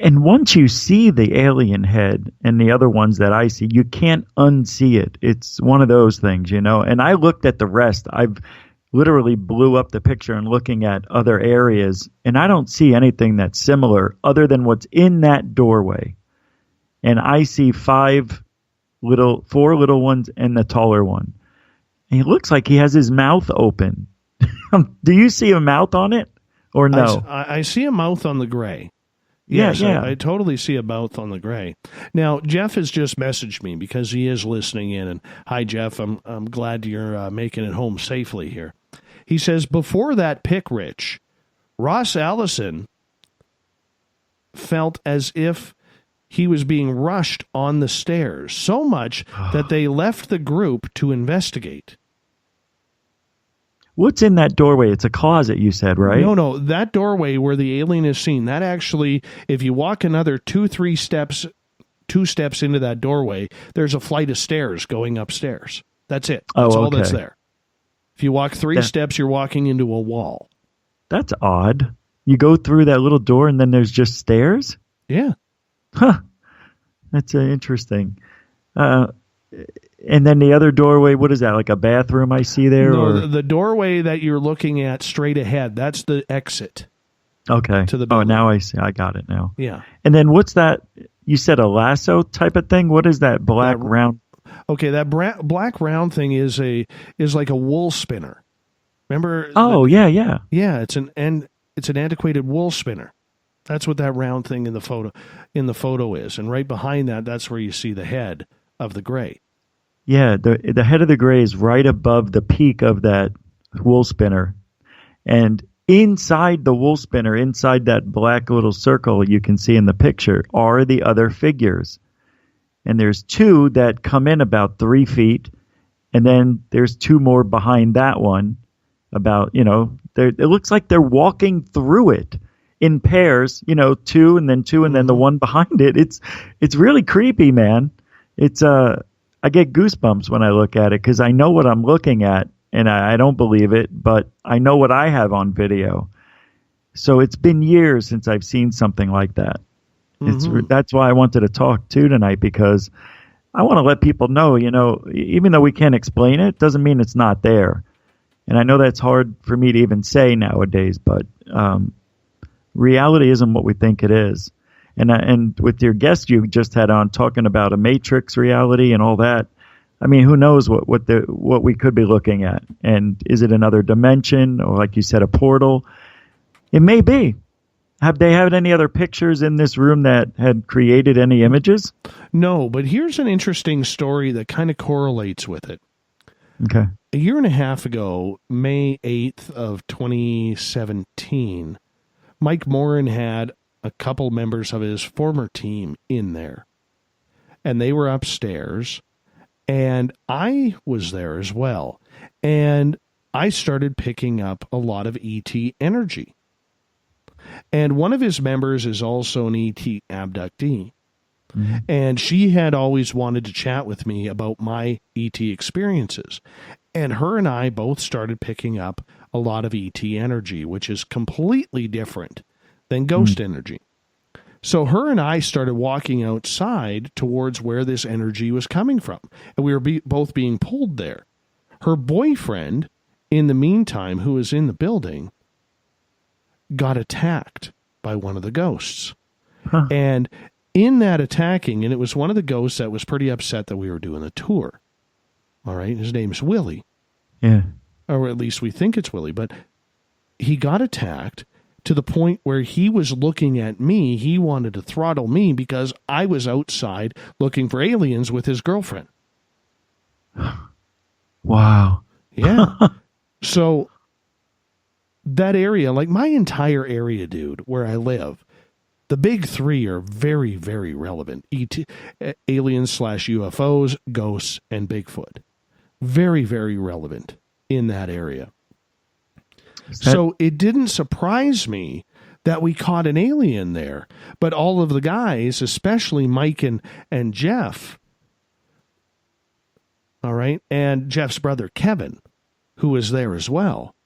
And once you see the alien head and the other ones that I see, you can't unsee it. It's one of those things, And I looked at the rest. I've literally blew up the picture and looking at other areas, and I don't see anything that's similar other than what's in that doorway. And I see four little ones and the taller one. And he looks like he has his mouth open. Do you see a mouth on it or no? I see a mouth on the gray. Yeah, yes, yeah. I totally see a mouth on the gray. Now, Jeff has just messaged me because he is listening in. And hi, Jeff. I'm glad you're making it home safely here. He says, before that pick, Rich, Ross Allison felt as if he was being rushed on the stairs so much that they left the group to investigate. What's in that doorway? It's a closet, you said, right? No. That doorway where the alien is seen, that actually, if you walk another 2 steps into that doorway, there's a flight of stairs going upstairs. That's it. That's all that's there. If you walk 3 steps, you're walking into a wall. That's odd. You go through that little door and then there's just stairs? Yeah. Huh. That's interesting. And then the other doorway, what is that, like a bathroom I see there? No, or? The doorway that you're looking at straight ahead, that's the exit. Okay. To the building. Oh, now I see. I got it now. Yeah. And then what's that? You said a lasso type of thing? What is that black round? Okay, that black round thing is like a wool spinner. Remember? Oh, yeah. Yeah, it's an antiquated wool spinner. That's what that round thing in the photo is. And right behind that, that's where you see the head of the gray. Yeah, the head of the gray is right above the peak of that wool spinner. And inside the wool spinner, inside that black little circle you can see in the picture, are the other figures. And there's 2 that come in about 3 feet. And then there's 2 more behind that one. About, it looks like they're walking through it in pairs, 2 and then 2 and then the one behind it. It's really creepy, man. I get goosebumps when I look at it because I know what I'm looking at, and I don't believe it, but I know what I have on video. So it's been years since I've seen something like that. Mm-hmm. That's why I wanted to talk tonight, because I want to let people know, even though we can't explain it, doesn't mean it's not there. And I know that's hard for me to even say nowadays, but reality isn't what we think it is. And with your guest you just had on talking about a matrix reality and all that, I mean, who knows what we could be looking at? And is it another dimension, or like you said, a portal? It may be. Have they had any other pictures in this room that had created any images? No, but here's an interesting story that kind of correlates with it. Okay. A year and a half ago, May 8th of 2017, Mike Morin had a couple members of his former team in there. And they were upstairs, and I was there as well. And I started picking up a lot of ET energy. And one of his members is also an ET abductee. Mm-hmm. And she had always wanted to chat with me about my ET experiences. And her and I both started picking up a lot of ET energy, which is completely different than ghost energy. So her and I started walking outside towards where this energy was coming from. And we were both being pulled there. Her boyfriend, in the meantime, who was in the building, got attacked by one of the ghosts. Huh. And in that attacking, and it was one of the ghosts that was pretty upset that we were doing the tour. All right. His name's Willie. Yeah. Or at least we think it's Willie. But he got attacked to the point where he was looking at me. He wanted to throttle me because I was outside looking for aliens with his girlfriend. Wow. Yeah. So that area, like my entire area, dude, where I live, the big three are very, very relevant. Aliens / UFOs, ghosts, and Bigfoot. Very, very relevant in that area. So it didn't surprise me that we caught an alien there. But all of the guys, especially Mike and Jeff, all right, and Jeff's brother Kevin, who was there as well,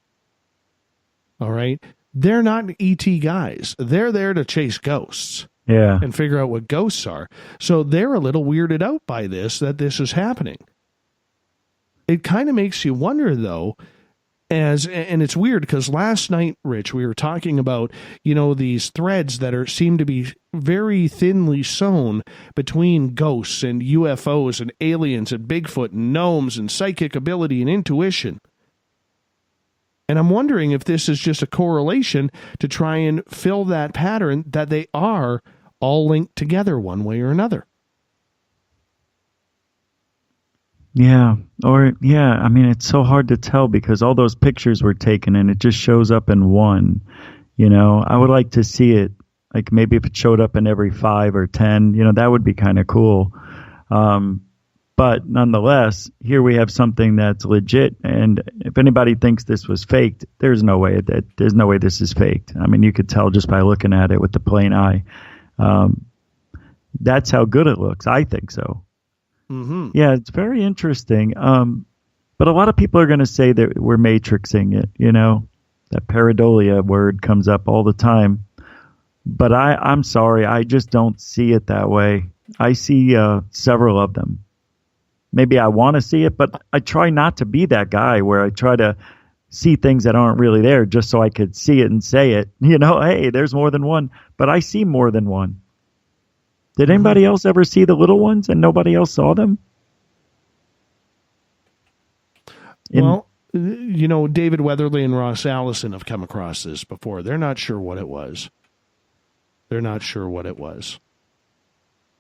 all right, they're not ET guys. They're there to chase ghosts. Yeah. And figure out what ghosts are. So they're a little weirded out by this, that this is happening. It kind of makes you wonder, though, and it's weird because last night, Rich, we were talking about, these threads that seem to be very thinly sewn between ghosts and UFOs and aliens and Bigfoot and gnomes and psychic ability and intuition. And I'm wondering if this is just a correlation to try and fill that pattern that they are all linked together one way or another. Yeah. I mean, it's so hard to tell because all those pictures were taken and it just shows up in one. I would like to see it, like maybe if it showed up in every 5 or 10, that would be kind of cool. But nonetheless, here we have something that's legit. And if anybody thinks this was faked, there's no way this is faked. I mean, you could tell just by looking at it with the plain eye. That's how good it looks. I think so. Mm-hmm. Yeah, it's very interesting. But a lot of people are going to say that we're matrixing it. That pareidolia word comes up all the time. But I'm sorry, I just don't see it that way. I see several of them. Maybe I want to see it, but I try not to be that guy where I try to see things that aren't really there just so I could see it and say it. Hey, there's more than one. But I see more than one. Did anybody else ever see the little ones and nobody else saw them? Well, David Weatherly and Ross Allison have come across this before. They're not sure what it was.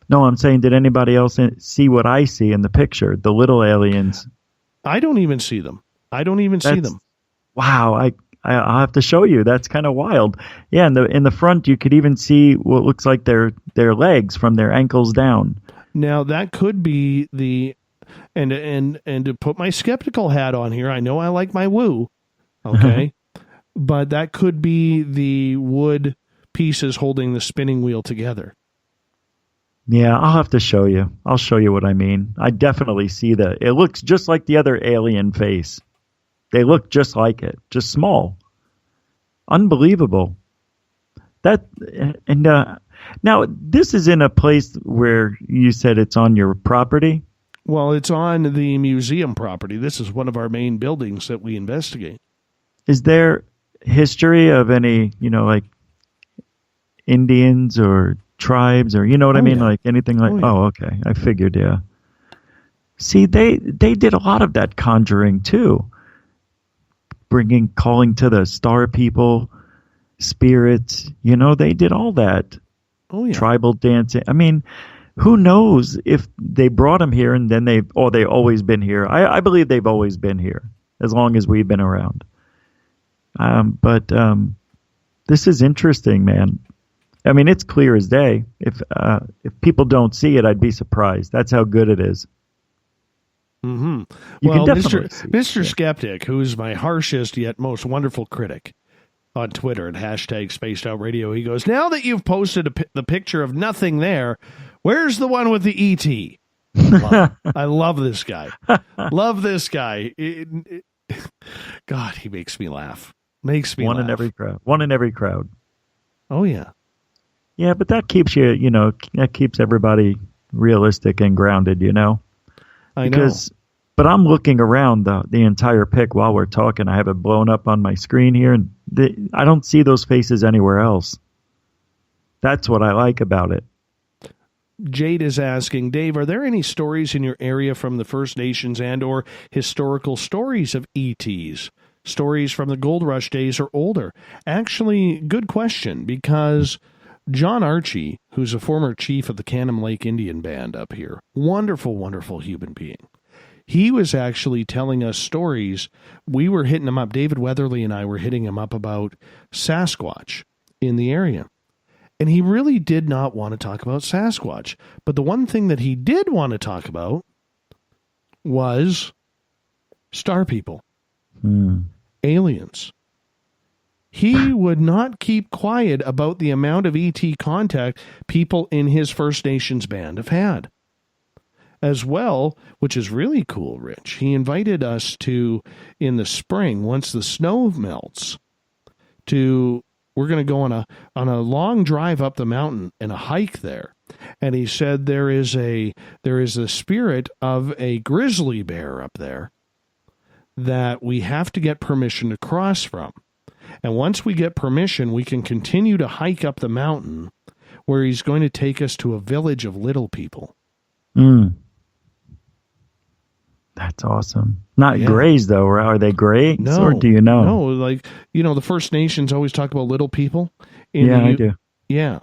No, I'm saying, did anybody else see what I see in the picture? The little aliens. I don't even see them. See them. Wow, I'll have to show you. That's kind of wild. Yeah, in the front, you could even see what looks like their legs from their ankles down. Now that could be and to put my skeptical hat on here, I know I like my woo, okay, but that could be the wood pieces holding the spinning wheel together. Yeah, I'll have to show you. I'll show you what I mean. I definitely see it looks just like the other alien face. They look just like it, just small. Unbelievable. Now this is in a place where you said it's on your property? Well, it's on the museum property. This is one of our main buildings that we investigate. Is there history of any, like Indians or tribes or, you know what I mean? Yeah. Like anything like, okay. I figured, yeah. See, they did a lot of that conjuring too. Calling to the star people, spirits, they did all that. Oh, yeah. Tribal dancing. I mean, who knows if they brought them here and then they've always been here. I believe they've always been here as long as we've been around. But this is interesting, man. I mean, it's clear as day. If people don't see it, I'd be surprised. That's how good it is. Mm-hmm. You Well, can definitely see Mr. Skeptic, who's my harshest yet most wonderful critic on Twitter at hashtag Spaced Out Radio, he goes, now that you've posted the picture of nothing there, where's the one with the ET? I love this guy. Love this guy. God, he makes me laugh. Makes me One laugh. in every crowd. One in every crowd. Oh, yeah. Yeah, but that keeps that keeps everybody realistic and grounded, I because, but I'm looking around the entire pic while we're talking. I have it blown up on my screen here, and I don't see those faces anywhere else. That's what I like about it. Jade is asking, Dave, are there any stories in your area from the First Nations and or historical stories of ETs? Stories from the Gold Rush days or older? Actually, good question, because John Archie, who's a former chief of the Cannon Lake Indian Band up here, wonderful, wonderful human being. He was actually telling us stories. We were hitting him up. David Weatherly and I were hitting him up about Sasquatch in the area. And he really did not want to talk about Sasquatch. But the one thing that he did want to talk about was star people, aliens. He would not keep quiet about the amount of ET contact people in his First Nations band have had. As well, which is really cool, Rich, he invited us to, in the spring, once the snow melts, we're going to go on a long drive up the mountain and a hike there. And he said there is the spirit of a grizzly bear up there that we have to get permission to cross from. And once we get permission, we can continue to hike up the mountain where he's going to take us to a village of little people. That's awesome. Not Greys, though. Are they Greys? No. Or do you know? No, like, the First Nations always talk about little people. I do. Yeah.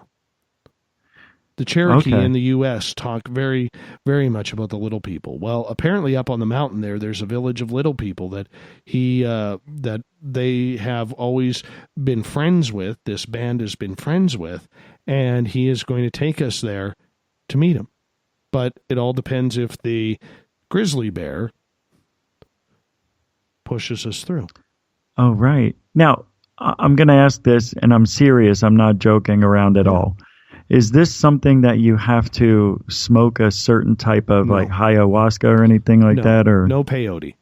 The Cherokee in the U.S. talk very, very much about the little people. Well, apparently up on the mountain there's a village of little people that that they have always been friends with, this band has been friends with, and he is going to take us there to meet him. But it all depends if the grizzly bear pushes us through. Oh, right. Now, I'm going to ask this, and I'm serious. I'm not joking around at all. Is this something that you have to smoke a certain type of like ayahuasca or anything like that? Or no peyote?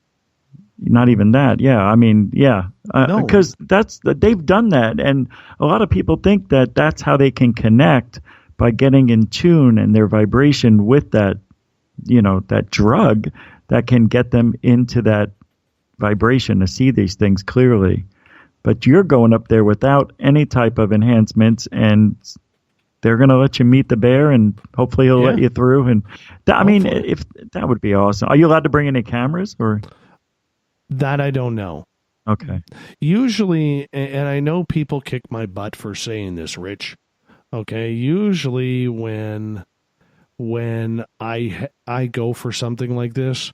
Not even that. Yeah. I mean, yeah. Because they've done that. And a lot of people think that that's how they can connect by getting in tune and their vibration with that, that drug that can get them into that vibration to see these things clearly. But you're going up there without any type of enhancements, and they're going to let you meet the bear, and hopefully he'll let you through. And I mean, if that would be awesome. Are you allowed to bring any cameras or? That I don't know. Okay. Usually, and I know people kick my butt for saying this, Rich. Okay. Usually when I go for something like this,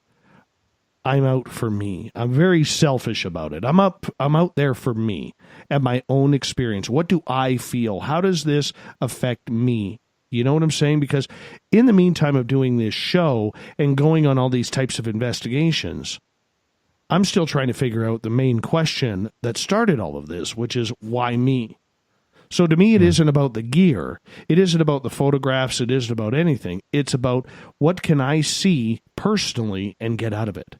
I'm out for me. I'm very selfish about it. I'm out there for me and my own experience. What do I feel? How does this affect me? You know what I'm saying? Because in the meantime of doing this show and going on all these types of investigations, I'm still trying to figure out the main question that started all of this, which is why me? So to me, it isn't about the gear. It isn't about the photographs. It isn't about anything. It's about what can I see personally and get out of it.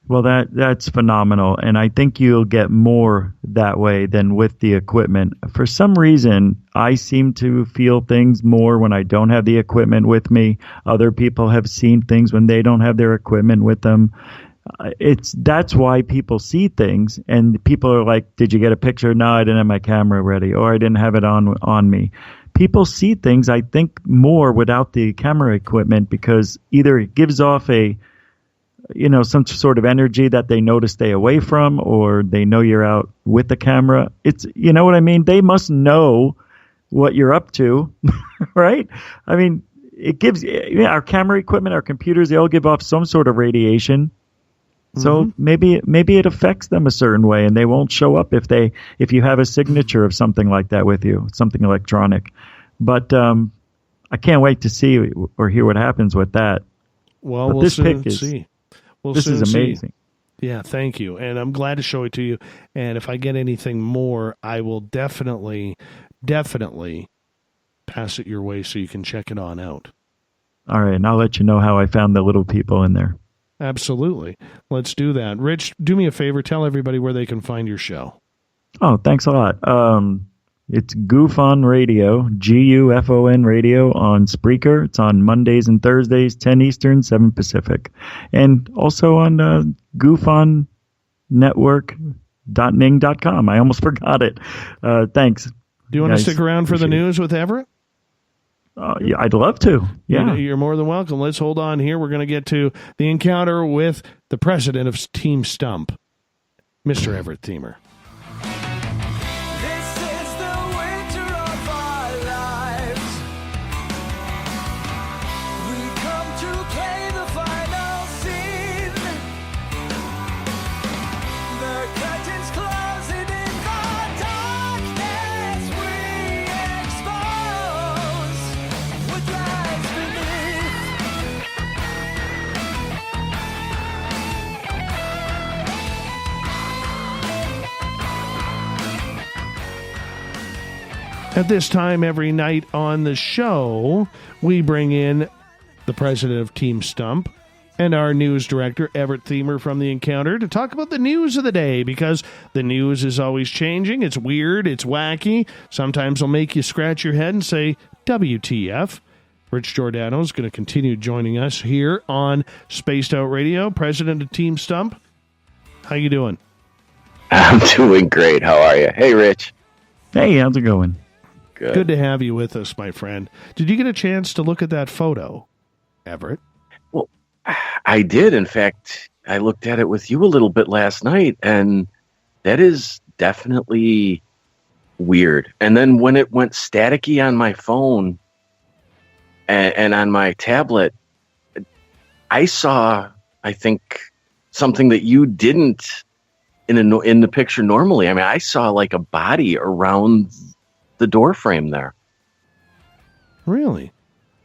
Well, that's phenomenal, and I think you'll get more that way than with the equipment. For some reason, I seem to feel things more when I don't have the equipment with me. Other people have seen things when they don't have their equipment with them. That's why people see things, and people are like, "Did you get a picture?" No, I didn't have my camera ready, or I didn't have it on me. People see things, I think, more without the camera equipment because either it gives off some sort of energy that they know to stay away from, or they know you're out with the camera. It's, you know what I mean? They must know what you're up to, right? I mean, it gives our camera equipment, our computers, they all give off some sort of radiation. So maybe it affects them a certain way, and they won't show up if you have a signature of something like that with you, something electronic. But I can't wait to see or hear what happens with that. Well, but we'll this soon pick is, see. This is amazing. See. Yeah, thank you, and I'm glad to show it to you. And if I get anything more, I will definitely pass it your way so you can check it on out. All right, and I'll let you know how I found the little people in there. Absolutely. Let's do that. Rich, do me a favor. Tell everybody where they can find your show. Oh, thanks a lot. It's GUFON Radio, GUFON Radio on Spreaker. It's on Mondays and Thursdays, 10 Eastern, 7 Pacific. And also on GUFONnetwork.ning.com. I almost forgot it. Thanks. Do you want to stick around for the news with Everett? Yeah, I'd love to. Yeah. You're more than welcome. Let's hold on here. We're going to get to the encounter with the president of Team Stump, Mr. Everett Themer. At this time every night on the show, we bring in the president of Team Stump and our news director, Everett Themer from The Encounter, to talk about the news of the day, because the news is always changing. It's weird. It's wacky. Sometimes it'll make you scratch your head and say, WTF. Rich Giordano is going to continue joining us here on Spaced Out Radio, president of Team Stump. How you doing? I'm doing great. How are you? Hey, Rich. Hey, how's it going? Good to have you with us, my friend. Did you get a chance to look at that photo, Everett? Well, I did. In fact, I looked at it with you a little bit last night, and that is definitely weird. And then when it went staticky on my phone and on my tablet, I saw, I think, something that you didn't in the picture normally. I mean, I saw like a body around the door frame there. Really?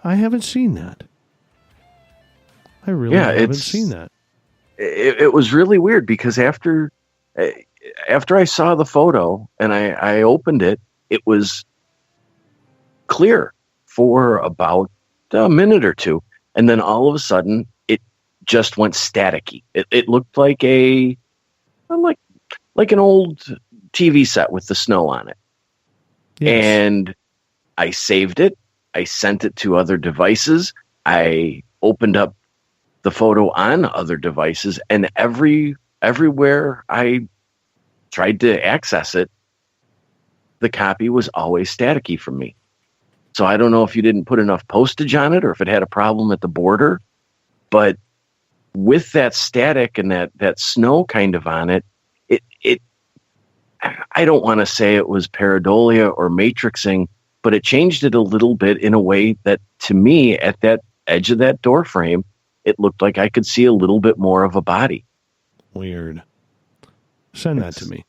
I haven't seen that. I really haven't seen that. It was really weird because after I saw the photo and I opened it, it was clear for about a minute or two. And then all of a sudden it just went staticky. It looked like like an old TV set with the snow on it. Yes. And I saved it. I sent it to other devices. I opened up the photo on other devices, and everywhere I tried to access it, the copy was always staticky for me. So I don't know if you didn't put enough postage on it or if it had a problem at the border, but with that static and that snow kind of on it, I don't want to say it was pareidolia or matrixing, but it changed it a little bit in a way that, to me, at that edge of that door frame, it looked like I could see a little bit more of a body. Weird. Send that to me.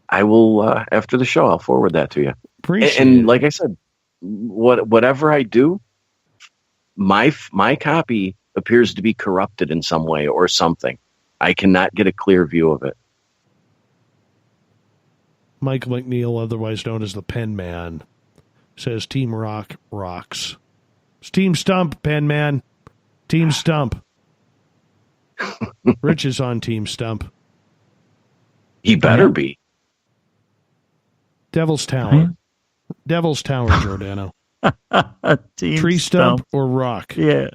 I will, after the show, I'll forward that to you. Appreciate and it. Like I said, whatever I do, my copy appears to be corrupted in some way or something. I cannot get a clear view of it. Mike McNeil, otherwise known as the Pen Man, says Team Rock rocks. It's Team Stump, Pen Man. Team Stump. Rich is on Team Stump. He better be. Devil's Tower. Devil's Tower, Giordano. Team Tree stump or rock? Yeah.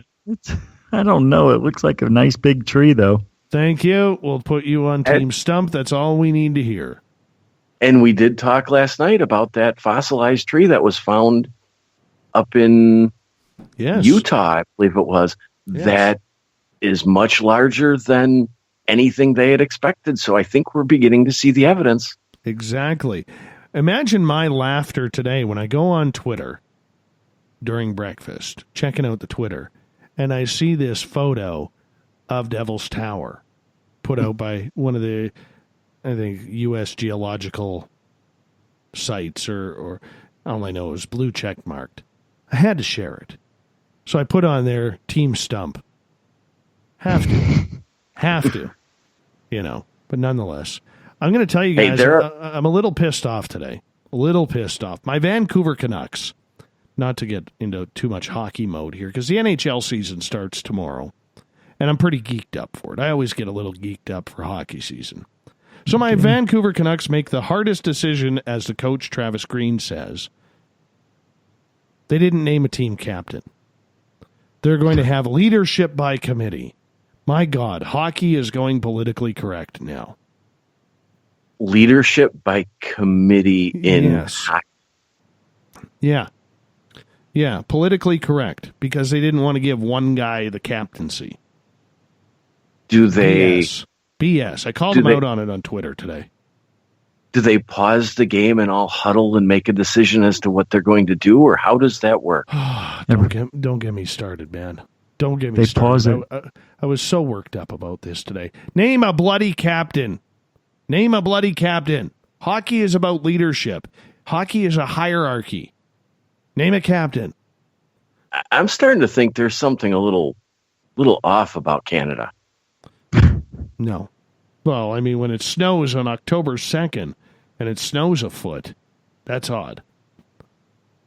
I don't know. It looks like a nice big tree, though. Thank you. We'll put you on Team Stump. That's all we need to hear. And we did talk last night about that fossilized tree that was found up in Utah, I believe it was. Yes. That is much larger than anything they had expected. So I think we're beginning to see the evidence. Exactly. Imagine my laughter today when I go on Twitter during breakfast, checking out the Twitter, and I see this photo of Devil's Tower put out by one of the, I think, U.S. geological sites, or all I know is blue check marked. I had to share it. So I put on there Team Stump. Have to, but nonetheless. I'm going to tell you guys, I'm a little pissed off today. A little pissed off. My Vancouver Canucks, not to get into too much hockey mode here, because the NHL season starts tomorrow, and I'm pretty geeked up for it. I always get a little geeked up for hockey season. So my Vancouver Canucks make the hardest decision, as the coach, Travis Green, says. They didn't name a team captain. They're going to have leadership by committee. My God, hockey is going politically correct now. Leadership by committee in hockey. Yeah, politically correct, because they didn't want to give one guy the captaincy. Do they... BS. I called them out on it on Twitter today. Do they pause the game and all huddle and make a decision as to what they're going to do, or how does that work? Don't get me started, man. Don't get me started. I was so worked up about this today. Name a bloody captain. Name a bloody captain. Hockey is about leadership. Hockey is a hierarchy. Name a captain. I'm starting to think there's something a little off about Canada. No. Well, I mean, when it snows on October 2nd and it snows a foot, that's odd.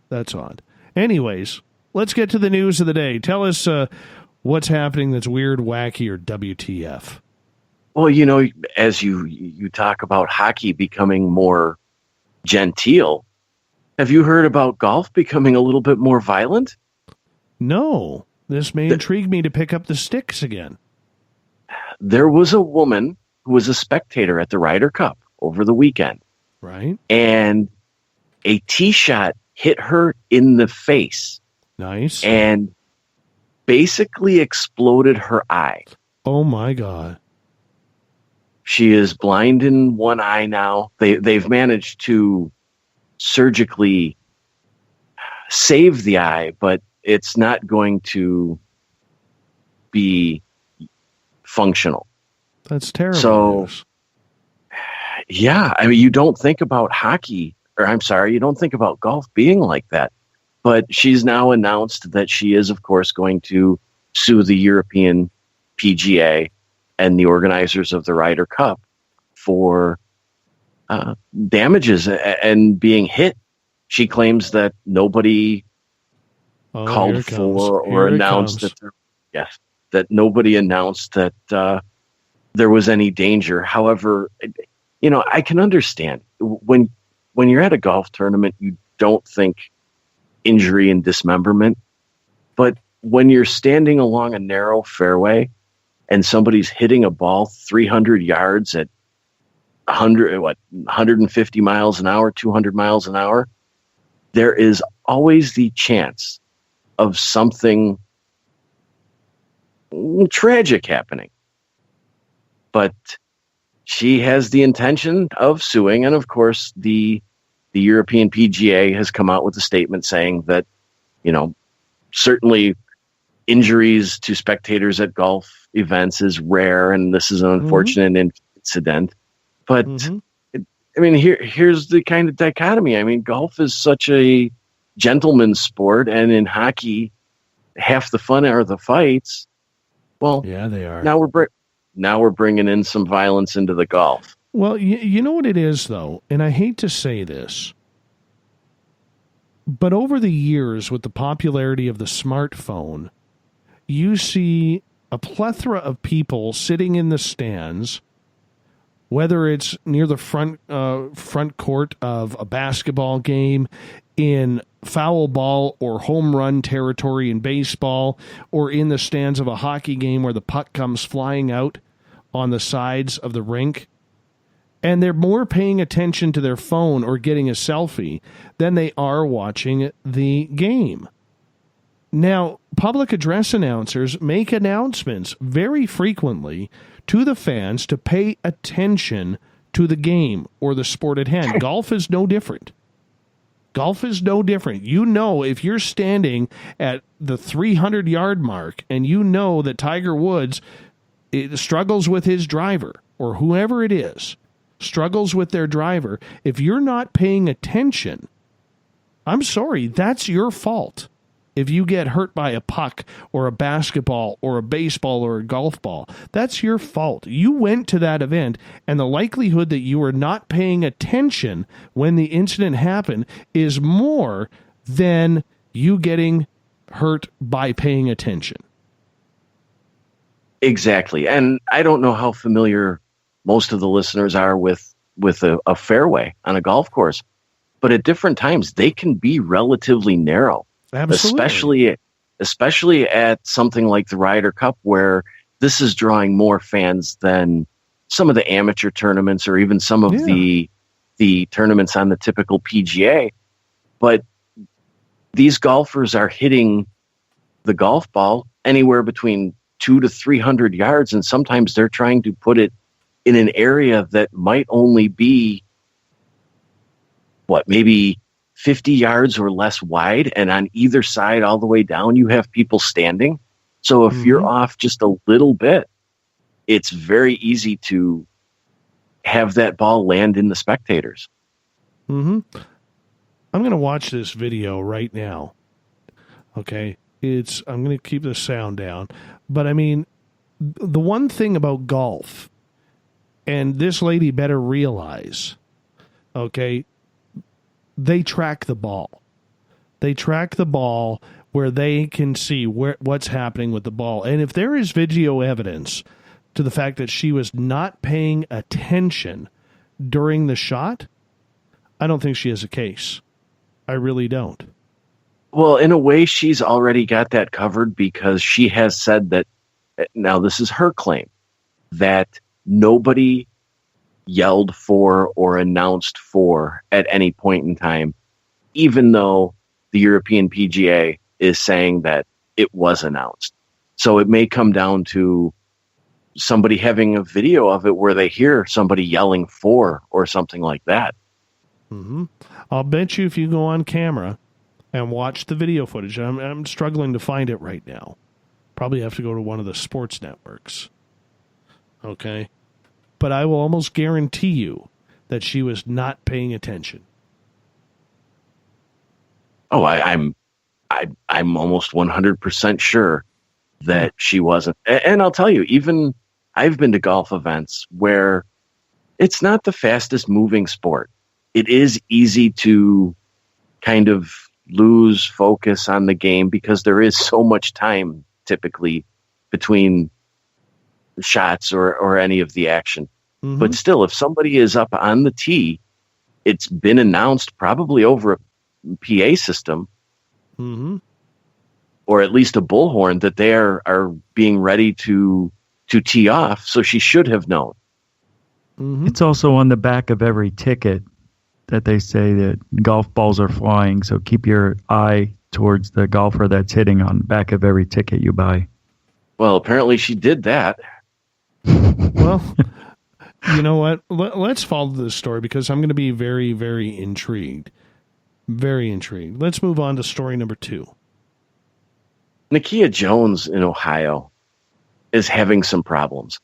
That's odd. Anyways, let's get to the news of the day. Tell us what's happening that's weird, wacky, or WTF. Well, as you talk about hockey becoming more genteel, have you heard about golf becoming a little bit more violent? No. This may intrigue me to pick up the sticks again. There was a woman who was a spectator at the Ryder Cup over the weekend. Right. And a tee shot hit her in the face. Nice. And basically exploded her eye. Oh, my God. She is blind in one eye now. They've managed to surgically save the eye, but it's not going to be functional. That's terrible. So, yeah, I mean, you don't think about hockey, or I'm sorry, you don't think about golf being like that. But she's now announced that she is, of course, going to sue the European PGA and the organizers of the Ryder Cup for damages and being hit. She claims that nobody called for or announced that nobody announced that there was any danger. However, I can understand when you're at a golf tournament, you don't think injury and dismemberment, but when you're standing along a narrow fairway and somebody's hitting a ball 300 yards at 150 miles an hour, 200 miles an hour, there is always the chance of something tragic happening. But she has the intention of suing, and of course the European PGA has come out with a statement saying that, certainly injuries to spectators at golf events is rare, and this is an unfortunate incident. But here's the kind of dichotomy. I mean, golf is such a gentleman's sport, and in hockey, half the fun are the fights. Well, yeah, they are. Now we're bringing in some violence into the golf. Well, you know what it is, though, and I hate to say this, but over the years, with the popularity of the smartphone, you see a plethora of people sitting in the stands, whether it's near the front court of a basketball game, in foul ball or home run territory in baseball, or in the stands of a hockey game where the puck comes flying out on the sides of the rink, and they're more paying attention to their phone or getting a selfie than they are watching the game. Now, public address announcers make announcements very frequently to the fans to pay attention to the game or the sport at hand. Golf is no different. Golf is no different. You know, if you're standing at the 300-yard mark and you know that Tiger Woods struggles with his driver, or whoever it is struggles with their driver, if you're not paying attention, I'm sorry, that's your fault. If you get hurt by a puck or a basketball or a baseball or a golf ball, that's your fault. You went to that event, and the likelihood that you were not paying attention when the incident happened is more than you getting hurt by paying attention. Exactly. And I don't know how familiar most of the listeners are with a fairway on a golf course, but at different times they can be relatively narrow. Absolutely. Especially at something like the Ryder Cup, where this is drawing more fans than some of the amateur tournaments or even some of the tournaments on the typical PGA. But these golfers are hitting the golf ball anywhere between 200 to 300 yards, and sometimes they're trying to put it in an area that might only be maybe 50 yards or less wide, and on either side all the way down you have people standing. So if you're off just a little bit, it's very easy to have that ball land in the spectators. I'm going to watch this video right now. Okay, I'm going to keep the sound down, but I mean, the one thing about golf, and this lady better realize, okay, they track the ball. They track the ball where they can see what's happening with the ball. And if there is video evidence to the fact that she was not paying attention during the shot, I don't think she has a case. I really don't. Well, in a way, she's already got that covered, because she has said that, now this is her claim, that nobody yelled for or announced for at any point in time, even though the European PGA is saying that it was announced. So it may come down to somebody having a video of it where they hear somebody yelling for or something like that. I'll bet you if you go on camera and watch the video footage, I'm struggling to find it right now. Probably have to go to one of the sports networks. Okay. But I will almost guarantee you that she was not paying attention. Oh, I'm almost 100% sure that she wasn't. And I'll tell you, even I've been to golf events where it's not the fastest moving sport. It is easy to kind of lose focus on the game because there is so much time typically between shots or any of the action. But still, if somebody is up on the tee, it's been announced probably over a PA system, or at least a bullhorn, that they are being ready to tee off. So she should have known. It's also on the back of every ticket that they say that golf balls are flying. So keep your eye towards the golfer that's hitting on the back of every ticket you buy. Well, apparently she did that. Well, you know what? Let's follow this story because I'm going to be very, very intrigued. Very intrigued. Let's move on to story number 2. Nakia Jones in Ohio is having some problems.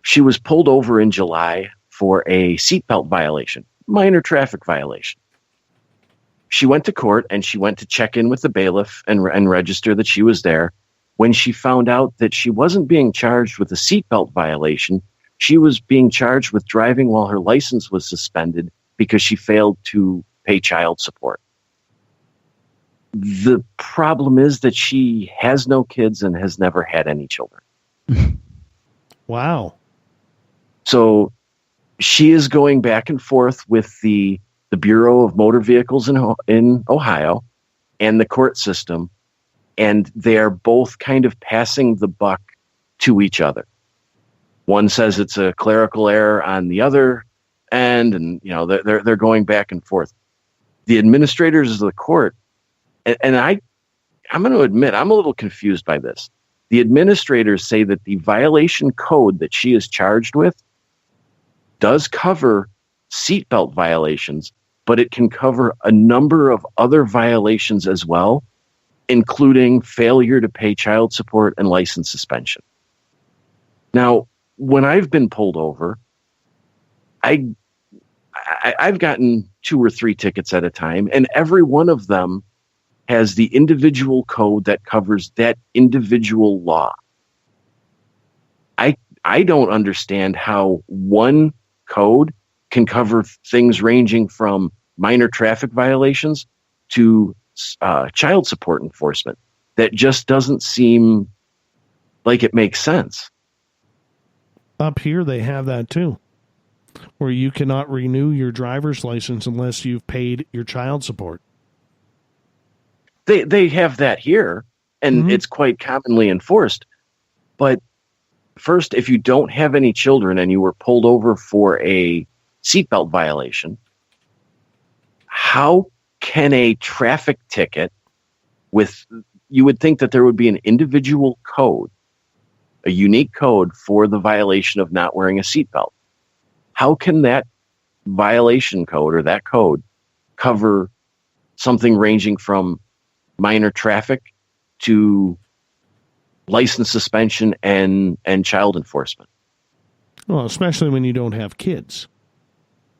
She was pulled over in July for a seatbelt violation, minor traffic violation. She went to court and she went to check in with the bailiff and register that she was there. When she found out that she wasn't being charged with a seatbelt violation, she was being charged with driving while her license was suspended because she failed to pay child support. The problem is that she has no kids and has never had any children. Wow. So she is going back and forth with the Bureau of Motor Vehicles in Ohio and the court system, and they are both kind of passing the buck to each other. One says it's a clerical error on the other end, and they're going back and forth. The administrators of the court, and I'm going to admit I'm a little confused by this. The administrators say that the violation code that she is charged with does cover seatbelt violations, but it can cover a number of other violations as well, including failure to pay child support and license suspension. Now, when I've been pulled over, I've gotten 2 or 3 tickets at a time, and every one of them has the individual code that covers that individual law. I don't understand how one code can cover things ranging from minor traffic violations to child support enforcement. That just doesn't seem like it makes sense. Up here, they have that too, where you cannot renew your driver's license unless you've paid your child support. They have that here, and it's quite commonly enforced. But first, if you don't have any children and you were pulled over for a seatbelt violation, how can a traffic ticket you would think that there would be an individual code, a unique code for the violation of not wearing a seatbelt. How can that violation code or that code cover something ranging from minor traffic to license suspension and child enforcement? Well, especially when you don't have kids.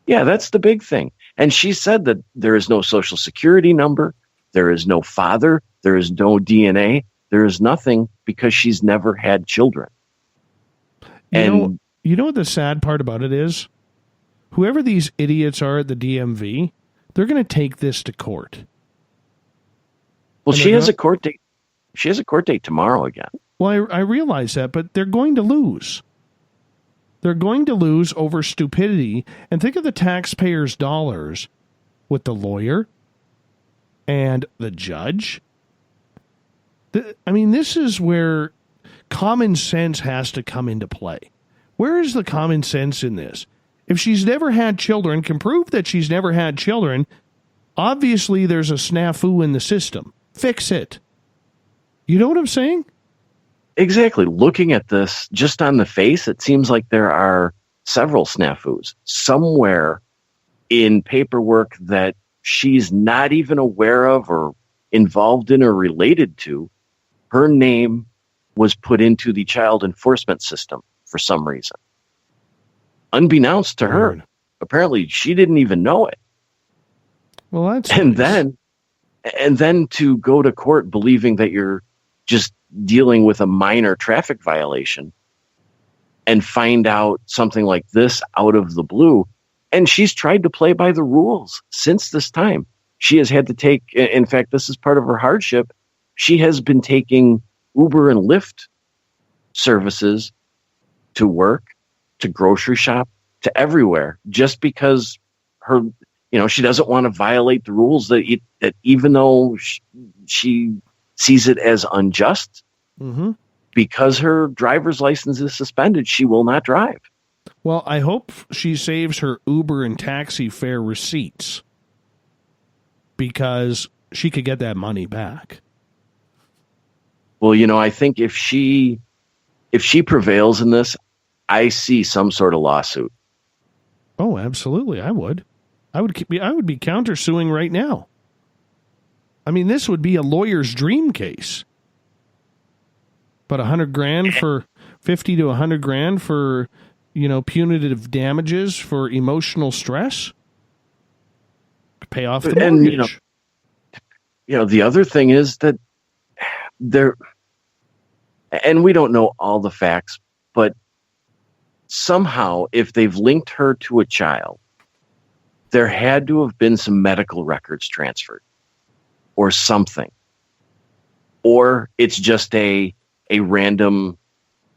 Yeah, that's the big thing. And she said that there is no social security number, there is no father, there is no DNA, there is nothing, because she's never had children. You know what the sad part about it is? Whoever these idiots are at the DMV, they're going to take this to court. Well, she has a court date. She has a court date tomorrow again. Well, I realize that, but they're going to lose. They're going to lose over stupidity. And think of the taxpayers' dollars with the lawyer and the judge. This is where common sense has to come into play. Where is the common sense in this? If she's never had children, can prove that she's never had children, obviously there's a snafu in the system. Fix it. You know what I'm saying? Exactly. Looking at this just on the face, it seems like there are several snafus somewhere in paperwork that she's not even aware of or involved in or related to. Her name was put into the child enforcement system for some reason. Unbeknownst to her. Apparently she didn't even know it. Well, that's and then to go to court believing that you're just dealing with a minor traffic violation and find out something like this out of the blue. And she's tried to play by the rules since this time. She has had to take, in fact, this is part of her hardship. She has been taking Uber and Lyft services to work, to grocery shop, to everywhere, just because she doesn't want to violate the rules that even though she sees it as unjust, because her driver's license is suspended, she will not drive. Well, I hope she saves her Uber and taxi fare receipts, because she could get that money back. Well, I think if she prevails in this, I see some sort of lawsuit. Oh, absolutely. I would be countersuing right now. This would be a lawyer's dream case. But $100,000 for 50 to $100,000 for, punitive damages for emotional stress. Pay off the mortgage. And, the other thing is that and we don't know all the facts, but somehow if they've linked her to a child, there had to have been some medical records transferred or something. Or it's just a random,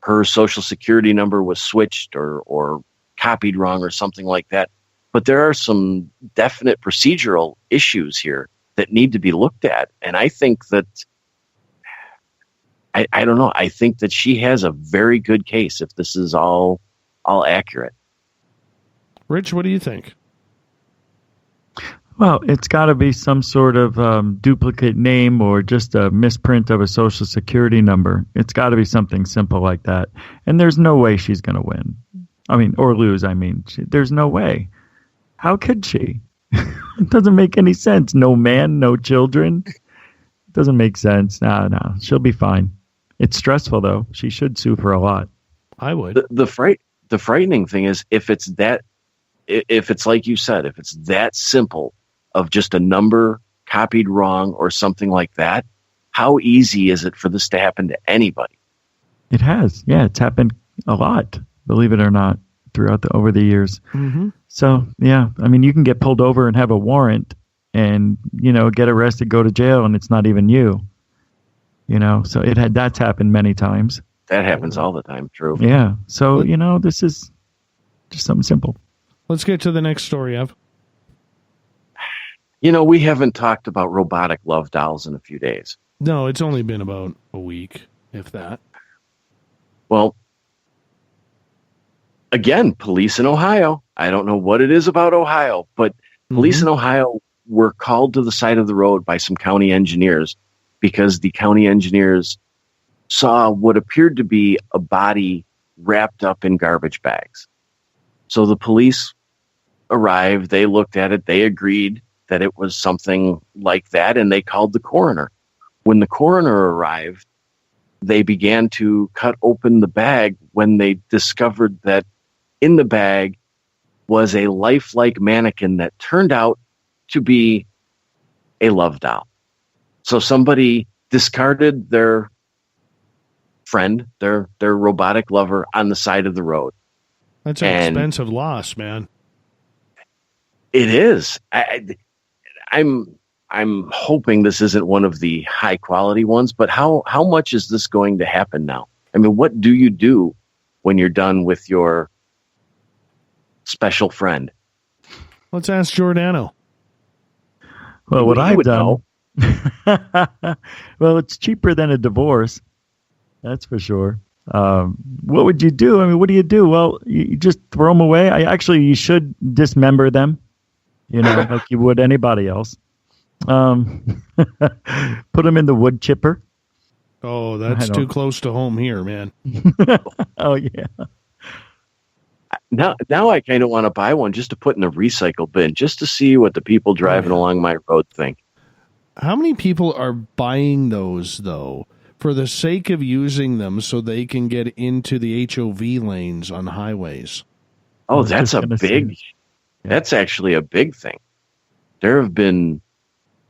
her social security number was switched or copied wrong or something like that. But there are some definite procedural issues here that need to be looked at. And I think that I don't know. I think that she has a very good case if this is all accurate. Rich, what do you think? Well, it's got to be some sort of duplicate name or just a misprint of a social security number. It's got to be something simple like that. And there's no way she's going to win. I mean, or lose, I mean. There's no way. How could she? It doesn't make any sense. No man, no children. It doesn't make sense. No, she'll be fine. It's stressful, though. She should sue for a lot. I would. The frightening thing is if it's like you said, if it's that simple of just a number copied wrong or something like that, how easy is it for this to happen to anybody? It has. Yeah, it's happened a lot, believe it or not, over the years. Mm-hmm. So, yeah, I mean, you can get pulled over and have a warrant and, get arrested, go to jail, and it's not even you. So that's happened many times. That happens all the time, true. Yeah. So, this is just something simple. Let's get to the next story, Ev. We haven't talked about robotic love dolls in a few days. No, it's only been about a week, if that. Well, again, police in Ohio. I don't know what it is about Ohio, but police in Ohio were called to the side of the road by some county engineers because the county engineers saw what appeared to be a body wrapped up in garbage bags. So the police arrived, they looked at it, they agreed that it was something like that, and they called the coroner. When the coroner arrived, they began to cut open the bag when they discovered that in the bag was a lifelike mannequin that turned out to be a love doll. So somebody discarded their friend, their robotic lover, on the side of the road. That's an expensive loss, man. It is. I'm hoping this isn't one of the high quality ones, but how much is this going to happen now? I mean, what do you do when you're done with your special friend? Let's ask Giordano. Well, what I've done. Well, it's cheaper than a divorce. That's for sure. What would you do? I mean, what do you do? Well, you just throw them away. You should dismember them, like you would anybody else. Put them in the wood chipper. Oh, that's too close to home here, man. Oh, yeah. Now I kind of want to buy one just to put in a recycle bin, just to see what the people driving along my road think. How many people are buying those, though, for the sake of using them so they can get into the HOV lanes on highways? Oh, that's actually a big thing. There have been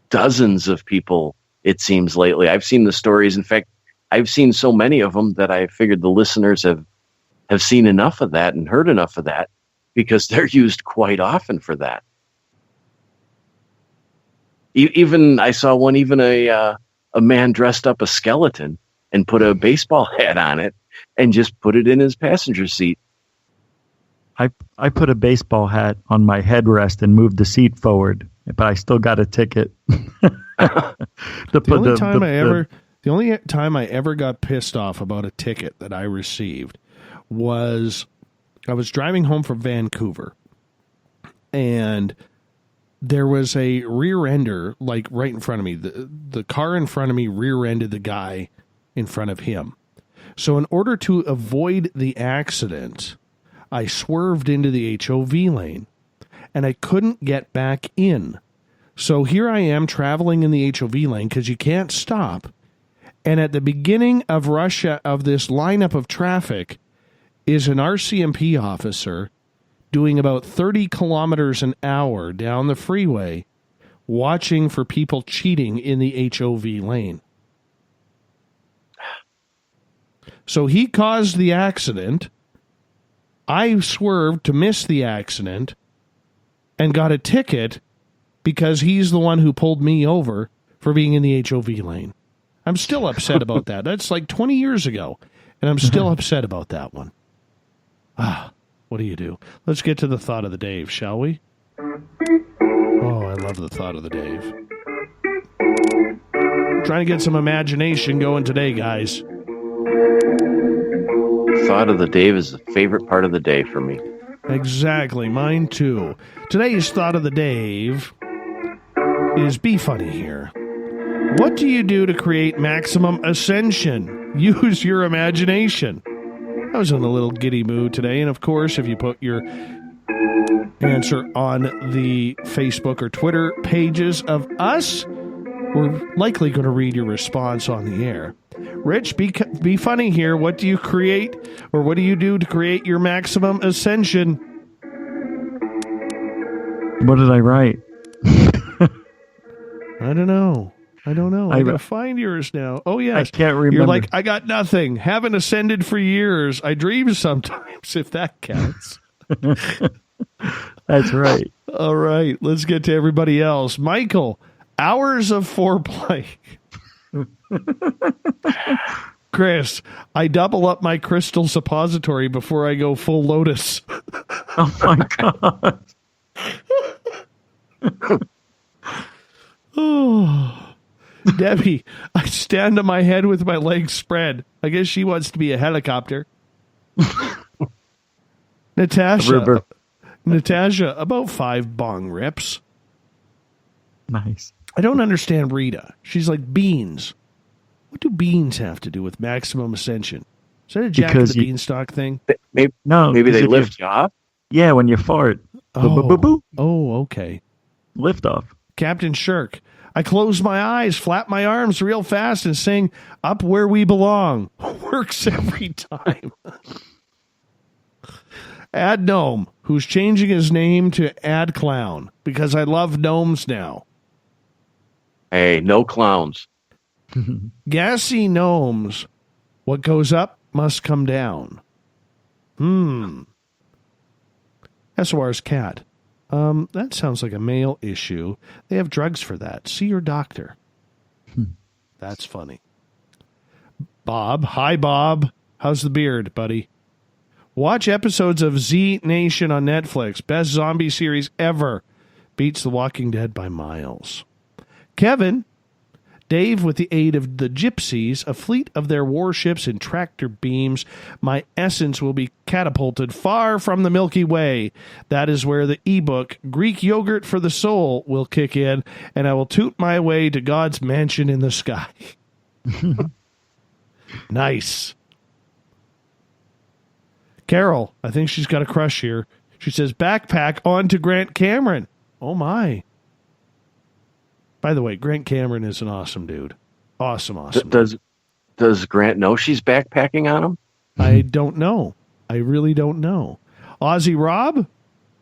dozens of people, it seems, lately. I've seen the stories. In fact, I've seen so many of them that I figured the listeners have seen enough of that and heard enough of that because they're used quite often for that. Even I saw one, a man dressed up a skeleton and put a baseball hat on it and just put it in his passenger seat. I put a baseball hat on my headrest and moved the seat forward, but I still got a ticket. The only time I ever got pissed off about a ticket that I received was I was driving home from Vancouver, and there was a rear ender like right in front of me. The car in front of me rear-ended the guy in front of him. So in order to avoid the accident, I swerved into the HOV lane, and I couldn't get back in. So here I am traveling in the HOV lane because you can't stop. And at the beginning of rush of this lineup of traffic is an RCMP officer doing about 30 kilometers an hour down the freeway, watching for people cheating in the HOV lane. So he caused the accident. I swerved to miss the accident and got a ticket because he's the one who pulled me over for being in the HOV lane. I'm still upset about that. That's like 20 years ago, and I'm still upset about that one. What do you do? Let's get to the thought of the Dave, shall we? Oh, I love the thought of the Dave. Trying to get some imagination going today, guys. Thought of the day is the favorite part of the day for me. Exactly, mine too. Today's thought of the day is be funny here. What do you do to create maximum ascension? Use your imagination. I was in a little giddy mood today, and of course, if you put your answer on the Facebook or Twitter pages of us, we're likely going to read your response on the air. Rich, be funny here. What do you create, or what do you do to create your maximum ascension? What did I write? I don't know. I gotta find yours now. Oh, yes. I can't remember. You're like, I got nothing. Haven't ascended for years. I dream sometimes, if that counts. That's right. All right. Let's get to everybody else. Michael, hours of foreplay. Chris, I double up my crystal suppository before I go full lotus. Oh, my God. Oh. Debbie, I stand on my head with my legs spread. I guess she wants to be a helicopter. Natasha, about 5 bong rips. Nice. I don't understand Rita. She's like, beans. What do beans have to do with maximum ascension? Is that a Jack of the Beanstalk thing? Maybe they lift you off? Yeah, when you fart. Oh, okay. Lift off. Captain Shirk, I close my eyes, flap my arms real fast, and sing Up Where We Belong. Works every time. Ad Gnome, who's changing his name to Ad Clown, because I love gnomes now. Hey, no clowns. Gassy gnomes, what goes up must come down. SOR's cat. That sounds like a male issue. They have drugs for that. See your doctor. That's funny. Bob. Hi, Bob. How's the beard, buddy? Watch episodes of Z Nation on Netflix. Best zombie series ever. Beats The Walking Dead by miles. Kevin. Dave, with the aid of the gypsies, a fleet of their warships and tractor beams, my essence will be catapulted far from the Milky Way. That is where the ebook, Greek Yogurt for the Soul, will kick in, and I will toot my way to God's mansion in the sky. Nice. Carol, I think she's got a crush here. She says, backpack on to Grant Cameron. Oh, my. By the way, Grant Cameron is an awesome dude. Awesome. Does Grant know she's backpacking on him? I don't know. I really don't know. Aussie Rob,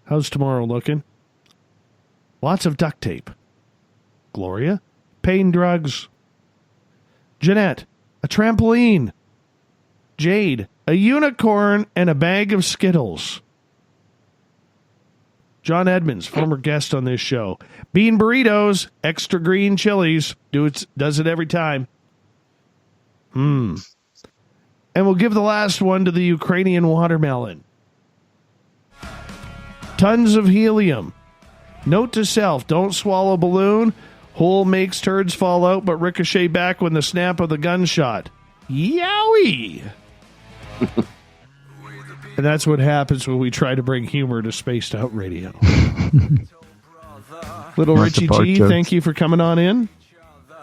how's tomorrow looking? Lots of duct tape. Gloria, pain drugs. Jeanette, a trampoline. Jade, a unicorn and a bag of Skittles. John Edmonds, former guest on this show. Bean burritos, extra green chilies. Does it every time. And we'll give the last one to the Ukrainian watermelon. Tons of helium. Note to self, don't swallow balloon. Hole makes turds fall out, but ricochet back when the snap of the gunshot. Yowie! And that's what happens when we try to bring humor to Spaced Out Radio. Little Richie G, thank you for coming on in.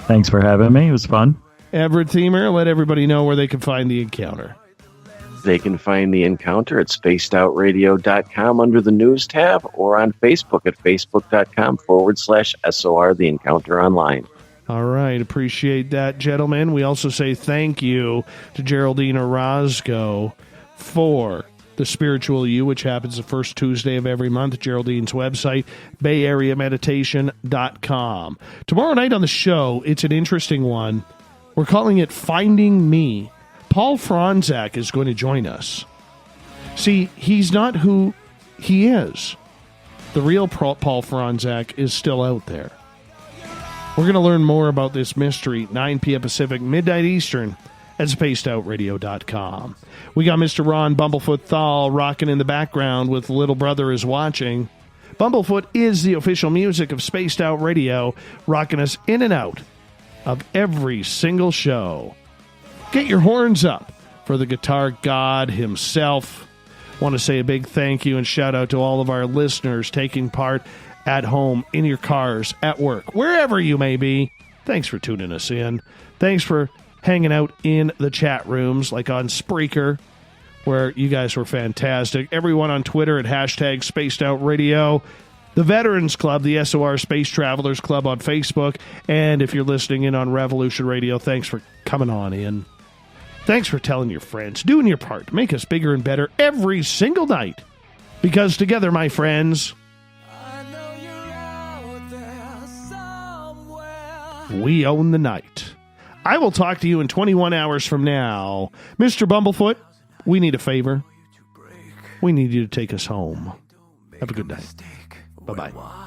Thanks for having me. It was fun. Everett Themer, let everybody know where they can find the encounter. They can find the encounter at spacedoutradio.com under the news tab or on Facebook at facebook.com/SOR the encounter online. All right. Appreciate that, gentlemen. We also say thank you to Geraldine Orozco for The Spiritual You, which happens the first Tuesday of every month. Geraldine's website, bayareameditation.com. Tomorrow night on the show, it's an interesting one. We're calling it Finding Me. Paul Franzak is going to join us. See, he's not who he is. The real Paul Franzak is still out there. We're going to learn more about this mystery, 9 p.m. Pacific, midnight Eastern, at spacedoutradio.com. We got Mr. Ron Bumblefoot Thal rocking in the background with Little Brother is Watching. Bumblefoot is the official music of Spaced Out Radio, rocking us in and out of every single show. Get your horns up for the guitar god himself. Want to say a big thank you and shout out to all of our listeners taking part at home, in your cars, at work, wherever you may be. Thanks for tuning us in. Thanks for hanging out in the chat rooms, like on Spreaker, where you guys were fantastic. Everyone on Twitter at hashtag Spaced Out Radio. The Veterans Club, the SOR Space Travelers Club on Facebook. And if you're listening in on Revolution Radio, thanks for coming on in. Thanks for telling your friends, doing your part to make us bigger and better every single night. Because together, my friends, we own the night. I will talk to you in 21 hours from now. Mr. Bumblefoot, we need a favor. We need you to take us home. Have a good night. Bye-bye.